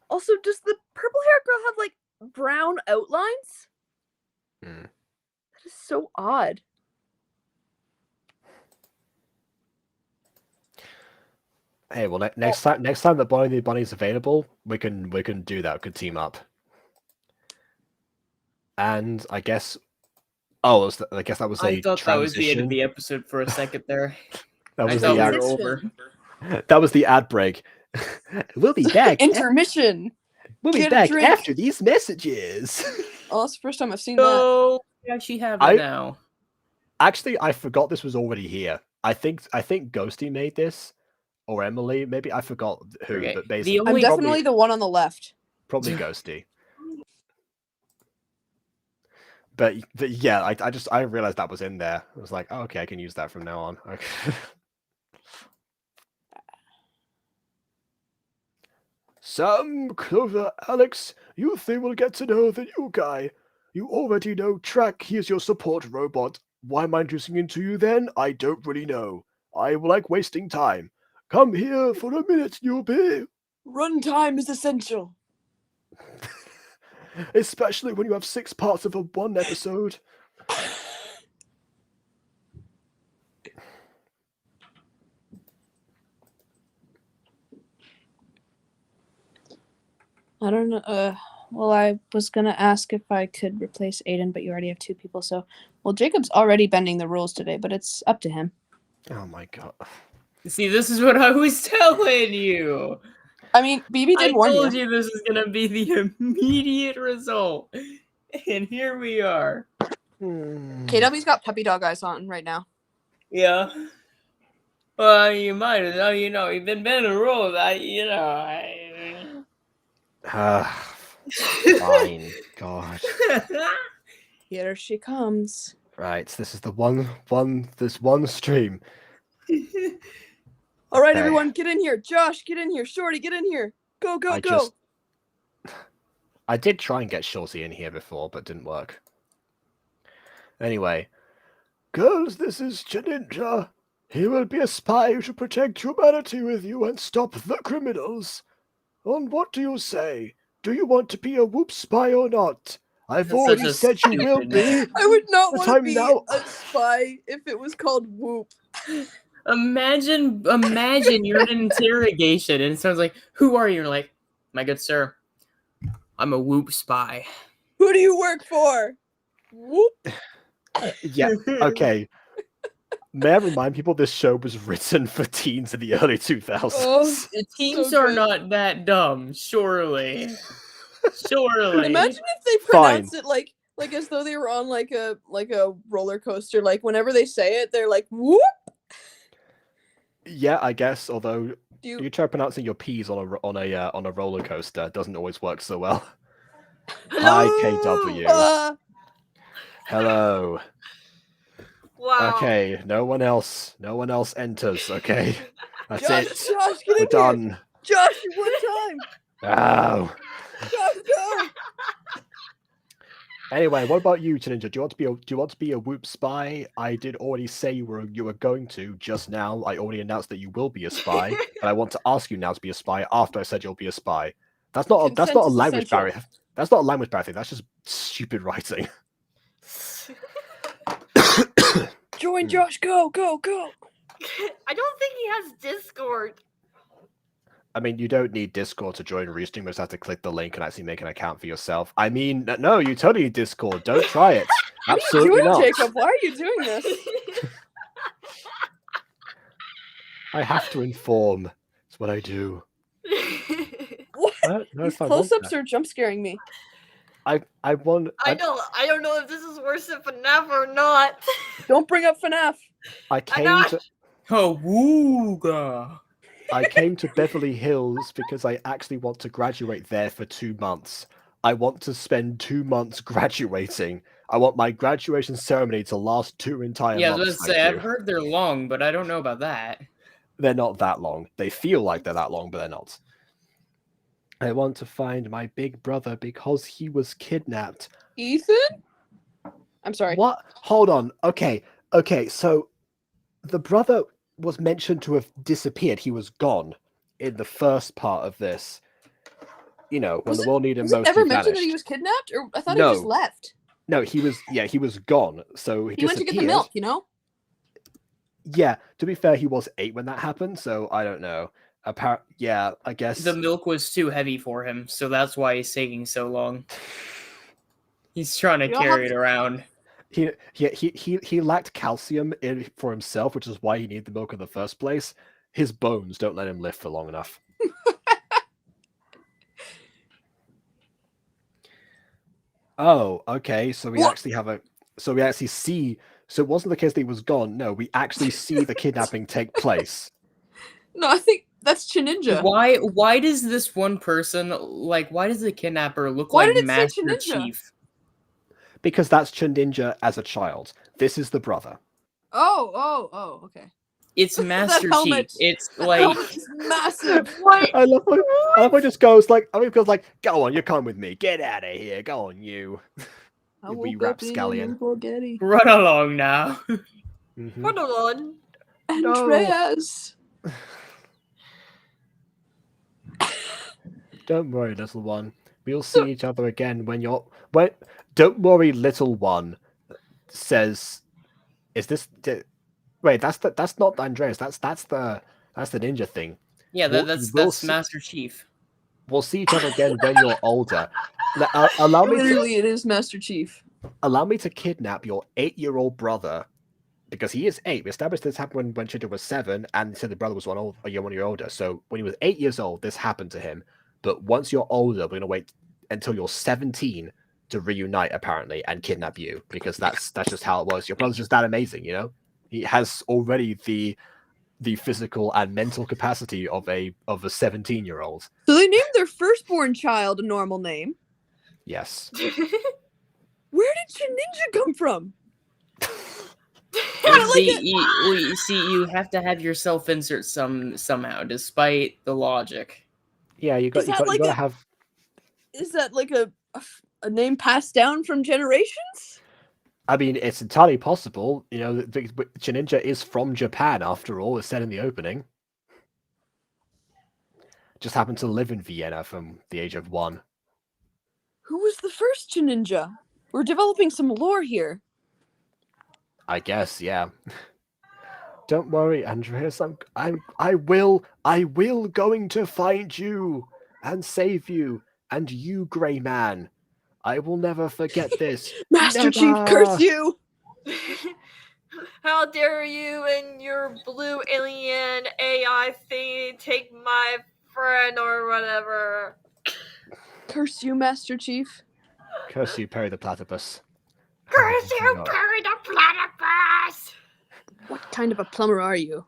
Speaker 4: Also, does the purple hair girl have like brown outlines? That is so odd.
Speaker 1: Hey, well, next time that Bonnie the Bunny is available, we can do that. We can team up. And I guess, I guess that was a
Speaker 3: I thought
Speaker 1: transition.
Speaker 3: that was the end of the episode for a second there.
Speaker 1: That was
Speaker 3: I thought
Speaker 1: the
Speaker 3: we
Speaker 1: ad.
Speaker 3: were over.
Speaker 1: That was the ad break. We'll be back.
Speaker 4: Intermission.
Speaker 1: We'll be
Speaker 4: Get a
Speaker 1: back
Speaker 4: drink.
Speaker 1: after these messages.
Speaker 4: Oh, that's the first time I've seen that.
Speaker 3: Oh, we actually have it now.
Speaker 1: Actually, I forgot this was already here. I think Ghosty made this, or Emily. Maybe I forgot who.
Speaker 3: Okay.
Speaker 1: But basically,
Speaker 4: I'm definitely the one on the left.
Speaker 1: Probably Ghosty. But yeah, I realized that was in there. I was like, oh, okay, I can use that from now on. Okay. Sam, Clover, Alex, you three will get to know the new guy. You already know Track, he is your support robot. Why am I introducing him to you then? I don't really know. I like wasting time. Come here for a minute, newbie.
Speaker 4: Runtime is essential.
Speaker 1: Especially when you have 6 parts of one episode.
Speaker 4: I don't know. Well, I was gonna ask if I could replace Aiden, but you already have 2 people. So, well, Jacob's already bending the rules today, but it's up to him.
Speaker 1: Oh my god.
Speaker 3: See, this is what I was telling you.
Speaker 4: I mean, BB did warn you.
Speaker 3: I told you this is gonna be the immediate result, and here we are.
Speaker 4: KW's got puppy dog eyes on right now.
Speaker 3: Yeah. Well, you might as well, you've been bending the rules.
Speaker 1: Fine. God.
Speaker 4: Here she comes.
Speaker 1: Right, this is the one stream.
Speaker 4: All right,
Speaker 1: Okay.
Speaker 4: everyone, get in here. Josh, get in here. Shorty, get in here. Go, go, go.
Speaker 1: I did try and get Shorty in here before, but didn't work. Anyway. Girls, this is Janinja. He will be a spy who should protect humanity with you and stop the criminals. And what do you say? Do you want to be a Whoop spy or not? I've
Speaker 3: That's
Speaker 1: already
Speaker 3: such a
Speaker 1: said you will
Speaker 3: stupid
Speaker 1: be.
Speaker 3: name.
Speaker 4: I would not
Speaker 1: But
Speaker 4: want to
Speaker 1: I'm
Speaker 4: be
Speaker 1: now-
Speaker 4: a spy if it was called Whoop.
Speaker 3: Imagine you're in an interrogation and it sounds like, who are you? You're like, my good sir, I'm a Whoop spy.
Speaker 4: Who do you work for? Whoop.
Speaker 1: Yeah, okay. May I remind people this show was written for teens in the early 2000s?
Speaker 4: Oh,
Speaker 3: The teams
Speaker 4: So
Speaker 3: are
Speaker 4: good.
Speaker 3: not that dumb, surely. Surely.
Speaker 4: Imagine if they
Speaker 1: Fine.
Speaker 4: pronounced it like as though they were on like a roller coaster. Like whenever they say it, they're like whoop.
Speaker 1: Yeah, I guess. Although
Speaker 4: Do you
Speaker 1: you try pronouncing your P's on a roller coaster, it doesn't always work so well. Hi, KW. Hello.
Speaker 2: Wow.
Speaker 1: Okay, no one else enters. Okay, that's
Speaker 4: Josh,
Speaker 1: it.
Speaker 4: Josh, get
Speaker 1: We're
Speaker 4: in here.
Speaker 1: done.
Speaker 4: Josh, one time.
Speaker 1: Oh.
Speaker 4: Josh, go.
Speaker 1: Anyway, what about you, Ninja? Do you want to be a Whoop spy? I did already say you were going to just now. I already announced that you will be a spy, and I want to ask you now to be a spy after I said you'll be a spy. That's not a
Speaker 4: Consent is
Speaker 1: language
Speaker 4: essential.
Speaker 1: barrier. That's not a language barrier thing. That's just stupid writing.
Speaker 4: Join Josh. Go.
Speaker 2: I don't think he has Discord.
Speaker 1: I mean, you don't need Discord to join Roosting. You just have to click the link and actually make an account for yourself. I mean, no, you totally need Discord. Don't try it. Absolutely
Speaker 4: what are you
Speaker 1: not.
Speaker 4: doing, Jacob? Why are you doing this?
Speaker 1: I have to inform. It's what I do.
Speaker 4: What?
Speaker 1: No,
Speaker 4: These
Speaker 1: if I want
Speaker 4: close-ups
Speaker 1: that.
Speaker 4: are jump scaring me.
Speaker 1: I want.
Speaker 2: I don't know if this is worse than FNAF or not.
Speaker 4: Don't bring up FNAF.
Speaker 1: I
Speaker 3: Oh, wooga.
Speaker 1: came to Beverly Hills because I actually want to graduate there for 2 months. I want to spend 2 months graduating. I want my graduation ceremony to last 2 entire
Speaker 3: Yeah, I was
Speaker 1: months.
Speaker 3: gonna say,
Speaker 1: thank
Speaker 3: I've
Speaker 1: you.
Speaker 3: heard they're long, but I don't know about that.
Speaker 1: They're not that long. They feel like they're that long, but they're not. I want to find my big brother because he was kidnapped.
Speaker 4: Ethan? I'm sorry.
Speaker 1: What? Hold on. Okay, so the brother was mentioned to have disappeared. He was gone in the first part of this. You know, when
Speaker 4: Was
Speaker 1: the
Speaker 4: it-
Speaker 1: world needed him
Speaker 4: Was it
Speaker 1: most,
Speaker 4: ever
Speaker 1: he
Speaker 4: mentioned that he
Speaker 1: vanished.
Speaker 4: was kidnapped? Or I thought
Speaker 1: No.
Speaker 4: he just left.
Speaker 1: No, he was gone. So
Speaker 4: He went to get the milk, you know?
Speaker 1: Yeah, to be fair, he was 8 when that happened, so I don't know. Yeah, I guess.
Speaker 3: The milk was too heavy for him, so that's why he's taking so long. He's trying to
Speaker 4: You don't
Speaker 3: carry
Speaker 4: have
Speaker 3: it around.
Speaker 1: He lacked calcium for himself, which is why he needed the milk in the first place. His bones don't let him live for long enough. Oh, okay. So we
Speaker 4: What?
Speaker 1: actually have a. So we actually see. So it wasn't the case that he was gone. No, we actually see the kidnapping take place.
Speaker 4: No, I think that's Chininja.
Speaker 3: Why does this one person, like, why does the kidnapper look
Speaker 4: Why
Speaker 3: like
Speaker 4: did it say
Speaker 3: Master
Speaker 4: Chininja?
Speaker 3: Chief?
Speaker 1: Because that's Ninja as a child. This is the brother.
Speaker 4: Oh, okay.
Speaker 3: It's
Speaker 4: That
Speaker 3: Master Chief.
Speaker 4: helmet-
Speaker 3: It's
Speaker 4: That
Speaker 3: like,
Speaker 4: helmet is massive.
Speaker 1: I love how it just goes like. I mean, it goes like, "Go on, you come with me. Get out of here. Go on, you."
Speaker 4: I
Speaker 1: wee
Speaker 4: woke up in
Speaker 1: rapscallion.
Speaker 4: spaghetti.
Speaker 3: run along now.
Speaker 1: Mhm.
Speaker 2: Hold on.
Speaker 4: Andreas.
Speaker 1: Don't worry, little one. We'll see each other again when you're. Don't worry, little one. Says, "Is this? Wait, that's not Andreas. That's the ninja thing.
Speaker 3: Yeah,
Speaker 1: We'll
Speaker 3: that's
Speaker 1: see-
Speaker 3: Master Chief.
Speaker 1: We'll see each other again when you're older. Allow me to
Speaker 4: Literally, it is Master Chief.
Speaker 1: allow me to kidnap your 8-year-old brother, because he is 8. We established this happened when Chinder was 7, and said the brother was 1 year older. So when he was 8 years old, this happened to him. But once you're older, we're gonna wait until you're 17 to reunite, apparently, and kidnap you, because that's just how it was. Your brother's just that amazing, you know. He has already the physical and mental capacity of a 17-year-old.
Speaker 4: So they named their firstborn child a normal name.
Speaker 1: Yes.
Speaker 4: Where did Chininja come from?
Speaker 3: You have to have yourself insert somehow, despite the logic.
Speaker 1: Yeah, you gotta have.
Speaker 4: Is that like a name passed down from generations?
Speaker 1: I mean, it's entirely possible. You know, Chininja is from Japan, after all. It's said in the opening. Just happened to live in Vienna from the age of 1.
Speaker 4: Who was the first Chininja? We're developing some lore here.
Speaker 1: I guess, yeah. Don't worry, Andreas. I will going to find you and save you, and you, Grey Man. I will never forget this.
Speaker 4: Master
Speaker 1: Never.
Speaker 4: Chief, curse you!
Speaker 6: How dare you and your blue alien AI thing take my friend or whatever.
Speaker 4: Curse you, Master Chief.
Speaker 1: Curse you, Perry the Platypus.
Speaker 6: Curse you,
Speaker 1: No.
Speaker 6: Perry the Platypus!
Speaker 4: What kind of a plumber are you?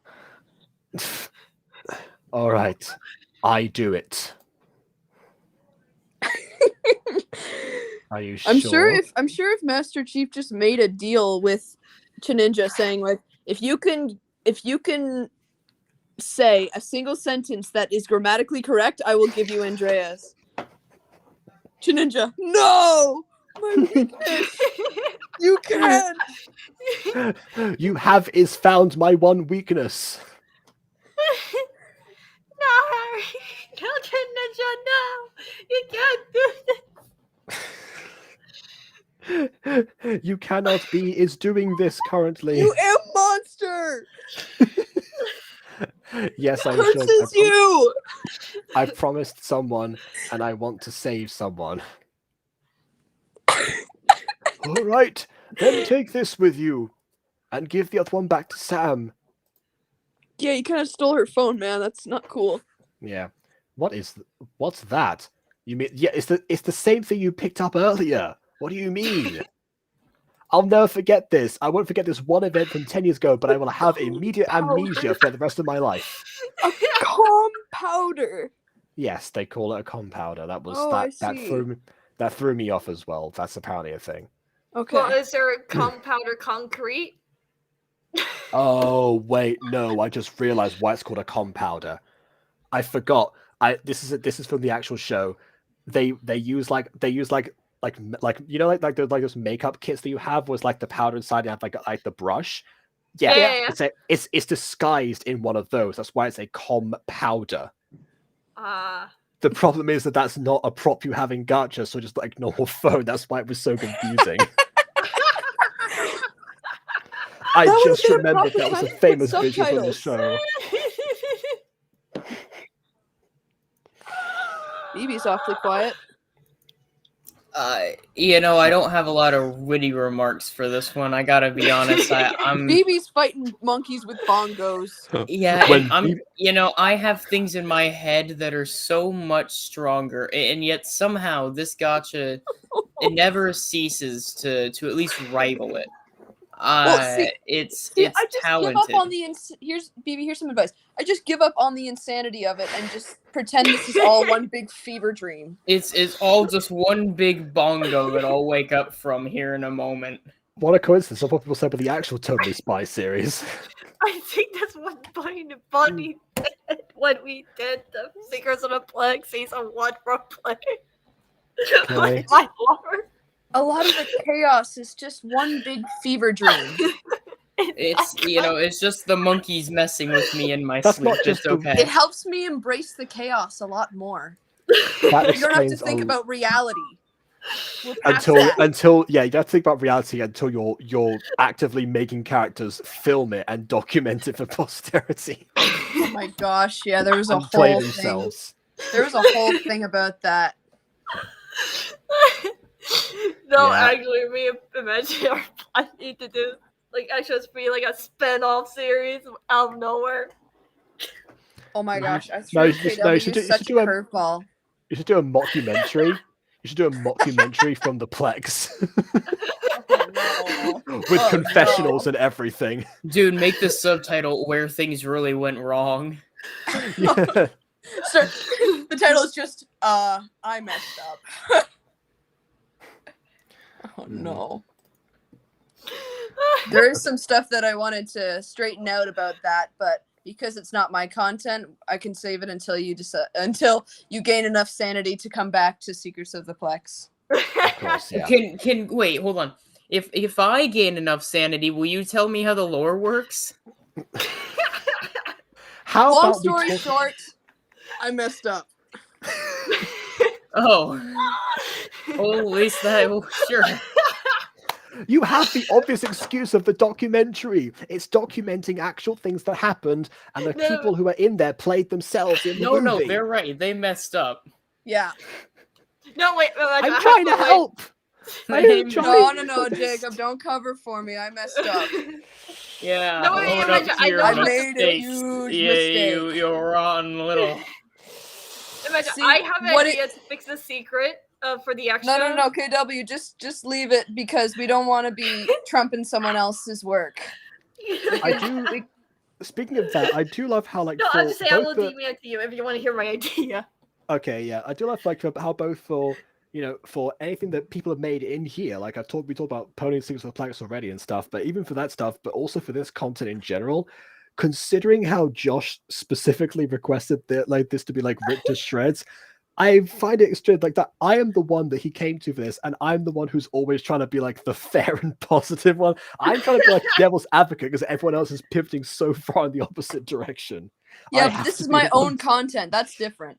Speaker 1: All right, I do it. Are you
Speaker 4: I'm
Speaker 1: sure?
Speaker 4: sure if Master Chief just made a deal with Ninja saying like if you can say a single sentence that is grammatically correct, I will give you Andreas. Ninja, no! My weakness! You can't!
Speaker 1: You have is found my one weakness.
Speaker 6: No, Harry! No, Ninja, no! You can't do this!
Speaker 1: You cannot be is doing this currently.
Speaker 4: You am monster!
Speaker 1: Yes, I should.
Speaker 4: Curses you!
Speaker 1: I promised someone, and I want to save someone. All right, then take this with you, and give the other one back to Sam.
Speaker 4: Yeah, you kind of stole her phone, man. That's not cool.
Speaker 1: Yeah. What's that? You mean it's the same thing you picked up earlier. What do you mean? I'll never forget this. I won't forget this one event from 10 years ago, but I will have immediate amnesia for the rest of my life.
Speaker 4: A compounder.
Speaker 1: Yes, they call it a compounder. That was
Speaker 4: I
Speaker 1: that threw me off as well. That's apparently a thing.
Speaker 4: Okay.
Speaker 6: Well, is there a compounder concrete?
Speaker 1: Oh wait, no, I just realized why it's called a compounder. I forgot. This is from the actual show. They use like you know like those makeup kits that you have was like the powder inside you have like the brush. Yeah. It's disguised in one of those. That's why it's a compounder. The problem is that that's not a prop you have in Gacha, so just like normal phone. That's why it was so confusing. I just remembered that was a famous visual from the show.
Speaker 4: BB's awfully quiet.
Speaker 3: I don't have a lot of witty remarks for this one. I gotta be honest. I'm
Speaker 4: BB's fighting monkeys with bongos.
Speaker 3: Yeah, and I have things in my head that are so much stronger, and yet somehow this gacha it never ceases to at least rival it. It's
Speaker 4: I just
Speaker 3: talented.
Speaker 4: give up on here's some advice. I just give up on the insanity of it and just pretend this is all one big fever dream.
Speaker 3: It's all just one big bongo that I'll wake up from here in a moment.
Speaker 1: What a coincidence! That's what people said with the actual Totally Spies series.
Speaker 6: I think that's what Bunny did when we did the Secrets of the Plague season 1 from play.
Speaker 1: Okay.
Speaker 6: My lord.
Speaker 4: A lot of the chaos is just one big fever dream.
Speaker 3: It's just the monkeys messing with me in my
Speaker 1: That's
Speaker 3: sleep.
Speaker 1: not just
Speaker 3: It's okay.
Speaker 4: It helps me embrace the chaos a lot more.
Speaker 1: That
Speaker 4: You don't have to
Speaker 1: explains
Speaker 4: think
Speaker 1: a-
Speaker 4: about reality. We're past that.
Speaker 1: you have to think about reality until you're actively making characters film it and document it for posterity.
Speaker 4: Oh my gosh, yeah, there was a
Speaker 1: And play
Speaker 4: whole thing.
Speaker 1: themselves.
Speaker 4: There was a whole thing about that.
Speaker 6: No,
Speaker 1: Yeah.
Speaker 6: actually, we imagine our planning to do actually be like a spin-off series out of nowhere.
Speaker 4: Oh my gosh, I
Speaker 1: No,
Speaker 4: threw
Speaker 1: you should
Speaker 4: KW such a
Speaker 1: do a-
Speaker 4: curveball.
Speaker 1: You should do a mockumentary. You should do a mockumentary from the Plex
Speaker 4: Oh, no.
Speaker 1: with
Speaker 4: Oh,
Speaker 1: confessionals
Speaker 4: no.
Speaker 1: and everything.
Speaker 3: Dude, make the subtitle "Where Things Really Went Wrong."
Speaker 1: Yeah.
Speaker 4: So, the title is just, I messed up. Oh no. There is some stuff that I wanted to straighten out about that, but because it's not my content, I can save it until you gain enough sanity to come back to Secrets of the Plex.
Speaker 1: Of course, yeah.
Speaker 3: Can wait, hold on. If I gain enough sanity, will you tell me how the lore works?
Speaker 1: How
Speaker 4: Long
Speaker 1: about we
Speaker 4: story
Speaker 1: talk-
Speaker 4: short, I messed up.
Speaker 3: Oh. Well, at least sure.
Speaker 1: You have the obvious excuse of the documentary. It's documenting actual things that happened, and the
Speaker 6: No.
Speaker 1: people who are in there played themselves in the
Speaker 3: No,
Speaker 1: movie.
Speaker 3: they're right. They messed up.
Speaker 4: Yeah.
Speaker 6: No, wait.
Speaker 1: I'm trying to help. I didn't try.
Speaker 4: No, Jacob, don't cover for me. I messed up.
Speaker 7: Yeah,
Speaker 6: No, I
Speaker 7: own
Speaker 6: imagine-
Speaker 7: up to
Speaker 6: I
Speaker 7: your
Speaker 6: know
Speaker 4: I
Speaker 6: how to
Speaker 4: made a
Speaker 7: mistakes.
Speaker 4: huge
Speaker 7: Yeah,
Speaker 4: mistake.
Speaker 7: you rotten little.
Speaker 6: Imagine,
Speaker 4: See,
Speaker 6: I have an
Speaker 4: what
Speaker 6: idea to fix the secret for the extra.
Speaker 4: No, KW, just leave it because we don't want to be trumping someone else's work.
Speaker 1: I do. Speaking of that, I do love how like
Speaker 6: No,
Speaker 1: for
Speaker 6: I'll just say I will
Speaker 1: both the
Speaker 6: DM it to you if you want to hear my idea.
Speaker 1: okay, yeah, I do love like how both for for anything that people have made in here, like we talked about ponying things with planets already and stuff, but even for that stuff, but also for this content in general, considering how Josh specifically requested that like this to be like ripped to shreds. I find it strange like that. I am the one that he came to for this, and I'm the one who's always trying to be like the fair and positive one. I'm trying to be like devil's advocate because everyone else is pivoting so far in the opposite direction. I
Speaker 4: Yeah,
Speaker 1: have
Speaker 4: but this
Speaker 1: to
Speaker 4: is
Speaker 1: be
Speaker 4: my
Speaker 1: the one
Speaker 4: own content. That's different.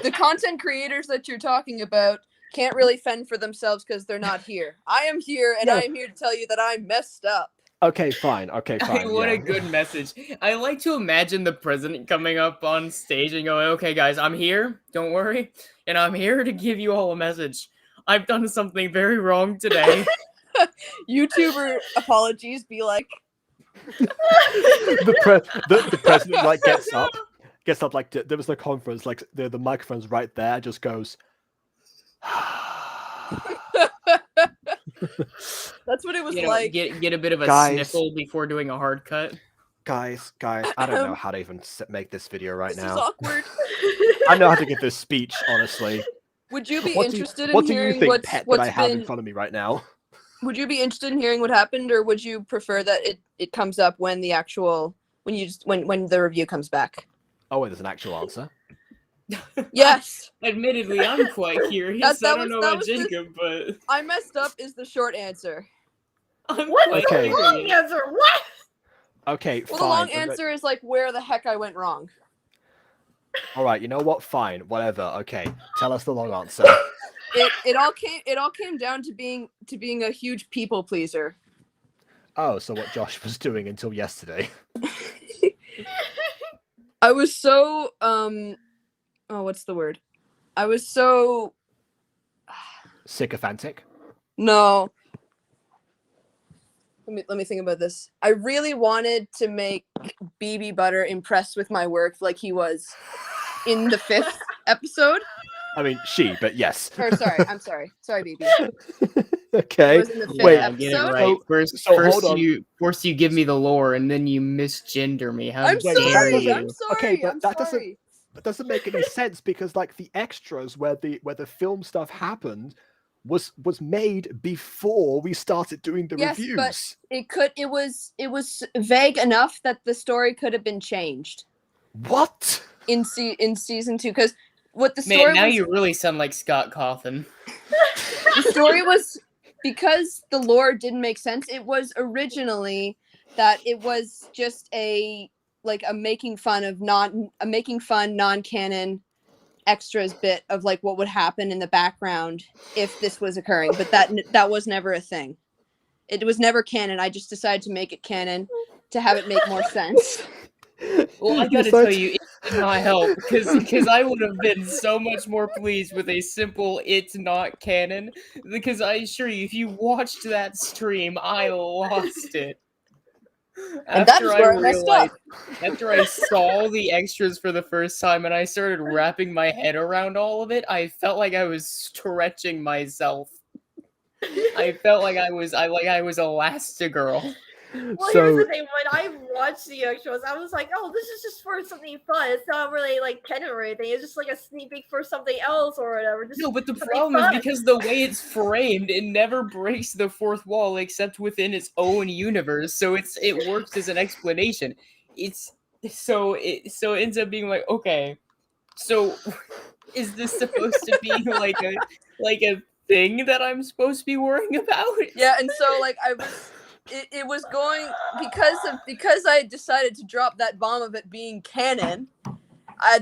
Speaker 4: The content creators that you're talking about can't really fend for themselves because they're not here. I am here, and
Speaker 1: No.
Speaker 4: I am here to tell you that I messed up.
Speaker 1: Okay, fine. Okay, fine.
Speaker 7: What
Speaker 1: yeah.
Speaker 7: a good message. I like to imagine the president coming up on stage and going, okay, guys, I'm here. Don't worry. And I'm here to give you all a message. I've done something very wrong today.
Speaker 4: YouTuber apologies be like,
Speaker 1: the president like gets up like there was the conference, like the microphone's right there, just goes.
Speaker 4: that's what it was
Speaker 7: You know,
Speaker 4: like.
Speaker 7: get a bit of a
Speaker 1: Guys.
Speaker 7: sniffle before doing a hard cut.
Speaker 1: Guys, I don't know how to even make this video right
Speaker 4: This is
Speaker 1: now.
Speaker 4: awkward.
Speaker 1: I know how to give this speech, honestly.
Speaker 4: Would you be
Speaker 1: What do you-
Speaker 4: interested
Speaker 1: what
Speaker 4: in
Speaker 1: do you
Speaker 4: hearing
Speaker 1: think,
Speaker 4: what's
Speaker 1: Pet, that I
Speaker 4: what's
Speaker 1: have
Speaker 4: been?
Speaker 1: in front of me right now?
Speaker 4: Would you be interested in hearing what happened, or would you prefer that it comes up when the actual when the review comes back?
Speaker 1: Oh, wait, there's an actual answer.
Speaker 4: Yes,
Speaker 7: Admittedly, I'm quite curious.
Speaker 4: That
Speaker 7: I don't
Speaker 4: was-
Speaker 7: know
Speaker 4: that
Speaker 7: about
Speaker 4: was the-
Speaker 7: Jacob, but
Speaker 4: I messed up is the short answer.
Speaker 7: I'm
Speaker 6: What's
Speaker 7: quite
Speaker 1: Okay.
Speaker 6: the long
Speaker 7: curious.
Speaker 6: answer? What?
Speaker 1: Okay,
Speaker 4: Well,
Speaker 1: fine.
Speaker 4: the long answer is like where the heck I went wrong.
Speaker 1: All right, you know what? Fine, whatever. Okay, tell us the long answer.
Speaker 4: It all came down to being a huge people pleaser.
Speaker 1: Oh, so what Josh was doing until yesterday.
Speaker 4: I was so what's the word? I was so
Speaker 1: Sycophantic.
Speaker 4: no. Let me think about this. I really wanted to make BB Butter impressed with my work like he was in the 5th episode.
Speaker 1: I mean, but yes.
Speaker 4: Or I'm sorry, BB.
Speaker 1: Okay.
Speaker 4: Was in the 5th
Speaker 1: Wait,
Speaker 7: Yeah, get it
Speaker 4: episode.
Speaker 7: right.
Speaker 1: So hold on.
Speaker 7: First you give me the lore, and then you misgender me. How
Speaker 4: I'm
Speaker 7: dare
Speaker 4: sorry.
Speaker 7: you?
Speaker 4: I'm sorry.
Speaker 1: Okay, but
Speaker 4: I'm
Speaker 1: that doesn't-
Speaker 4: sorry.
Speaker 1: That doesn't make any sense because like the extras where the film stuff happened was made before we started doing the
Speaker 4: Yes,
Speaker 1: reviews.
Speaker 4: but it was vague enough that the story could have been changed
Speaker 1: What?
Speaker 4: in season 2 because what the story
Speaker 7: Man, now
Speaker 4: was,
Speaker 7: you really sound like Scott Cawthon.
Speaker 4: the story was because the lore didn't make sense. It was originally that it was just a making fun non-canon extras bit of like what would happen in the background if this was occurring, but that was never a thing. It was never canon. I just decided to make it canon to have it make more sense.
Speaker 7: Well, I gotta tell you, it did not help because I would have been so much more pleased with a simple "it's not canon." Because I assure you, if you watched that stream, I lost it.
Speaker 4: And that is where I messed up.
Speaker 7: After I saw the extras for the first time and I started wrapping my head around all of it, I felt like I was stretching myself. I felt like I was Elastigirl.
Speaker 6: Well,
Speaker 1: So-
Speaker 6: here's the thing. When I watched the extras, I was like, "Oh, this is just for something fun. It's not really like canon or anything. It's just like a sneak peek for something else or whatever." Just
Speaker 7: No, but the
Speaker 6: something
Speaker 7: problem is
Speaker 6: fun.
Speaker 7: because the way it's framed, it never breaks the fourth wall except within its own universe. So it works as an explanation. It ends up being like, okay, so is this supposed to be like a thing that I'm supposed to be worrying about?
Speaker 4: Yeah, and so like I was, it was going because I decided to drop that bomb of it being canon.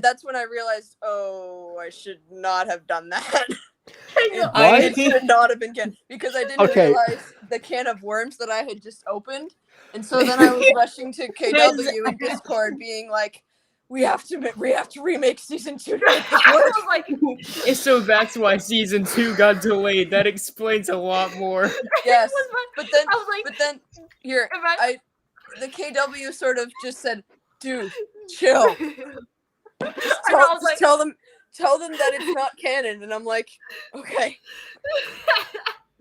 Speaker 4: That's when I realized, oh, I should not have done that. It should not have been canon because I didn't realize the can of worms that I had just opened, and so then I was rushing to KW in Discord, being like, we have to remake season 2 to make this
Speaker 6: I
Speaker 4: work.
Speaker 6: was like,
Speaker 7: And so that's why season 2 got delayed. That explains a lot more.
Speaker 4: Yes,
Speaker 6: it was my-
Speaker 4: but then
Speaker 6: I was like,
Speaker 4: here
Speaker 6: Imagine-
Speaker 4: the KW sort of just said, dude, chill. Just
Speaker 6: I know, I was like,
Speaker 4: tell them that it's not canon, and I'm like, okay.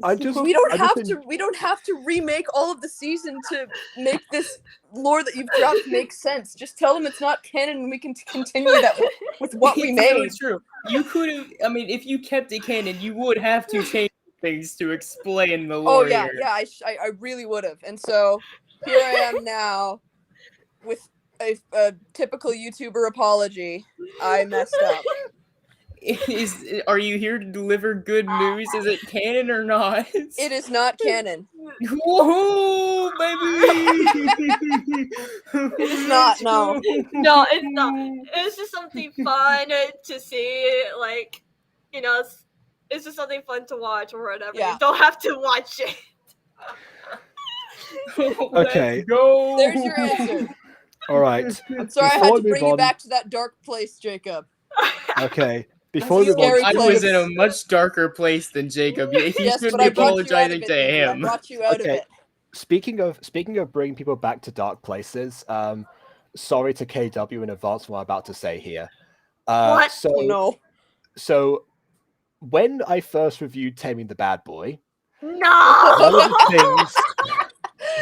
Speaker 1: I just
Speaker 4: We don't
Speaker 1: I
Speaker 4: have
Speaker 1: just
Speaker 4: to. We don't have to remake all of the season to make this lore that you've dropped make sense. Just tell them it's not canon, and we can continue that with what we
Speaker 7: It's
Speaker 4: made.
Speaker 7: really true. You could have. I mean, if you kept it canon, you would have to change things to explain the
Speaker 4: Oh
Speaker 7: lore.
Speaker 4: yeah,
Speaker 7: here.
Speaker 4: yeah. I really would have. And so here I am now with a typical YouTuber apology. I messed up.
Speaker 7: Are you here to deliver good news? Is it canon or not?
Speaker 4: It is not canon.
Speaker 7: Whoa, baby!
Speaker 4: It is not. No.
Speaker 6: no, it's not. It's just something fun to see. Like, you know, it's just something fun to watch or whatever.
Speaker 4: Yeah.
Speaker 6: You don't have to watch it.
Speaker 1: Okay.
Speaker 7: Let's go.
Speaker 4: There's your answer.
Speaker 1: All right.
Speaker 4: I'm sorry I
Speaker 1: Before
Speaker 4: had
Speaker 1: we
Speaker 4: to
Speaker 1: move
Speaker 4: bring you
Speaker 1: on-
Speaker 4: back to that dark place, Jacob.
Speaker 1: Okay. Before we move
Speaker 4: scary
Speaker 1: on,
Speaker 7: I
Speaker 4: place.
Speaker 7: was in a much darker place than Jacob. He
Speaker 4: Yes,
Speaker 7: should
Speaker 4: but
Speaker 7: be
Speaker 4: I brought you out of
Speaker 7: apologizing
Speaker 4: it.
Speaker 7: to
Speaker 4: Nikki. I
Speaker 7: him.
Speaker 4: brought you out of
Speaker 1: Okay.
Speaker 4: it.
Speaker 1: speaking of bringing people back to dark places, sorry to KW in advance for what I'm about to say here.
Speaker 6: What?
Speaker 1: So,
Speaker 4: Oh no.
Speaker 1: so when I first reviewed Taming the Bad Boy,
Speaker 6: No.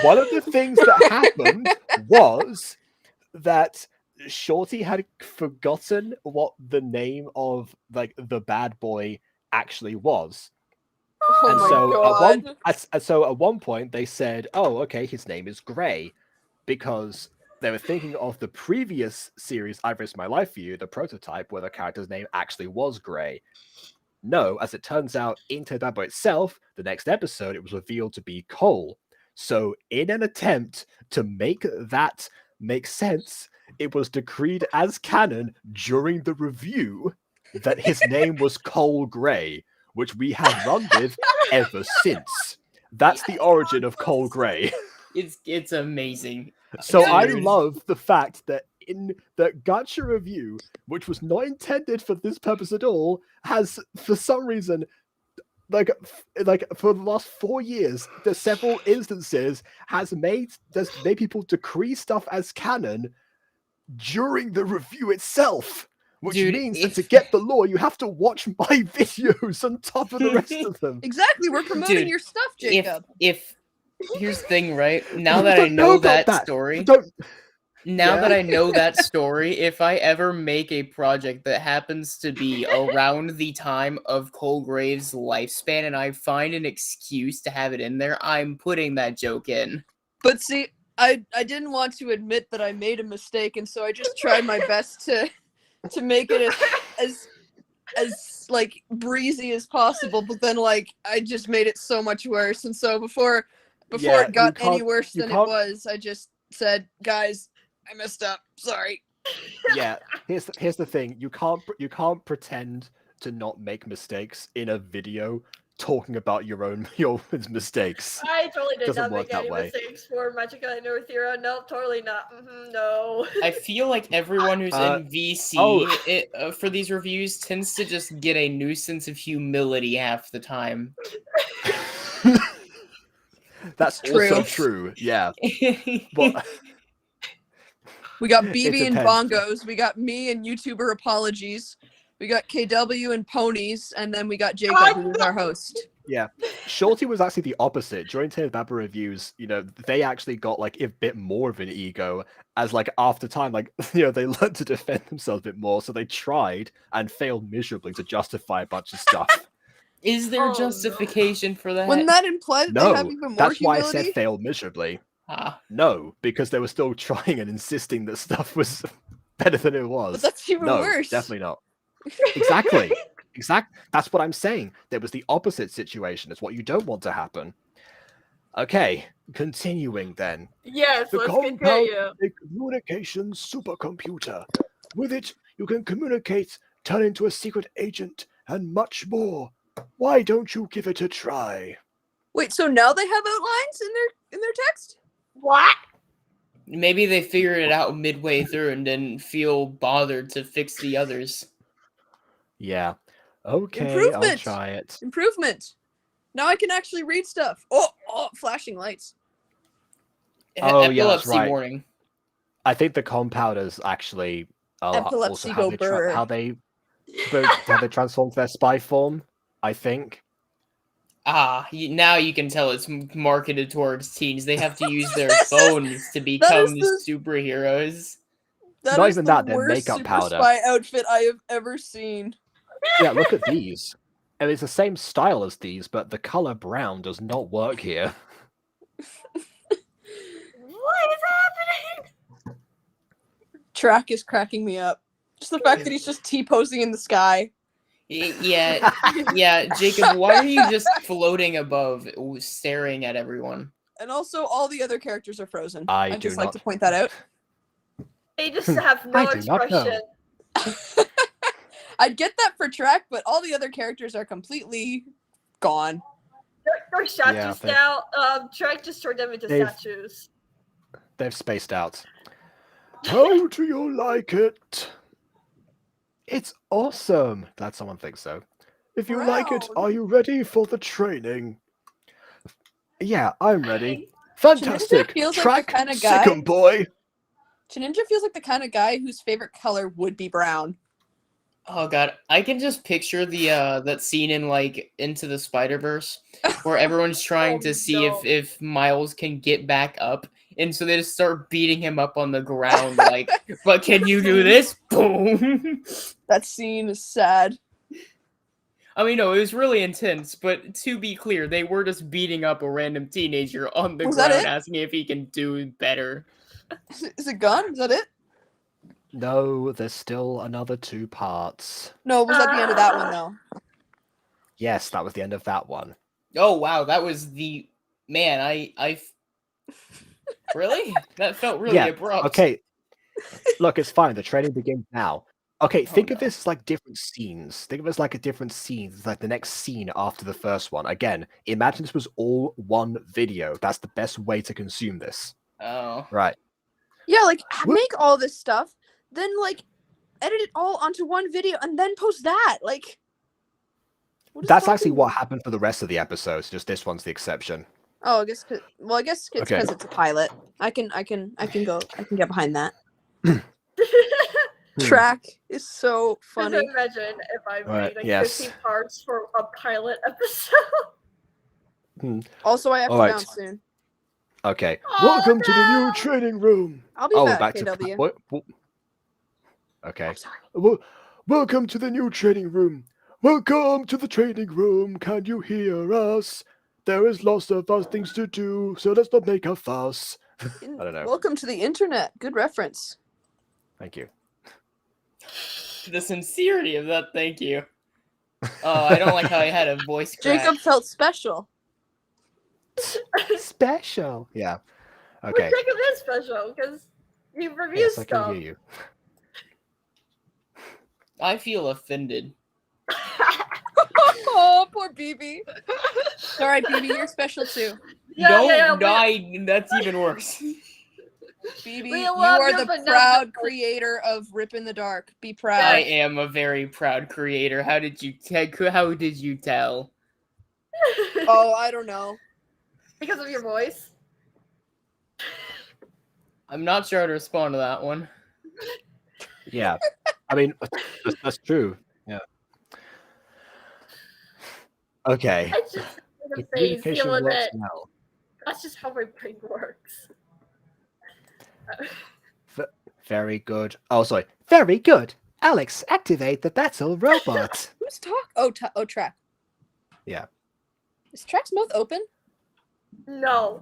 Speaker 1: one of the things that happened was that Shorty had forgotten what the name of like the bad boy actually was.
Speaker 4: Oh
Speaker 1: And
Speaker 4: my
Speaker 1: so
Speaker 4: god.
Speaker 1: at one point they said, "Oh, okay, his name is Gray," because they were thinking of the previous series, "I Risked My Life for You," the prototype, where the character's name actually was Gray. No, as it turns out, in Taming the Bad Boy itself, the next episode, it was revealed to be Cole. So, in an attempt to make that make sense, it was decreed as canon during the review that his name was Cole Gray, which we have run with ever since. That's the origin of Cole Gray.
Speaker 7: It's amazing.
Speaker 1: So I
Speaker 7: Dude.
Speaker 1: love the fact that in the GachaReview, which was not intended for this purpose at all, has for some reason, like for the last 4 years, there's several instances has made people decree stuff as canon during the review itself. Which
Speaker 7: Dude,
Speaker 1: means that
Speaker 7: if-
Speaker 1: to get the lore, you have to watch my videos on top of the rest of them.
Speaker 4: Exactly, we're promoting
Speaker 7: Dude,
Speaker 4: your stuff, Jacob.
Speaker 7: If here's the thing, right? Now
Speaker 1: You
Speaker 7: that I
Speaker 1: don't know
Speaker 7: know
Speaker 1: about
Speaker 7: that story,
Speaker 1: Don't
Speaker 7: now
Speaker 1: Yeah.
Speaker 7: that I know that story, if I ever make a project that happens to be around the time of Cole Graves' lifespan and I find an excuse to have it in there, I'm putting that joke in.
Speaker 4: But see, I didn't want to admit that I made a mistake, and so I just tried my best to make it as like breezy as possible. But then like I just made it so much worse, and so before
Speaker 1: Yeah,
Speaker 4: it got
Speaker 1: you
Speaker 4: any
Speaker 1: can't-
Speaker 4: worse
Speaker 1: you
Speaker 4: than it
Speaker 1: can't-
Speaker 4: was, I just said, guys, I messed up. Sorry.
Speaker 1: Yeah, here's the thing. You can't pretend to not make mistakes in a video talking about your mistakes.
Speaker 6: I totally did
Speaker 1: Doesn't
Speaker 6: not
Speaker 1: work
Speaker 6: make
Speaker 1: that
Speaker 6: any
Speaker 1: way.
Speaker 6: mistakes for Magica and Earthera. Nope, totally not. No.
Speaker 7: I feel like everyone who's in VC for these reviews tends to just get a new sense of humility half the time.
Speaker 1: That's
Speaker 4: True.
Speaker 1: also true. Yeah. But
Speaker 4: We got
Speaker 1: It
Speaker 4: BB and
Speaker 1: depends.
Speaker 4: bongos. We got me and YouTuber apologies. We got KW and ponies, and then we got Jacob, who is our host.
Speaker 1: yeah, Shorty was actually the opposite. During Taming the Bad Boy reviews, they actually got like a bit more of an ego as like after time, like they learned to defend themselves a bit more. So they tried and failed miserably to justify a bunch of stuff.
Speaker 7: Is there
Speaker 6: Oh, no.
Speaker 7: justification for that?
Speaker 4: Wouldn't that imply that they have
Speaker 1: No,
Speaker 4: even more
Speaker 1: that's why I
Speaker 4: humility?
Speaker 1: said failed miserably.
Speaker 7: Ah,
Speaker 1: No, because they were still trying and insisting that stuff was better than it was.
Speaker 4: But that's even
Speaker 1: no,
Speaker 4: worse.
Speaker 1: definitely not. Exactly. That's what I'm saying. There was the opposite situation. It's what you don't want to happen. Okay, continuing then.
Speaker 6: Yes,
Speaker 1: The
Speaker 6: let's
Speaker 1: compound
Speaker 6: continue.
Speaker 1: is a communications supercomputer. With it, you can communicate, turn into a secret agent, and much more. Why don't you give it a try?
Speaker 4: Wait, so now they have outlines in their text?
Speaker 6: What?
Speaker 7: Maybe they figured it out midway through and didn't feel bothered to fix the others.
Speaker 1: Yeah. Okay, I'll
Speaker 4: Improvement!
Speaker 1: try it.
Speaker 4: Improvement. Now I can actually read stuff. Oh, flashing lights.
Speaker 1: Oh, yeah, that's
Speaker 7: Epilepsy
Speaker 1: right.
Speaker 7: warning.
Speaker 1: I think the compounders actually also
Speaker 4: Epilepsy
Speaker 1: how
Speaker 4: go
Speaker 1: they
Speaker 4: bird.
Speaker 1: how they transform to their spy form. I think.
Speaker 7: Now you can tell it's marketed towards teens. They have to use their
Speaker 4: This is-
Speaker 7: phones to become the
Speaker 4: the-
Speaker 7: superheroes.
Speaker 4: That
Speaker 1: Not
Speaker 4: is
Speaker 1: even
Speaker 4: the
Speaker 1: that, they're
Speaker 4: worst
Speaker 1: makeup
Speaker 4: super
Speaker 1: powder.
Speaker 4: spy outfit I have ever seen.
Speaker 1: Yeah, look at these. And it's the same style as these, but the color brown does not work here.
Speaker 6: What is happening?
Speaker 4: Track is cracking me up. Just the fact that he's just T-posing in the sky.
Speaker 7: Yeah, Jacob, why are you just floating above, staring at everyone?
Speaker 4: And also, all the other characters are frozen.
Speaker 1: I
Speaker 4: I'd
Speaker 1: do
Speaker 4: just like
Speaker 1: not.
Speaker 4: to point that out.
Speaker 6: They just have no
Speaker 1: I do not know.
Speaker 6: expression.
Speaker 4: I'd get that for Track, but all the other characters are completely gone.
Speaker 6: They're statues
Speaker 1: they-
Speaker 6: now. Trek just turned them into
Speaker 1: They've-
Speaker 6: statues.
Speaker 1: They've spaced out. How do you like it? It's awesome. Glad someone thinks so. If you like it,
Speaker 4: Brown.
Speaker 1: are you ready for the training? Yeah, I'm ready. Fantastic.
Speaker 4: feels like
Speaker 1: Track
Speaker 4: the kind of guy-
Speaker 1: Sikkim boy.
Speaker 4: Ninja feels like the kind of guy whose favorite color would be brown.
Speaker 7: Oh god, I can just picture the that scene in like Into the Spider-Verse where everyone's trying to see
Speaker 6: no.
Speaker 7: if Miles can get back up, and so they just start beating him up on the ground like, but can you do this? Boom.
Speaker 4: That scene is sad.
Speaker 7: I mean, no, it was really intense, but to be clear, they were just beating up a random teenager on the
Speaker 4: Was that
Speaker 7: ground
Speaker 4: it?
Speaker 7: asking if he can do better.
Speaker 4: Is it gone? Is that it?
Speaker 1: No, there's still another 2 parts.
Speaker 4: No, was that the end of that one though?
Speaker 1: Yes, that was the end of that one.
Speaker 7: Oh wow, that was the man. I really? That felt really
Speaker 1: Yeah,
Speaker 7: abrupt.
Speaker 1: Okay. Look, it's fine. The training begins now. Okay, think of
Speaker 7: no.
Speaker 1: this as like different scenes. Think of it as like a different scene. It's like the next scene after the first one. Again, imagine this was all one video. That's the best way to consume this.
Speaker 7: Oh.
Speaker 1: Right.
Speaker 4: Yeah, like
Speaker 1: What-
Speaker 4: make all this stuff, then like edit it all onto one video and then post that. Like what is
Speaker 1: That's
Speaker 4: stopping
Speaker 1: actually
Speaker 4: you?
Speaker 1: what happened for the rest of the episodes. Just this one's the exception.
Speaker 4: Oh, I guess it's because
Speaker 1: Okay.
Speaker 4: it's a pilot. I can get behind that. Track is so
Speaker 6: Just
Speaker 4: funny.
Speaker 6: imagine if I
Speaker 1: Right,
Speaker 6: made like
Speaker 1: yes.
Speaker 6: 50 parts for a pilot episode.
Speaker 4: Also, I have to
Speaker 1: Alright.
Speaker 4: bounce soon.
Speaker 1: Okay.
Speaker 6: Oh,
Speaker 1: Welcome to the
Speaker 6: no!
Speaker 1: new training room.
Speaker 4: I'll be
Speaker 1: Oh,
Speaker 4: back,
Speaker 1: back to
Speaker 4: KW.
Speaker 1: what? Okay.
Speaker 4: I'm sorry.
Speaker 1: Welcome to the new training room. Welcome to the training room. Can you hear us? There is lots of us things to do, so let's not make a fuss. I don't know.
Speaker 4: Welcome to the internet. Good reference.
Speaker 1: Thank you.
Speaker 7: The sincerity of that, thank you. Oh, I don't like how I had a voice crack.
Speaker 4: Jacob felt special.
Speaker 1: Special. Yeah.
Speaker 6: But
Speaker 1: Okay.
Speaker 6: Jacob is special because he reviews
Speaker 1: Yes, I
Speaker 6: stuff.
Speaker 1: can hear you.
Speaker 7: I feel offended.
Speaker 4: Oh, poor BB. All right, BB, you're special too.
Speaker 7: That's even worse.
Speaker 4: BB,
Speaker 6: We
Speaker 4: you
Speaker 6: love
Speaker 4: are
Speaker 6: you,
Speaker 4: the
Speaker 6: but not
Speaker 4: proud
Speaker 6: the-
Speaker 4: creator of Rip in the Dark. Be
Speaker 7: I
Speaker 4: proud.
Speaker 7: am a very proud creator. How did you tell?
Speaker 4: Oh, I don't know.
Speaker 6: Because of your voice.
Speaker 7: I'm not sure how to respond to that one.
Speaker 1: Yeah. I mean, that's true. Yeah. Okay.
Speaker 6: It's just
Speaker 1: The
Speaker 6: the face,
Speaker 1: communication
Speaker 6: deal with
Speaker 1: works
Speaker 6: it.
Speaker 1: now.
Speaker 6: That's just how my brain works.
Speaker 1: Very good. Oh, sorry. Very good. Alex, activate the battle robot.
Speaker 4: Who's talk? Oh, Track.
Speaker 1: Yeah.
Speaker 4: Is Track's mouth open?
Speaker 6: No.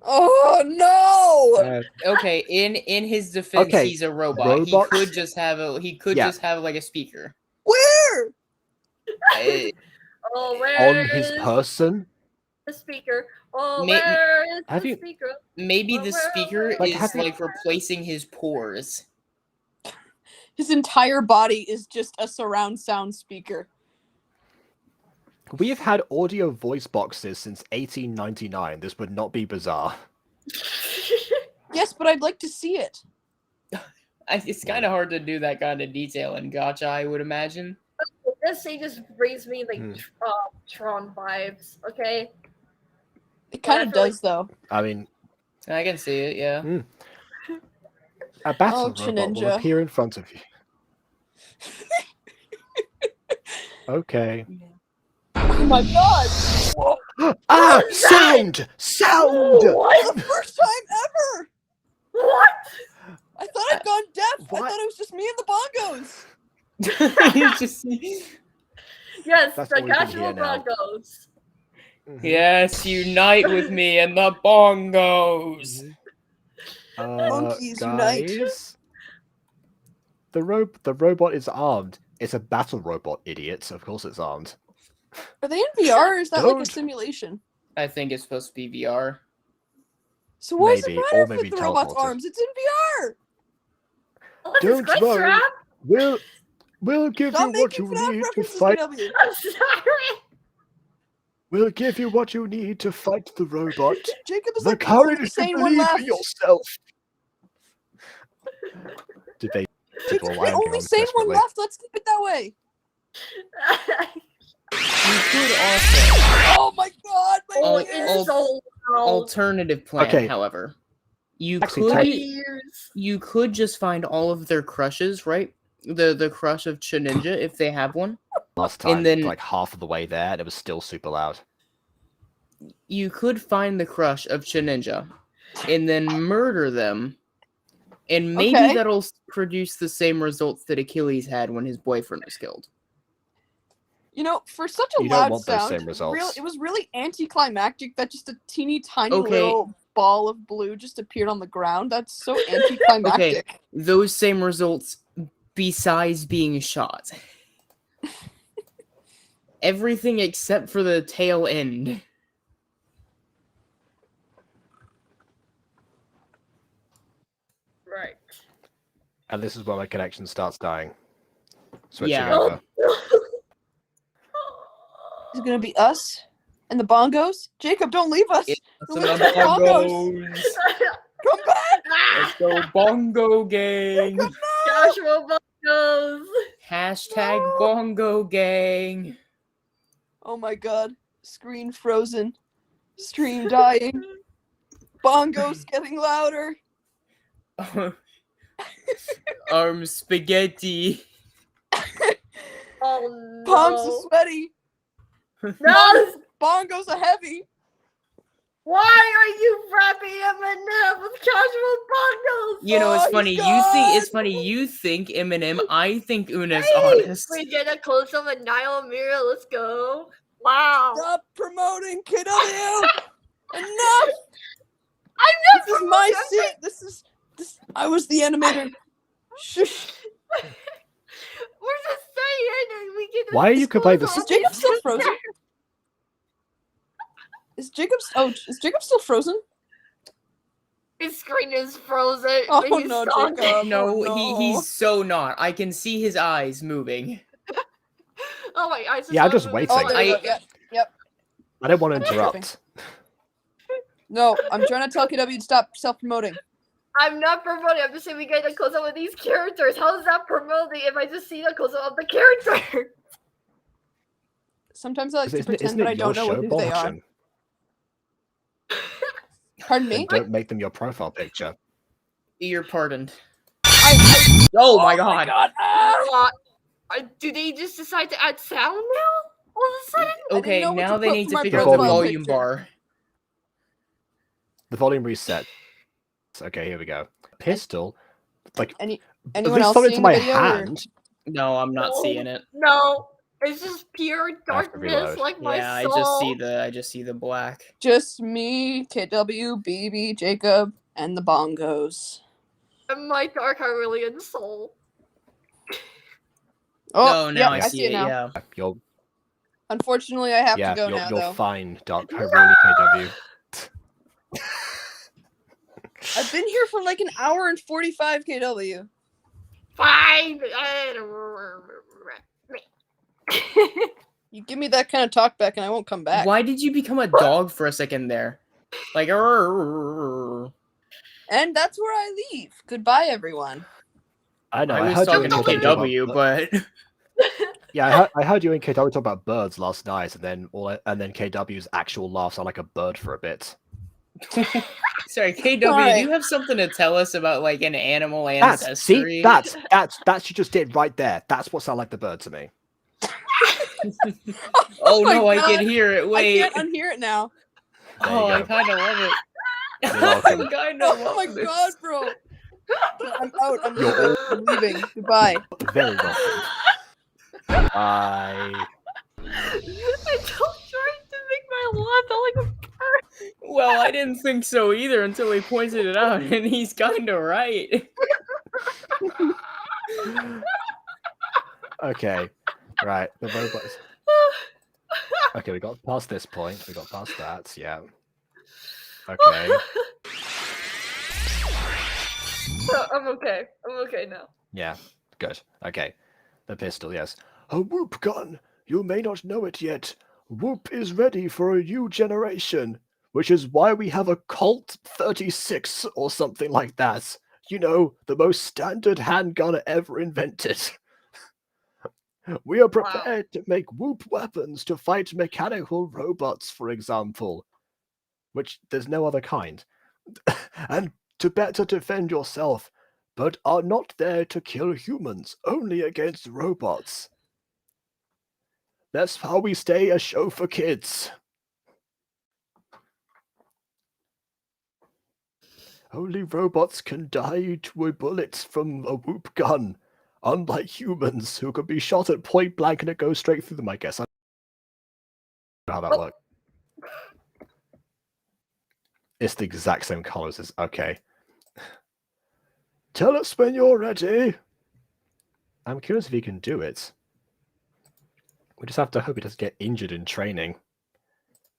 Speaker 4: Oh no!
Speaker 7: Okay, in his defense,
Speaker 1: Okay,
Speaker 7: he's a robot.
Speaker 1: robots-
Speaker 7: He could just have like a speaker.
Speaker 4: Where?
Speaker 7: Uh,
Speaker 6: Oh, where
Speaker 1: On his
Speaker 6: is
Speaker 1: person?
Speaker 6: the speaker? Oh,
Speaker 7: Ma-
Speaker 6: where is
Speaker 1: Have
Speaker 6: the
Speaker 1: you-
Speaker 6: speaker?
Speaker 7: Maybe
Speaker 6: Well,
Speaker 7: the
Speaker 6: where-
Speaker 7: speaker
Speaker 1: Like,
Speaker 7: is
Speaker 1: have you-
Speaker 7: like replacing his pores.
Speaker 4: His entire body is just a surround sound speaker.
Speaker 1: We have had audio voice boxes since 1899. This would not be bizarre.
Speaker 4: Yes, but I'd like to see it.
Speaker 7: It's kind of hard to do that kind of detail in Gacha, I would imagine.
Speaker 6: This scene just brings me like
Speaker 1: Hmm.
Speaker 6: Tron vibes. Okay.
Speaker 4: It kind
Speaker 6: I
Speaker 4: of
Speaker 6: feel like-
Speaker 4: does, though.
Speaker 1: I mean,
Speaker 7: I can see it, yeah.
Speaker 1: a battle
Speaker 4: Oh,
Speaker 1: robot will
Speaker 4: Greninja.
Speaker 1: appear in front of you. Okay.
Speaker 4: Oh my god!
Speaker 1: Ah! Sound! Sound!
Speaker 4: For the first time ever!
Speaker 6: What?
Speaker 4: I thought I'd gone deaf.
Speaker 1: What?
Speaker 4: I thought it was just me and the bongos.
Speaker 7: It's just,
Speaker 6: Yes,
Speaker 1: That's
Speaker 6: the
Speaker 1: what we can
Speaker 6: casual
Speaker 1: hear now.
Speaker 6: Broncos.
Speaker 7: yes, unite with me and the bongos.
Speaker 4: Monkeys unite.
Speaker 1: Guys, the robot is armed. It's a battle robot, idiots. Of course it's armed.
Speaker 4: Are they in VR or is that like a
Speaker 1: Don't.
Speaker 4: simulation?
Speaker 7: I think it's supposed to be VR.
Speaker 4: So why does it
Speaker 1: Maybe,
Speaker 4: matter
Speaker 1: or
Speaker 4: if
Speaker 1: maybe
Speaker 4: it's the robot's
Speaker 1: teleported.
Speaker 4: arms? It's in VR!
Speaker 6: What is
Speaker 1: Don't
Speaker 6: Great
Speaker 1: worry.
Speaker 6: Trap?
Speaker 1: We'll give
Speaker 4: Stop
Speaker 1: you what
Speaker 4: making
Speaker 1: you
Speaker 4: FNAF
Speaker 1: need to
Speaker 4: references,
Speaker 1: fight.
Speaker 4: KW.
Speaker 6: I'm sorry.
Speaker 1: We'll give you what you need to fight the robot.
Speaker 4: Jacob is
Speaker 1: The
Speaker 4: like the only
Speaker 1: courage to
Speaker 4: sane one
Speaker 1: believe
Speaker 4: left.
Speaker 1: in yourself. Debate.
Speaker 4: Jacob's
Speaker 1: Well, I
Speaker 4: the
Speaker 1: am
Speaker 4: only
Speaker 1: getting
Speaker 4: sane one
Speaker 1: desperately.
Speaker 4: left. Let's keep it that way.
Speaker 7: You could also
Speaker 4: Oh my god, my
Speaker 6: Oh,
Speaker 7: ears.
Speaker 6: it's so loud.
Speaker 7: alternative plan,
Speaker 1: Okay.
Speaker 7: however. You
Speaker 1: Actually,
Speaker 7: could
Speaker 6: Ears.
Speaker 7: you could just find all of their crushes, right? The crush of Ninja if they have one.
Speaker 1: Last time,
Speaker 7: And then-
Speaker 1: like half of the way there, and it was still super loud.
Speaker 7: You could find the crush of Ninja and then murder them. And maybe
Speaker 4: Okay.
Speaker 7: that'll produce the same results that Achilles had when his boyfriend was killed.
Speaker 4: You know, for such a
Speaker 1: You don't
Speaker 4: loud
Speaker 1: want those
Speaker 4: sound,
Speaker 1: same results.
Speaker 4: it was really anticlimactic that just a teeny tiny
Speaker 7: Okay.
Speaker 4: little ball of blue just appeared on the ground. That's so anticlimactic.
Speaker 7: Those same results besides being shot. Everything except for the tail end.
Speaker 6: Right.
Speaker 1: And this is where my connection starts dying. Switching
Speaker 7: Yeah.
Speaker 1: over.
Speaker 4: Is it gonna be us and the bongos? Jacob, don't leave us.
Speaker 7: It's
Speaker 4: We'll
Speaker 7: the
Speaker 4: leave the
Speaker 7: bongos.
Speaker 4: Come back.
Speaker 7: Let's go bongo gang.
Speaker 6: Casual Broncos.
Speaker 7: Hashtag
Speaker 4: No.
Speaker 7: bongo gang.
Speaker 4: Oh my god. Screen frozen. Stream dying. Bongos getting louder.
Speaker 7: Spaghetti.
Speaker 6: Oh no.
Speaker 4: Palms are sweaty.
Speaker 6: No.
Speaker 4: Bongos are heavy.
Speaker 6: Why are you wrapping Eminem with casual Broncos?
Speaker 7: You know, it's
Speaker 4: Oh,
Speaker 7: funny.
Speaker 4: he's
Speaker 7: It's
Speaker 4: gone.
Speaker 7: funny. You think Eminem. I think Una's
Speaker 6: Hey,
Speaker 7: honest.
Speaker 6: we get a close up of Niall Mira. Let's go. Wow.
Speaker 4: Stop promoting KW. Enough.
Speaker 6: I'm not
Speaker 4: This is my
Speaker 6: promoting-
Speaker 4: seat. This. I was the animator. Shush.
Speaker 6: We're just saying. And we get
Speaker 1: Why are you complaining?
Speaker 6: close
Speaker 4: Is
Speaker 6: up
Speaker 4: Jacob
Speaker 6: of
Speaker 4: still
Speaker 6: these
Speaker 4: frozen? Is Jacob still frozen?
Speaker 6: His screen is frozen.
Speaker 4: Oh,
Speaker 6: and he's
Speaker 4: no,
Speaker 6: talking.
Speaker 4: Jacob.
Speaker 7: No,
Speaker 4: Oh, no.
Speaker 7: he's so not. I can see his eyes moving.
Speaker 6: Oh my eyes.
Speaker 1: Yeah, I'm just waiting.
Speaker 4: Oh, there we go.
Speaker 7: I-
Speaker 4: Yep.
Speaker 1: I don't want to
Speaker 4: Okay.
Speaker 1: interrupt.
Speaker 4: No, I'm trying to tell KW to stop self-promoting.
Speaker 6: I'm not promoting. I'm just saying we get a close up of these characters. How is that promoting if I just see a close up of the character?
Speaker 4: Sometimes I like to
Speaker 1: Isn't it
Speaker 4: pretend that I
Speaker 1: your
Speaker 4: don't know
Speaker 1: show,
Speaker 4: who they are.
Speaker 1: Bobbleton?
Speaker 4: Pardon me?
Speaker 1: And don't make them your profile picture.
Speaker 7: You're pardoned.
Speaker 4: I,
Speaker 7: Oh my god.
Speaker 4: Ah!
Speaker 6: Do they just decide to add sound now? All of a sudden?
Speaker 7: Okay,
Speaker 4: know what
Speaker 7: now
Speaker 4: to
Speaker 7: they
Speaker 4: put
Speaker 7: need
Speaker 4: for
Speaker 7: to
Speaker 4: my
Speaker 7: figure out the
Speaker 1: profile
Speaker 7: volume
Speaker 4: picture.
Speaker 7: bar.
Speaker 1: The volume reset. Okay, here we go. Pistol. Like,
Speaker 4: Anyone
Speaker 1: at least
Speaker 4: else
Speaker 1: something
Speaker 4: seeing
Speaker 1: to
Speaker 4: the
Speaker 1: my
Speaker 4: video, or-
Speaker 1: hand.
Speaker 7: No, I'm not
Speaker 6: No.
Speaker 7: seeing it.
Speaker 6: No. It's just pure
Speaker 1: have to
Speaker 6: darkness
Speaker 1: reload.
Speaker 6: like my
Speaker 7: Yeah,
Speaker 6: soul.
Speaker 7: I just see the black.
Speaker 4: Just me, KW, BB, Jacob, and the bongos.
Speaker 6: And my dark Hyrulean soul.
Speaker 4: Oh,
Speaker 7: No, now
Speaker 4: yep,
Speaker 7: I see it.
Speaker 4: now.
Speaker 7: Yeah.
Speaker 1: You'll,
Speaker 4: Unfortunately, I have
Speaker 1: yeah,
Speaker 4: to go
Speaker 1: you'll,
Speaker 4: now,
Speaker 1: you'll
Speaker 4: though.
Speaker 1: find Dark Hyrule KW.
Speaker 4: I've been here for like an hour and 45 KW.
Speaker 6: Fine.
Speaker 4: You give me that kind of talk back and I won't come back.
Speaker 7: Why did you become a dog for a second there? Like, "Arr."
Speaker 4: And that's where I leave. Goodbye, everyone.
Speaker 1: I know.
Speaker 3: I
Speaker 1: I
Speaker 3: was
Speaker 1: heard you
Speaker 3: talking
Speaker 1: and
Speaker 3: to
Speaker 1: KW talk
Speaker 3: KW,
Speaker 1: about,
Speaker 3: but
Speaker 1: yeah, I heard you and KW talk about birds last night, and then KW's actual laugh sounded like a bird for a bit.
Speaker 3: sorry, KW,
Speaker 4: Alright.
Speaker 3: do you have something to tell us about like an animal
Speaker 1: That's
Speaker 3: ancestry?
Speaker 1: you just did right there. That's what sounded like the bird to me.
Speaker 3: Oh
Speaker 4: my
Speaker 3: no, I
Speaker 4: God.
Speaker 3: can hear it. Wait.
Speaker 4: I can't unhear it now.
Speaker 1: There you
Speaker 3: Oh, I
Speaker 1: go.
Speaker 3: kind of love it.
Speaker 1: You're welcome.
Speaker 3: I kind of
Speaker 4: Oh
Speaker 3: love
Speaker 4: my
Speaker 3: this.
Speaker 4: God, bro. I'm out. I'm
Speaker 1: You're
Speaker 4: leaving. I'm leaving. Goodbye.
Speaker 1: Very welcome. I
Speaker 6: I told Jordan to make my lawn sound like a bird.
Speaker 3: Well, I didn't think so either until he pointed it out, and he's kind of right.
Speaker 1: okay. Right. The robots. Okay, we got past this point. We got past that. Yeah. Okay.
Speaker 6: I'm okay. I'm okay now.
Speaker 1: Yeah. Good. Okay. The pistol. Yes. A whoop gun. You may not know it yet. Whoop is ready for a new generation, which is why we have a Colt 36 or something like that. You know, the most standard handgun ever invented. We are prepared to make whoop weapons to fight mechanical robots, for example. Which there's no other kind. And to better defend yourself, but are not there to kill humans, only against robots. That's how we stay a show for kids. Only robots can die to a bullet from a whoop gun, unlike humans who could be shot at point blank and it goes straight through them, I guess. I don't know how that works. It's the exact same colors as... Okay. Tell us when you're ready. I'm curious if he can do it. We just have to hope he doesn't get injured in training.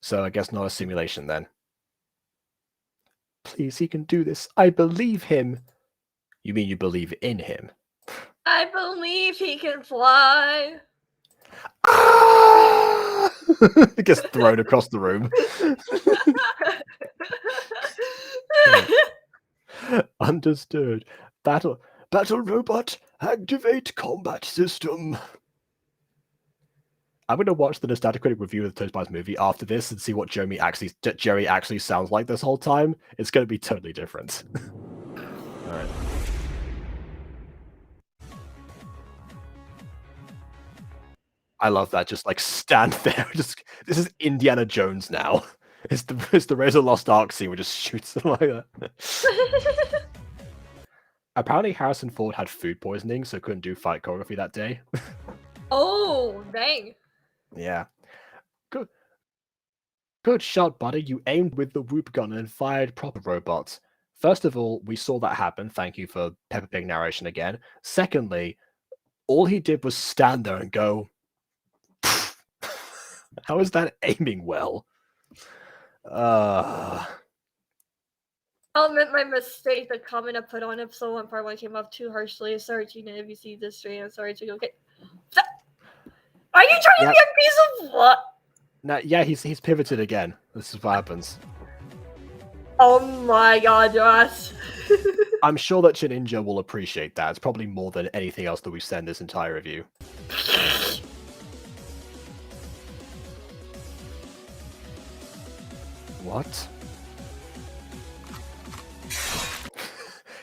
Speaker 1: So I guess not a simulation then. Please, he can do this. I believe him. You mean you believe in him?
Speaker 6: I believe he can fly.
Speaker 1: Ah! He gets thrown across the room. Understood. Battle robot, activate combat system. I'm gonna watch the Nostalgic Critic review of the Toast Spies movie after this and see what Jerry actually sounds like this whole time. It's gonna be totally different. All right. I love that. Just like stand there. Just this is Indiana Jones now. It's the Raiders of the Lost Ark scene where just shoots them like that. Apparently Harrison Ford had food poisoning, so couldn't do fight choreography that day.
Speaker 6: Oh, dang.
Speaker 1: Yeah. Good shot, buddy. You aimed with the whoop gun and fired proper robots. First of all, we saw that happen. Thank you for Peppa Pig narration again. Secondly, all he did was stand there and go, how is that aiming well?
Speaker 6: I'll admit my mistake. The comment I put on episode 1 part 1 came off too harshly. Sorry, Gina, if you see this stream. I'm sorry, Gina. Okay. Are you trying to be a piece of what?
Speaker 1: No, yeah, he's pivoted again. This is what happens.
Speaker 6: Oh my god, Josh.
Speaker 1: I'm sure that Chininja will appreciate that. It's probably more than anything else that we've said in this entire review. What?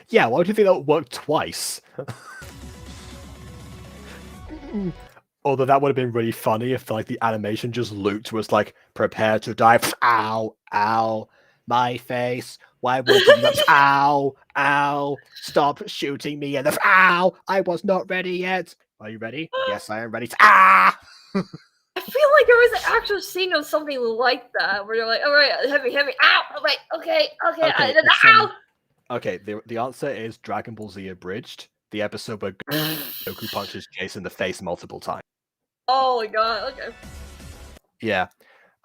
Speaker 1: Yeah, why do you think that would work twice? Although that would have been really funny if like the animation just looped was like, prepare to die. Ow, ow, my face. Why would you ow, ow, stop shooting me in the ow, I was not ready yet. Are you ready? Yes, I am ready. Ah!
Speaker 6: I feel like there was an actual scene of something like that where you're like, all right, hit me, ow, all right, okay, ow.
Speaker 1: Okay, the answer is Dragon Ball Z Abridged, the episode where Goku punches Jason in the face multiple times.
Speaker 6: Oh my god, okay.
Speaker 1: Yeah,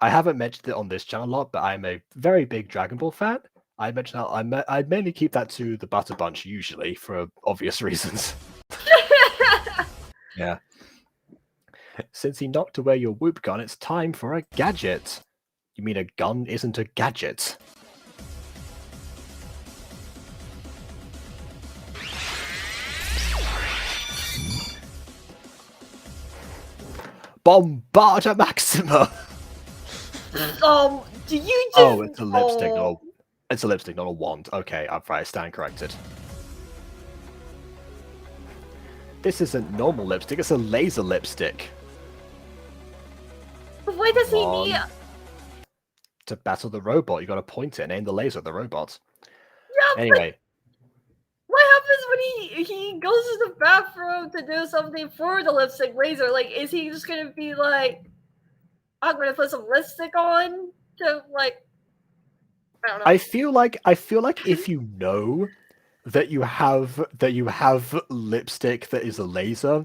Speaker 1: I haven't mentioned it on this channel a lot, but I'm a very big Dragon Ball fan. I mentioned how I mainly keep that to the Butter Bunch usually for obvious reasons. Yeah. Since he knocked away your whoop gun, it's time for a gadget. You mean a gun isn't a gadget? Bombarda Maxima.
Speaker 6: Do you just?
Speaker 1: Oh, it's a lipstick, not a, it's a lipstick, not a wand. Okay, I stand corrected. This isn't normal lipstick, it's a laser lipstick.
Speaker 6: Why does he
Speaker 1: Come on.
Speaker 6: need?
Speaker 1: To battle the robot, you gotta point it and aim the laser at the robot.
Speaker 6: Yeah,
Speaker 1: Anyway.
Speaker 6: What happens when he goes to the bathroom to do something for the lipstick laser? Like, is he just gonna be like, I'm gonna put some lipstick on to like? I don't know.
Speaker 1: I feel like if you know that you have lipstick that is a laser,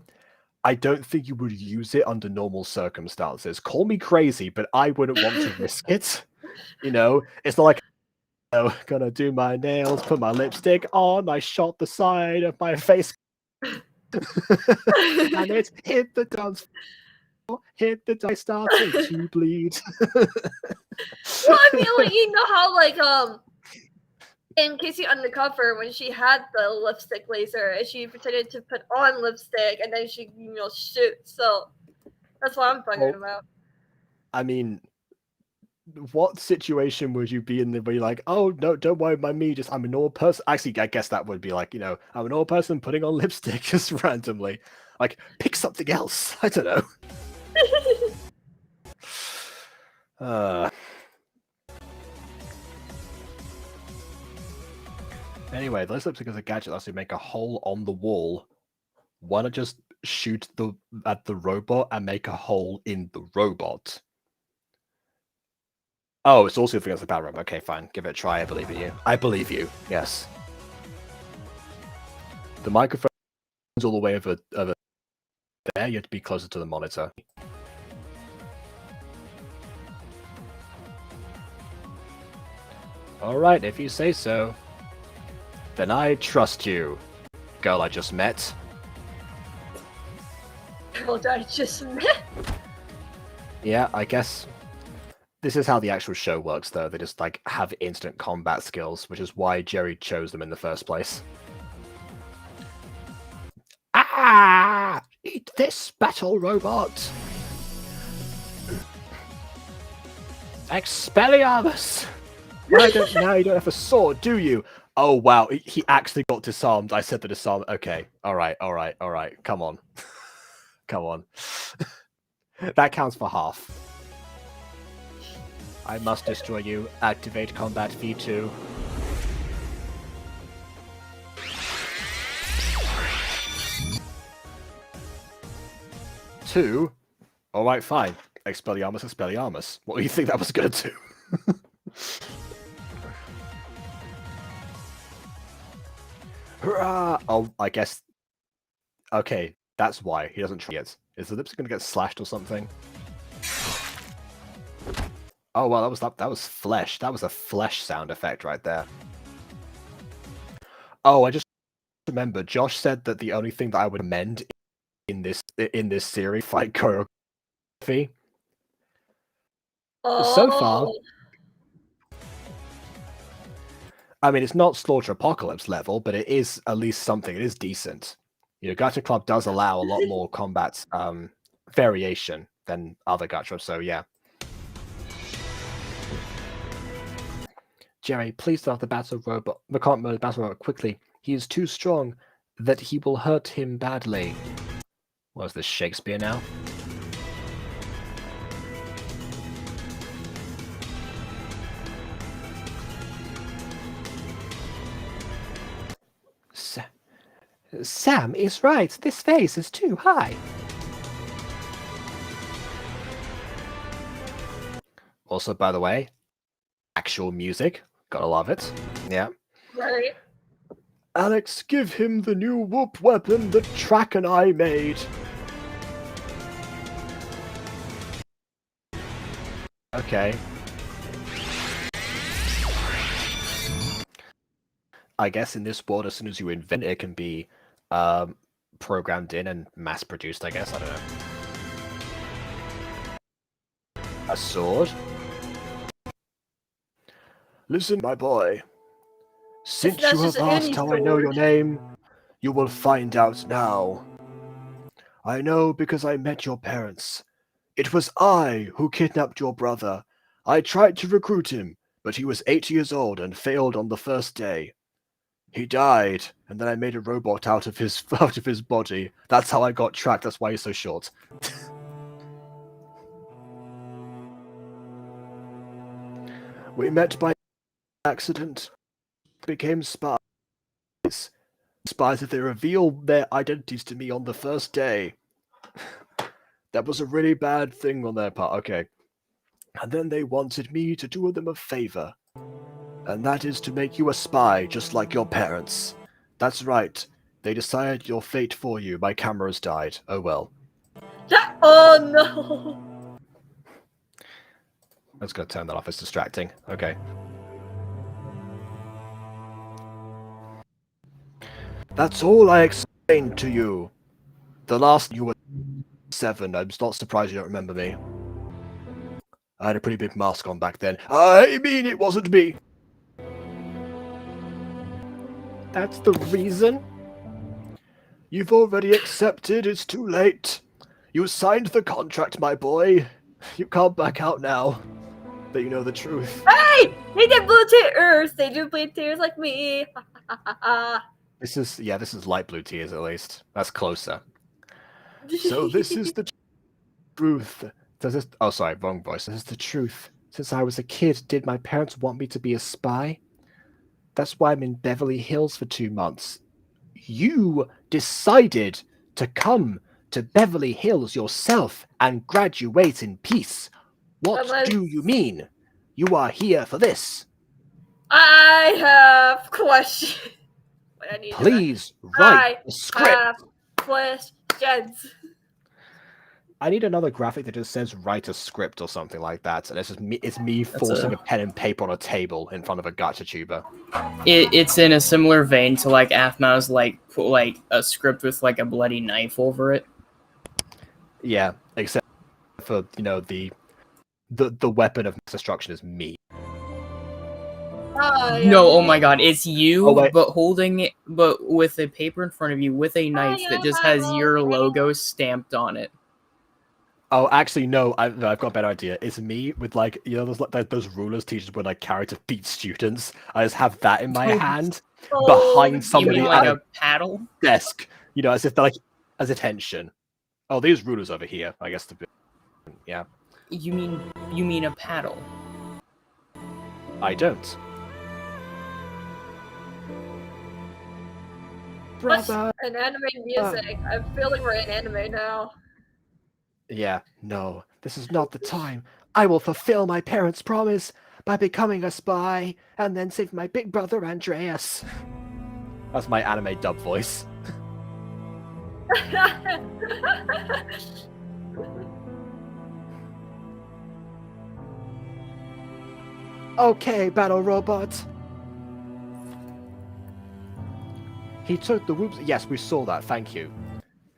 Speaker 1: I don't think you would use it under normal circumstances. Call me crazy, but I wouldn't want to risk it. You know, it's not like, oh, gonna do my nails, put my lipstick on, I shot the side of my face, and it hit the dance floor, I started to bleed.
Speaker 6: Well, I mean, like, you know how, like, in Casey Undercover, when she had the lipstick laser, and she pretended to put on lipstick, and then she, shoots. So that's what I'm talking about.
Speaker 1: I mean, what situation would you be in where you're like, oh, no, don't worry about me, just I'm a normal person? Actually, I guess that would be like, I'm a normal person putting on lipstick just randomly. Like, pick something else. I don't know. Anyway, this lipstick is a gadget that lets you make a hole on the wall. Why not just shoot at the robot and make a hole in the robot? Oh, it's also against the battle room. Okay, fine. Give it a try. I believe in you. I believe you. Yes. The microphone's all the way over there. You have to be closer to the monitor. Alright, if you say so. Then I trust you, girl I just met.
Speaker 6: Girl I just met?
Speaker 1: Yeah, I guess this is how the actual show works, though. They just, like, have instant combat skills, which is why Jerry chose them in the first place. Ah! Eat this, battle robot! Expelliarmus! Now you don't have a sword, do you? Oh, wow, he actually got disarmed. I said the disarm. Okay, alright. Come on. Come on. That counts for half. I must destroy you. Activate combat V2. Two? Alright, fine. Expelliarmus. What do you think that was gonna do? Hurrah! Oh, I guess... Okay, that's why he doesn't try it. Is the lipstick gonna get slashed or something? Oh, well, that was flesh. That was a flesh sound effect right there. Oh, I just remembered. Josh said that the only thing that I would amend in this series, fight choreography.
Speaker 6: Oh.
Speaker 1: So far, I mean, it's not Slaughter Apocalypse level, but it is at least something. It is decent. Gacha Club does allow a lot more combat variation than other Gacha, so yeah. Jerry, please start the battle robot. We can't murder the battle robot quickly. He is too strong that he will hurt him badly. What is this, Shakespeare now? Sam is right. This face is too high. Also, by the way, actual music. Gotta love it. Yeah.
Speaker 6: Right.
Speaker 1: Alex, give him the new whoop weapon that Track and I made. Okay. I guess in this world, as soon as you invent it, it can be programmed in and mass-produced, I guess. I don't know. A sword? Listen, my boy. Since you have asked how I know your name, you will find out now. I know because I met your parents. It was I who kidnapped your brother. I tried to recruit him, but he was 8 years old and failed on the first day. He died, and then I made a robot out of his body. That's how I got tracked. That's why he's so short. We met by accident. Became spies. Spies if they revealed their identities to me on the first day. That was a really bad thing on their part. Okay. And then they wanted me to do them a favor. And that is to make you a spy, just like your parents. That's right. They decided your fate for you. My cameras died. Oh well.
Speaker 6: Oh no!
Speaker 1: I'm just going to turn that off. It's distracting. Okay. That's all I explained to you. The last you were 7. I'm not surprised you don't remember me. I had a pretty big mask on back then. I mean, it wasn't me. That's the reason? You've already accepted. It's too late. You signed the contract, my boy. You can't back out now that you know the truth.
Speaker 6: Hey! They did blue tears! They do blue tears like me!
Speaker 1: This is light blue tears at least. That's closer. So this is the truth. Oh, sorry, wrong voice. This is the truth. Since I was a kid, did my parents want me to be a spy? That's why I'm in Beverly Hills for 2 months. You decided to come to Beverly Hills yourself and graduate in peace. What do you mean? You are here for this.
Speaker 6: I have questions.
Speaker 1: Please write the script.
Speaker 6: I have questions.
Speaker 1: I need another graphic that just says write a script or something like that. And it's me forcing a pen and paper on a table in front of a GachaTuber.
Speaker 3: It's in a similar vein to like Aphma's put a script with like a bloody knife over it.
Speaker 1: Yeah, except for the weapon of mass destruction is me.
Speaker 3: No, oh my god, it's you,
Speaker 1: Oh,
Speaker 3: but with a paper in front of you with a knife that just has your logo stamped on it.
Speaker 1: Oh, actually, no. I've got a better idea. It's me with those rulers teachers would carry to beat students. I just have that in my hand behind somebody
Speaker 3: at
Speaker 1: a
Speaker 3: paddle
Speaker 1: desk. As if they're as attention. Oh, these rulers over here. I guess yeah.
Speaker 3: You mean a paddle?
Speaker 1: I don't.
Speaker 6: Brother. An anime music. I'm feeling we're in anime now.
Speaker 1: Yeah, no, this is not the time. I will fulfill my parents' promise by becoming a spy and then save my big brother Andreas. That's my anime dub voice. Okay, battle robot. He took the whoops. Yes, we saw that. Thank you.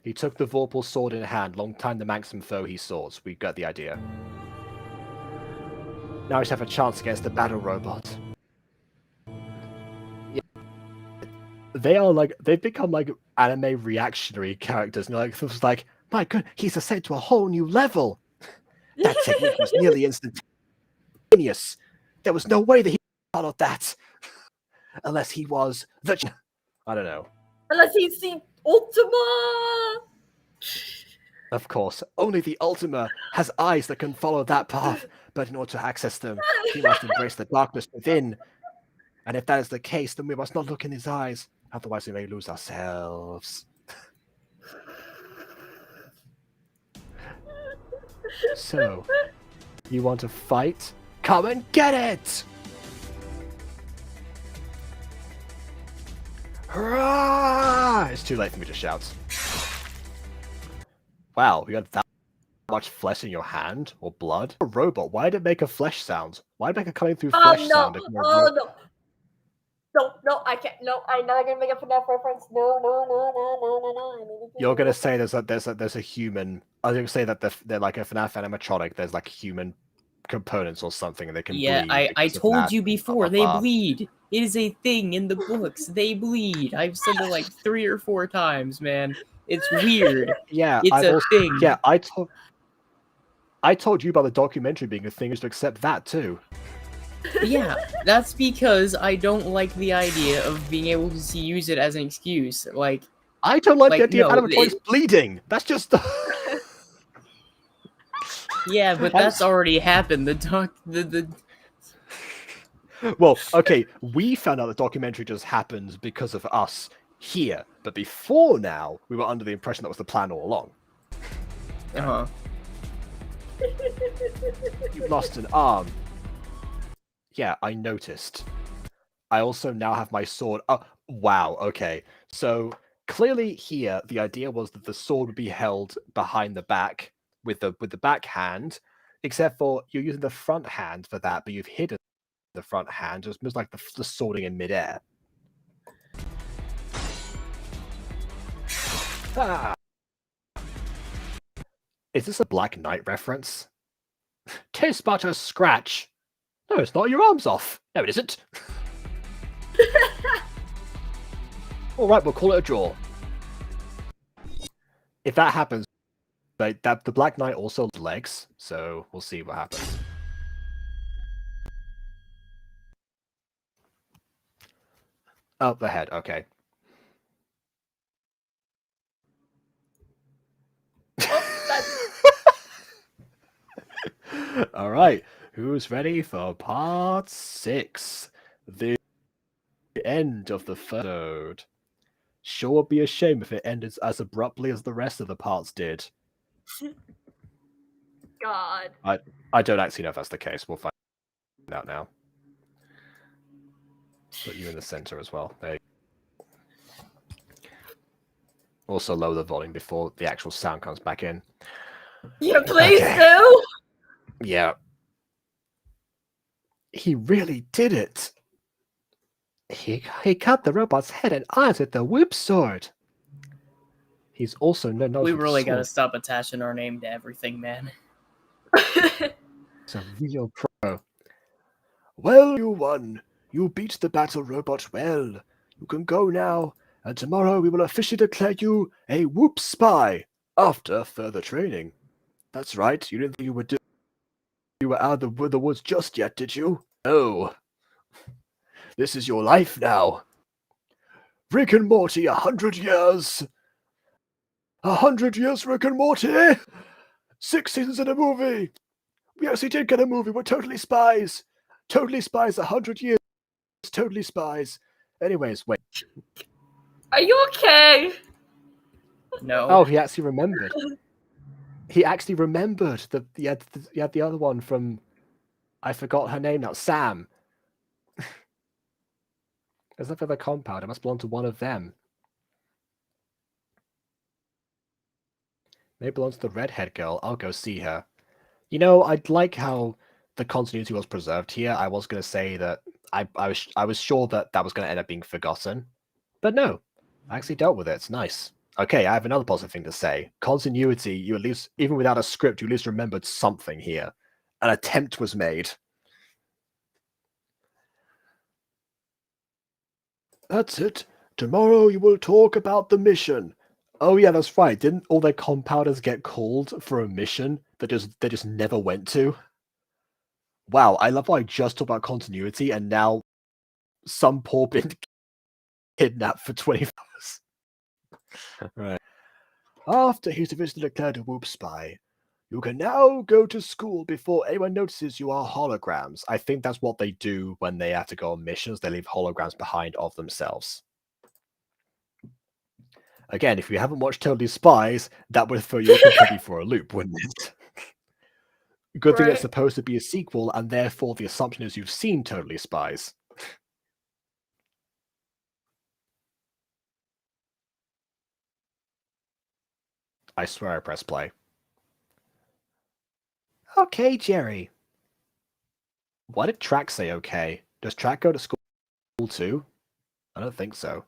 Speaker 1: He took the Vorpal sword in hand. Long time the maximum foe he sought. We got the idea. Now we just have a chance against the battle robot. Yeah. They've become anime reactionary characters. And it's like, my god, he's ascended to a whole new level. That technique was nearly instantaneous. There was no way that he followed that. Unless he was the... I don't know.
Speaker 6: Unless he's the Ultima!
Speaker 1: Of course, only the Ultima has eyes that can follow that path, but in order to access them, we must embrace the darkness within. And if that is the case, then we must not look in his eyes, otherwise we may lose ourselves. So, you want to fight? Come and get it! Hurrah! It's too late for me to shout. Wow, you got that much flesh in your hand? Or blood? A robot, why did it make a flesh sound? Why did it make a coming through flesh sound?
Speaker 6: Oh, no. No, I can't. No, I'm not gonna make a FNAF reference. No.
Speaker 1: You're gonna say there's a human. I was gonna say that they're like a FNAF animatronic. There's human components or something, and they can bleed.
Speaker 3: Yeah, I told you before, they bleed. It is a thing in the books. They bleed. I've said it 3 or 4 times, man. It's weird.
Speaker 1: Yeah,
Speaker 3: it's a thing.
Speaker 1: Yeah, I told I told you about the documentary being a thing, is to accept that too.
Speaker 7: Yeah, that's because I don't like the idea of being able to use it as an excuse. Like,
Speaker 1: I don't like the
Speaker 7: Like,
Speaker 1: idea
Speaker 7: no,
Speaker 1: of animatronics bleeding. That's just.
Speaker 7: yeah, but that's already happened. The
Speaker 1: Well, okay, we found out the documentary just happened because of us here, but before now, we were under the impression that was the plan all along. You lost an arm. Yeah, I noticed. I also now have my sword. Oh, wow, okay. So clearly here, the idea was that the sword would be held behind the back with the back hand, except for you're using the front hand for that, but you've hidden the front hand. It was like the swording in midair. Ah. Is this a Black Knight reference? Tis but a scratch. No, it's not. Your arm's off. No, it isn't. All right, we'll call it a draw. If that happens, but that the Black Knight also has legs, so we'll see what happens. Oh, the head. Okay. All right. Who's ready for part 6? The end of the episode. Sure would be a shame if it ended as abruptly as the rest of the parts did.
Speaker 6: God.
Speaker 1: I don't actually know if that's the case. We'll find out now. Put you in the center as well. There you go. Also lower the volume before the actual sound comes back in.
Speaker 6: Yeah, please do.
Speaker 1: Yeah. He really did it. He cut the robot's head and eyes with the whip sword. He's also no
Speaker 7: we really gotta stop attaching our name to everything, man.
Speaker 1: He's a real pro. Well, you won. You beat the battle robot well. You can go now, and tomorrow we will officially declare you a Whoop Spy after further training. That's right. You didn't think you were out of the woods just yet, did you? No. This is your life now. Rick and Morty, 100 years. 100 years, Rick and Morty. 6 seasons in a movie. We actually did get a movie. We're totally spies. Totally spies. 100 years. Totally spies. Anyways, wait.
Speaker 6: Are you okay?
Speaker 7: No.
Speaker 1: Oh, he actually remembered. He actually remembered that he had the other one from. I forgot her name now. Sam. There's another compound. It must belong to one of them. Maybe it belongs to the redhead girl. I'll go see her. You know, I'd like how the continuity was preserved here. I was going to say that I was sure that was going to end up being forgotten, but no, I actually dealt with it. It's nice. Okay, I have another positive thing to say. Continuity. You at least, even without a script, you at least remembered something here. An attempt was made. That's it. Tomorrow you will talk about the mission. Oh yeah, that's right. Didn't all their compounders get called for a mission that they just never went to? Wow, I love how I just talked about continuity and now some poor been kidnapped for 24 hours. Right. After he's officially declared a Whoop Spy, you can now go to school before anyone notices you are holograms. I think that's what they do when they have to go on missions. They leave holograms behind of themselves. Again, if you haven't watched Totally Spies, that would throw you completely for a loop, wouldn't it? Good thing it's supposed to be a sequel, and therefore the assumption is you've seen Totally Spies. I swear I pressed play. Okay, Jerry. Why did Track say okay? Does Track go to school too? I don't think so.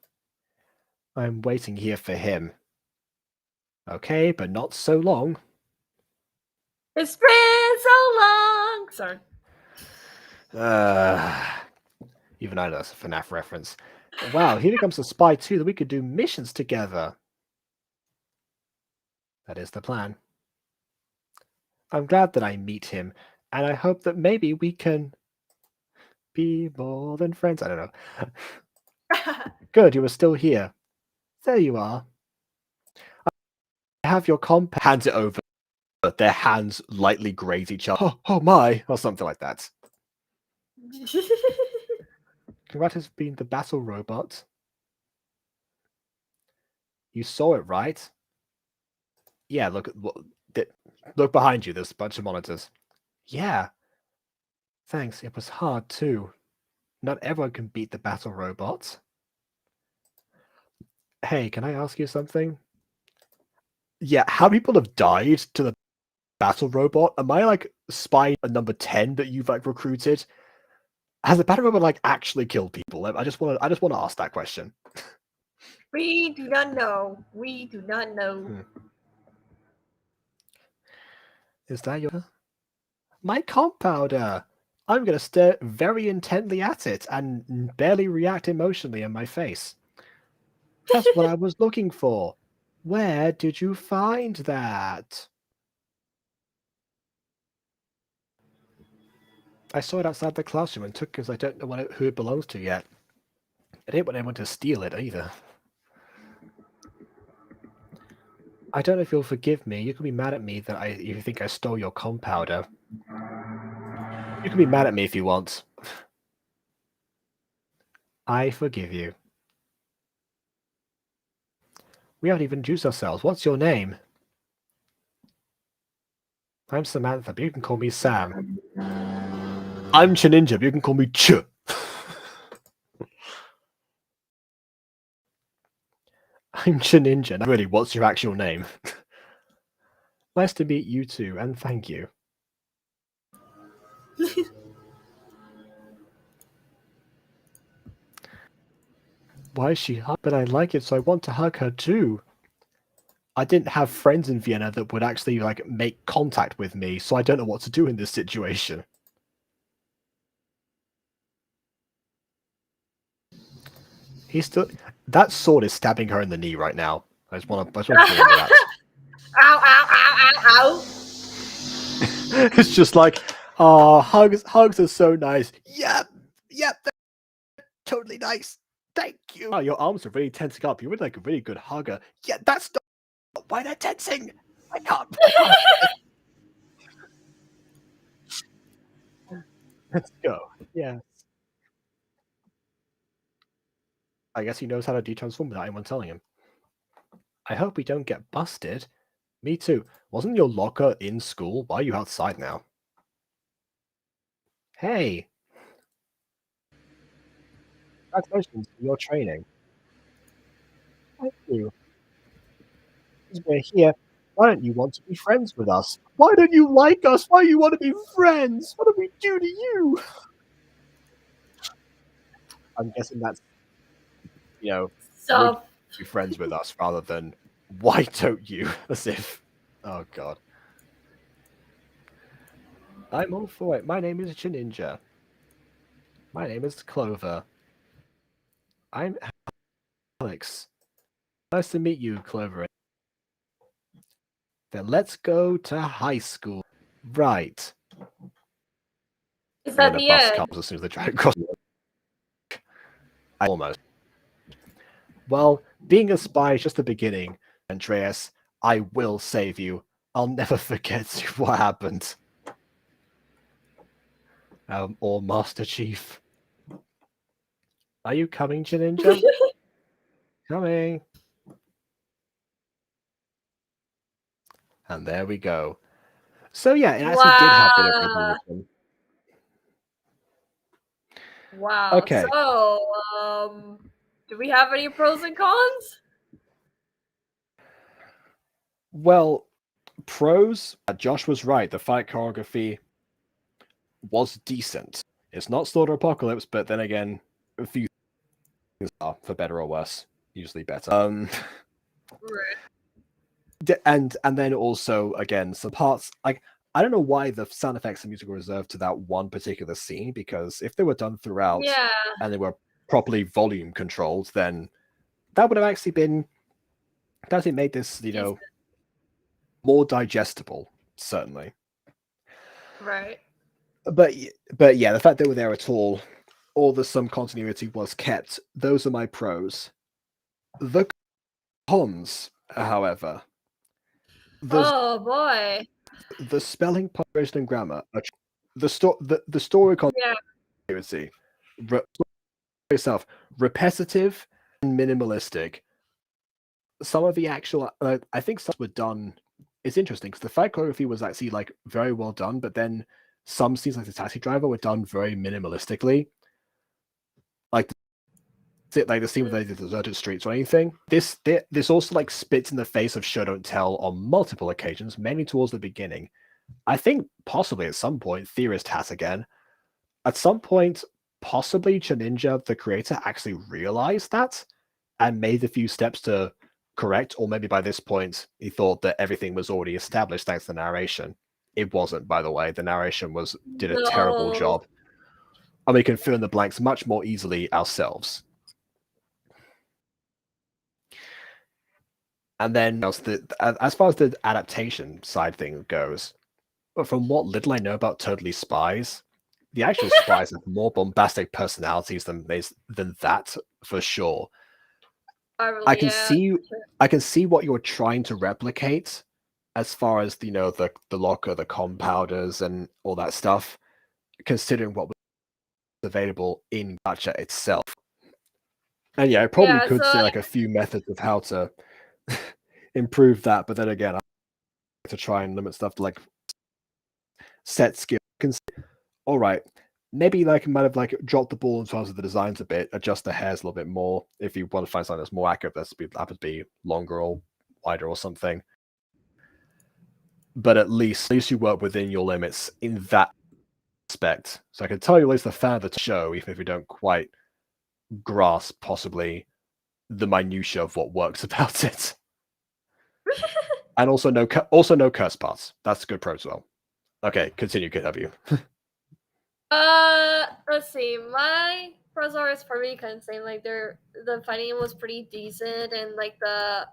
Speaker 1: I'm waiting here for him. Okay, but not so long.
Speaker 6: It's been so long. Sorry.
Speaker 1: Even I know that's a FNAF reference. Wow, here becomes a spy too, that we could do missions together. That is the plan. I'm glad that I meet him, and I hope that maybe we can be more than friends. I don't know. Good, you are still here. There you are. I have your comp. Hands it over. Their hands lightly graze each other. Oh my, or something like that. Congrats has been the battle robot. You saw it, right? Yeah, look behind you. There's a bunch of monitors. Yeah. Thanks. It was hard too. Not everyone can beat the battle robot. Hey, can I ask you something? Yeah, how many people have died to the battle robot? Am I like spy number 10 that you've like recruited? Has the battle robot like actually killed people? I just want to ask that question.
Speaker 6: We do not know. We do not know.
Speaker 1: Is that your my compounder? I'm gonna stare very intently at it and barely react emotionally in my face. That's what I was looking for. Where did you find that? I saw it outside the classroom and took it because I don't know who it belongs to yet. I didn't want anyone to steal it either. I don't know if you'll forgive me. You can be mad at me that you think I stole your compounder. You can be mad at me if you want. I forgive you. We haven't even introduced ourselves. What's your name? I'm Samantha, but you can call me Sam. I'm Chininja, but you can call me Ch. I'm Chininja. Now, really, what's your actual name? Nice to meet you too, and thank you. Why is she hug? But I like it, so I want to hug her too. I didn't have friends in Vienna that would actually like make contact with me, so I don't know what to do in this situation. He's still. That sword is stabbing her in the knee right now. I just want to that.
Speaker 6: Ow, ow, ow, ow, ow.
Speaker 1: It's just like, oh, hugs are so nice. Yep, they're totally nice. Thank you. Oh, your arms are really tensing up. You're really like a really good hugger. Yeah, that's not why they're tensing. I can't. Let's go. Yeah. I guess he knows how to de-transform without anyone telling him. I hope we don't get busted. Me too. Wasn't your locker in school? Why are you outside now? Hey. Congratulations for your training. Thank you. Since we're here, why don't you want to be friends with us? Why don't you like us? Why do you want to be friends? What did we do to you? I'm guessing that's, would
Speaker 6: So,
Speaker 1: be friends with us rather than why don't you? As if, oh god. I'm all for it. My name is Chininja. My name is Clover. I'm Alex. Nice to meet you, Clover. Then let's go to high school. Right.
Speaker 6: is
Speaker 1: And
Speaker 6: that
Speaker 1: then a
Speaker 6: the
Speaker 1: bus
Speaker 6: end?
Speaker 1: comes as soon as they try to cross. Almost. Well, being a spy is just the beginning, Andreas. I will save you. I'll never forget what happened. Or Master Chief. Are you coming, Chininja? Coming. And there we go. So yeah, it actually did have a bit of resolution.
Speaker 6: Wow.
Speaker 1: Okay.
Speaker 6: So, do we have any pros and cons?
Speaker 1: Well, pros. Josh was right. The fight choreography was decent. It's not Slaughter Apocalypse, but then again, a few things are, for better or worse. Usually better.
Speaker 6: Right.
Speaker 1: And then also again some parts like I don't know why the sound effects and music were reserved to that one particular scene, because if they were done throughout
Speaker 6: Yeah.
Speaker 1: and they were properly volume controlled, then that would have actually been made this more digestible, certainly.
Speaker 6: Right.
Speaker 1: But yeah, the fact they were there at all that some continuity was kept, those are my pros. The cons, however,
Speaker 6: Oh boy.
Speaker 1: the spelling, punctuation, and grammar, the story
Speaker 6: Yeah.
Speaker 1: continuity, itself, repetitive and minimalistic. Some of the actual, I think some were done. It's interesting because the fight choreography was actually like very well done, but then some scenes like the taxi driver were done very minimalistically. Like the scene with the deserted streets or anything. This also like spits in the face of show don't tell on multiple occasions, mainly towards the beginning. I think possibly at some point, theorist has again. At some point, possibly Chaninja, the creator, actually realized that and made a few steps to correct, or maybe by this point he thought that everything was already established thanks to the narration. It wasn't, by the way. The narration did a terrible
Speaker 6: No.
Speaker 1: job. And we can fill in the blanks much more easily ourselves. And then as far as the adaptation side thing goes, but from what little I know about Totally Spies, the actual spies have more bombastic personalities than that for sure. I can see what you're trying to replicate as far as the locker, the compounders, and all that stuff, considering what was available in Gacha itself. And yeah, I probably could say like a few methods of how to improve that, but then again, I like to try and limit stuff to like set skill. All right, maybe like might have like dropped the ball in terms of the designs a bit, adjust the hairs a little bit more. If you want to find something that's more accurate, that's happens to be longer or wider or something. But at least you work within your limits in that aspect. So I can tell you at least the fan of the show, even if you don't quite grasp possibly the minutiae of what works about it. And also no curse parts. That's a good pro as well. Okay, continue, GachaReview.
Speaker 6: Let's see. My pros are probably kind of same. Like the fighting was pretty decent, and like I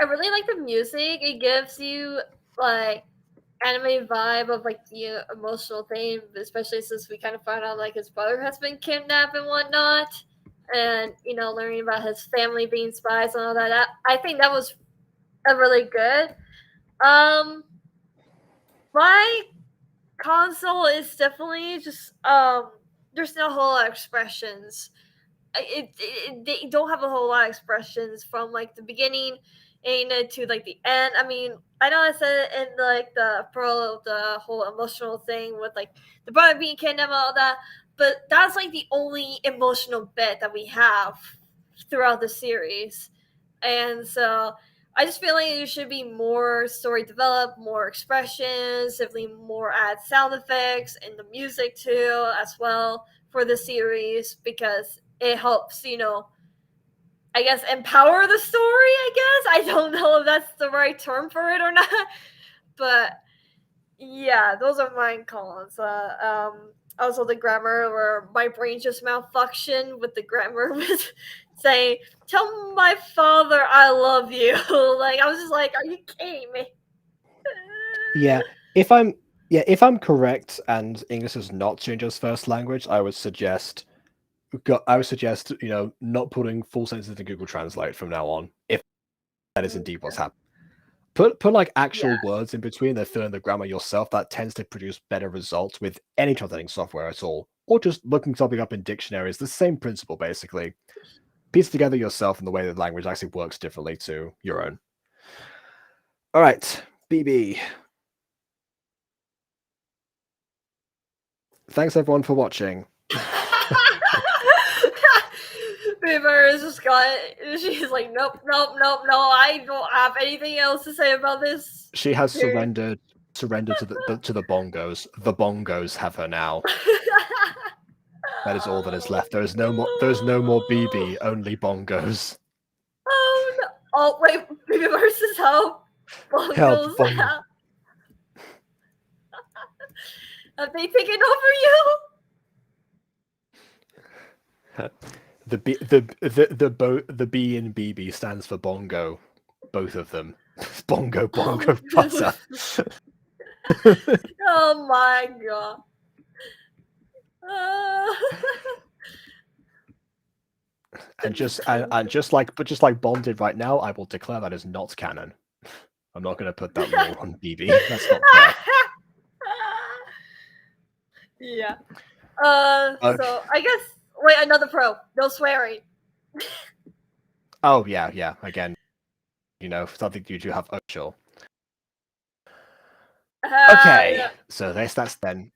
Speaker 6: really like the music. It gives you like anime vibe of like the emotional thing, especially since we kind of found out like his brother has been kidnapped and whatnot, and learning about his family being spies and all that. I think that was really good. My console is definitely just there's no whole lot of expressions. They don't have a whole lot of expressions from like the beginning and to like the end. I mean, I know I said it in like the pro of the whole emotional thing with like the brother being kidnapped and all that, but that's like the only emotional bit that we have throughout the series. And so I just feel like there should be more story developed, more expressions, simply more add sound effects and the music too as well for the series, because it helps, I guess empower the story, I guess. I don't know if that's the right term for it or not. But yeah, those are my cons. Also the grammar, where my brain just malfunctioned with the grammar with saying, "Tell my father I love you." Like I was just like, "Are you kidding me?"
Speaker 1: Yeah, if I'm correct, and English is not Shinjo's first language, I would suggest not putting full sentences into Google Translate from now on, if that is indeed what's happening. Put like actual words in between, then fill in the grammar yourself. That tends to produce better results with any translating software at all, or just looking something up in dictionaries. The same principle, basically. Piece together yourself in the way the language actually works differently to your own. All right, BB. Thanks everyone for watching.
Speaker 6: Beaver is just she's like, nope, no, I don't have anything else to say about this.
Speaker 1: She has surrendered to the bongos. The bongos have her now. That is all that is left. There is no more BB, only bongos.
Speaker 6: Oh no. Oh wait, BB versus help. Bongos
Speaker 1: Help,
Speaker 6: have they taken over you?
Speaker 1: The B in BB stands for bongo. Both of them. Bongo butter.
Speaker 6: Oh my god. Uh,
Speaker 1: And just like Bond did right now, I will declare that is not canon. I'm not going to put that lore on BB. That's not fair.
Speaker 6: yeah.
Speaker 1: Okay.
Speaker 6: So I guess wait, another pro. No swearing.
Speaker 1: Oh yeah. Again, something you do have. Oh, sure. Okay,
Speaker 6: Yeah.
Speaker 1: so that's then.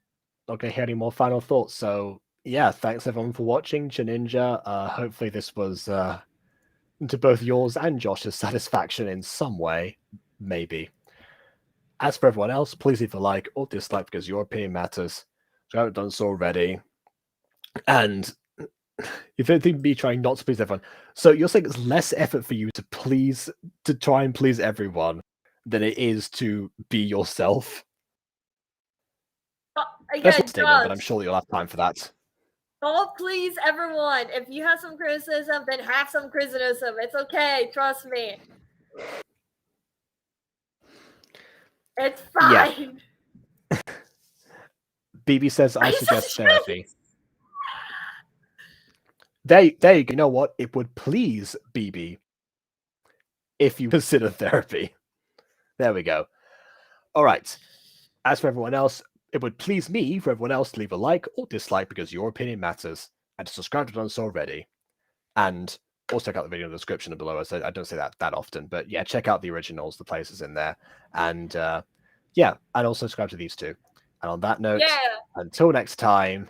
Speaker 1: Not gonna hear any more final thoughts. So yeah, thanks everyone for watching, Janinja. Hopefully this was to both yours and Josh's satisfaction in some way, maybe. As for everyone else, please leave a like or dislike because your opinion matters. If you haven't done so already, and you don't think me trying not to please everyone. So you're saying it's less effort for you to try and please everyone than it is to be yourself? That's
Speaker 6: Again,
Speaker 1: a statement, but I'm
Speaker 6: Josh,
Speaker 1: sure you'll have time for that.
Speaker 6: don't please everyone. If you have some criticism, then have some criticism. It's okay. Trust me. It's fine.
Speaker 1: Yeah. BB says, I suggest therapy. There you go. You know what? It would please BB if you consider therapy. There we go. All right. As for everyone else, it would please me for everyone else to leave a like or dislike because your opinion matters, and to subscribe if you've done so already. And also check out the video in the description below. I don't say that often, but yeah, check out the originals, the places in there. And yeah, and also subscribe to these two. And on that note, until next time,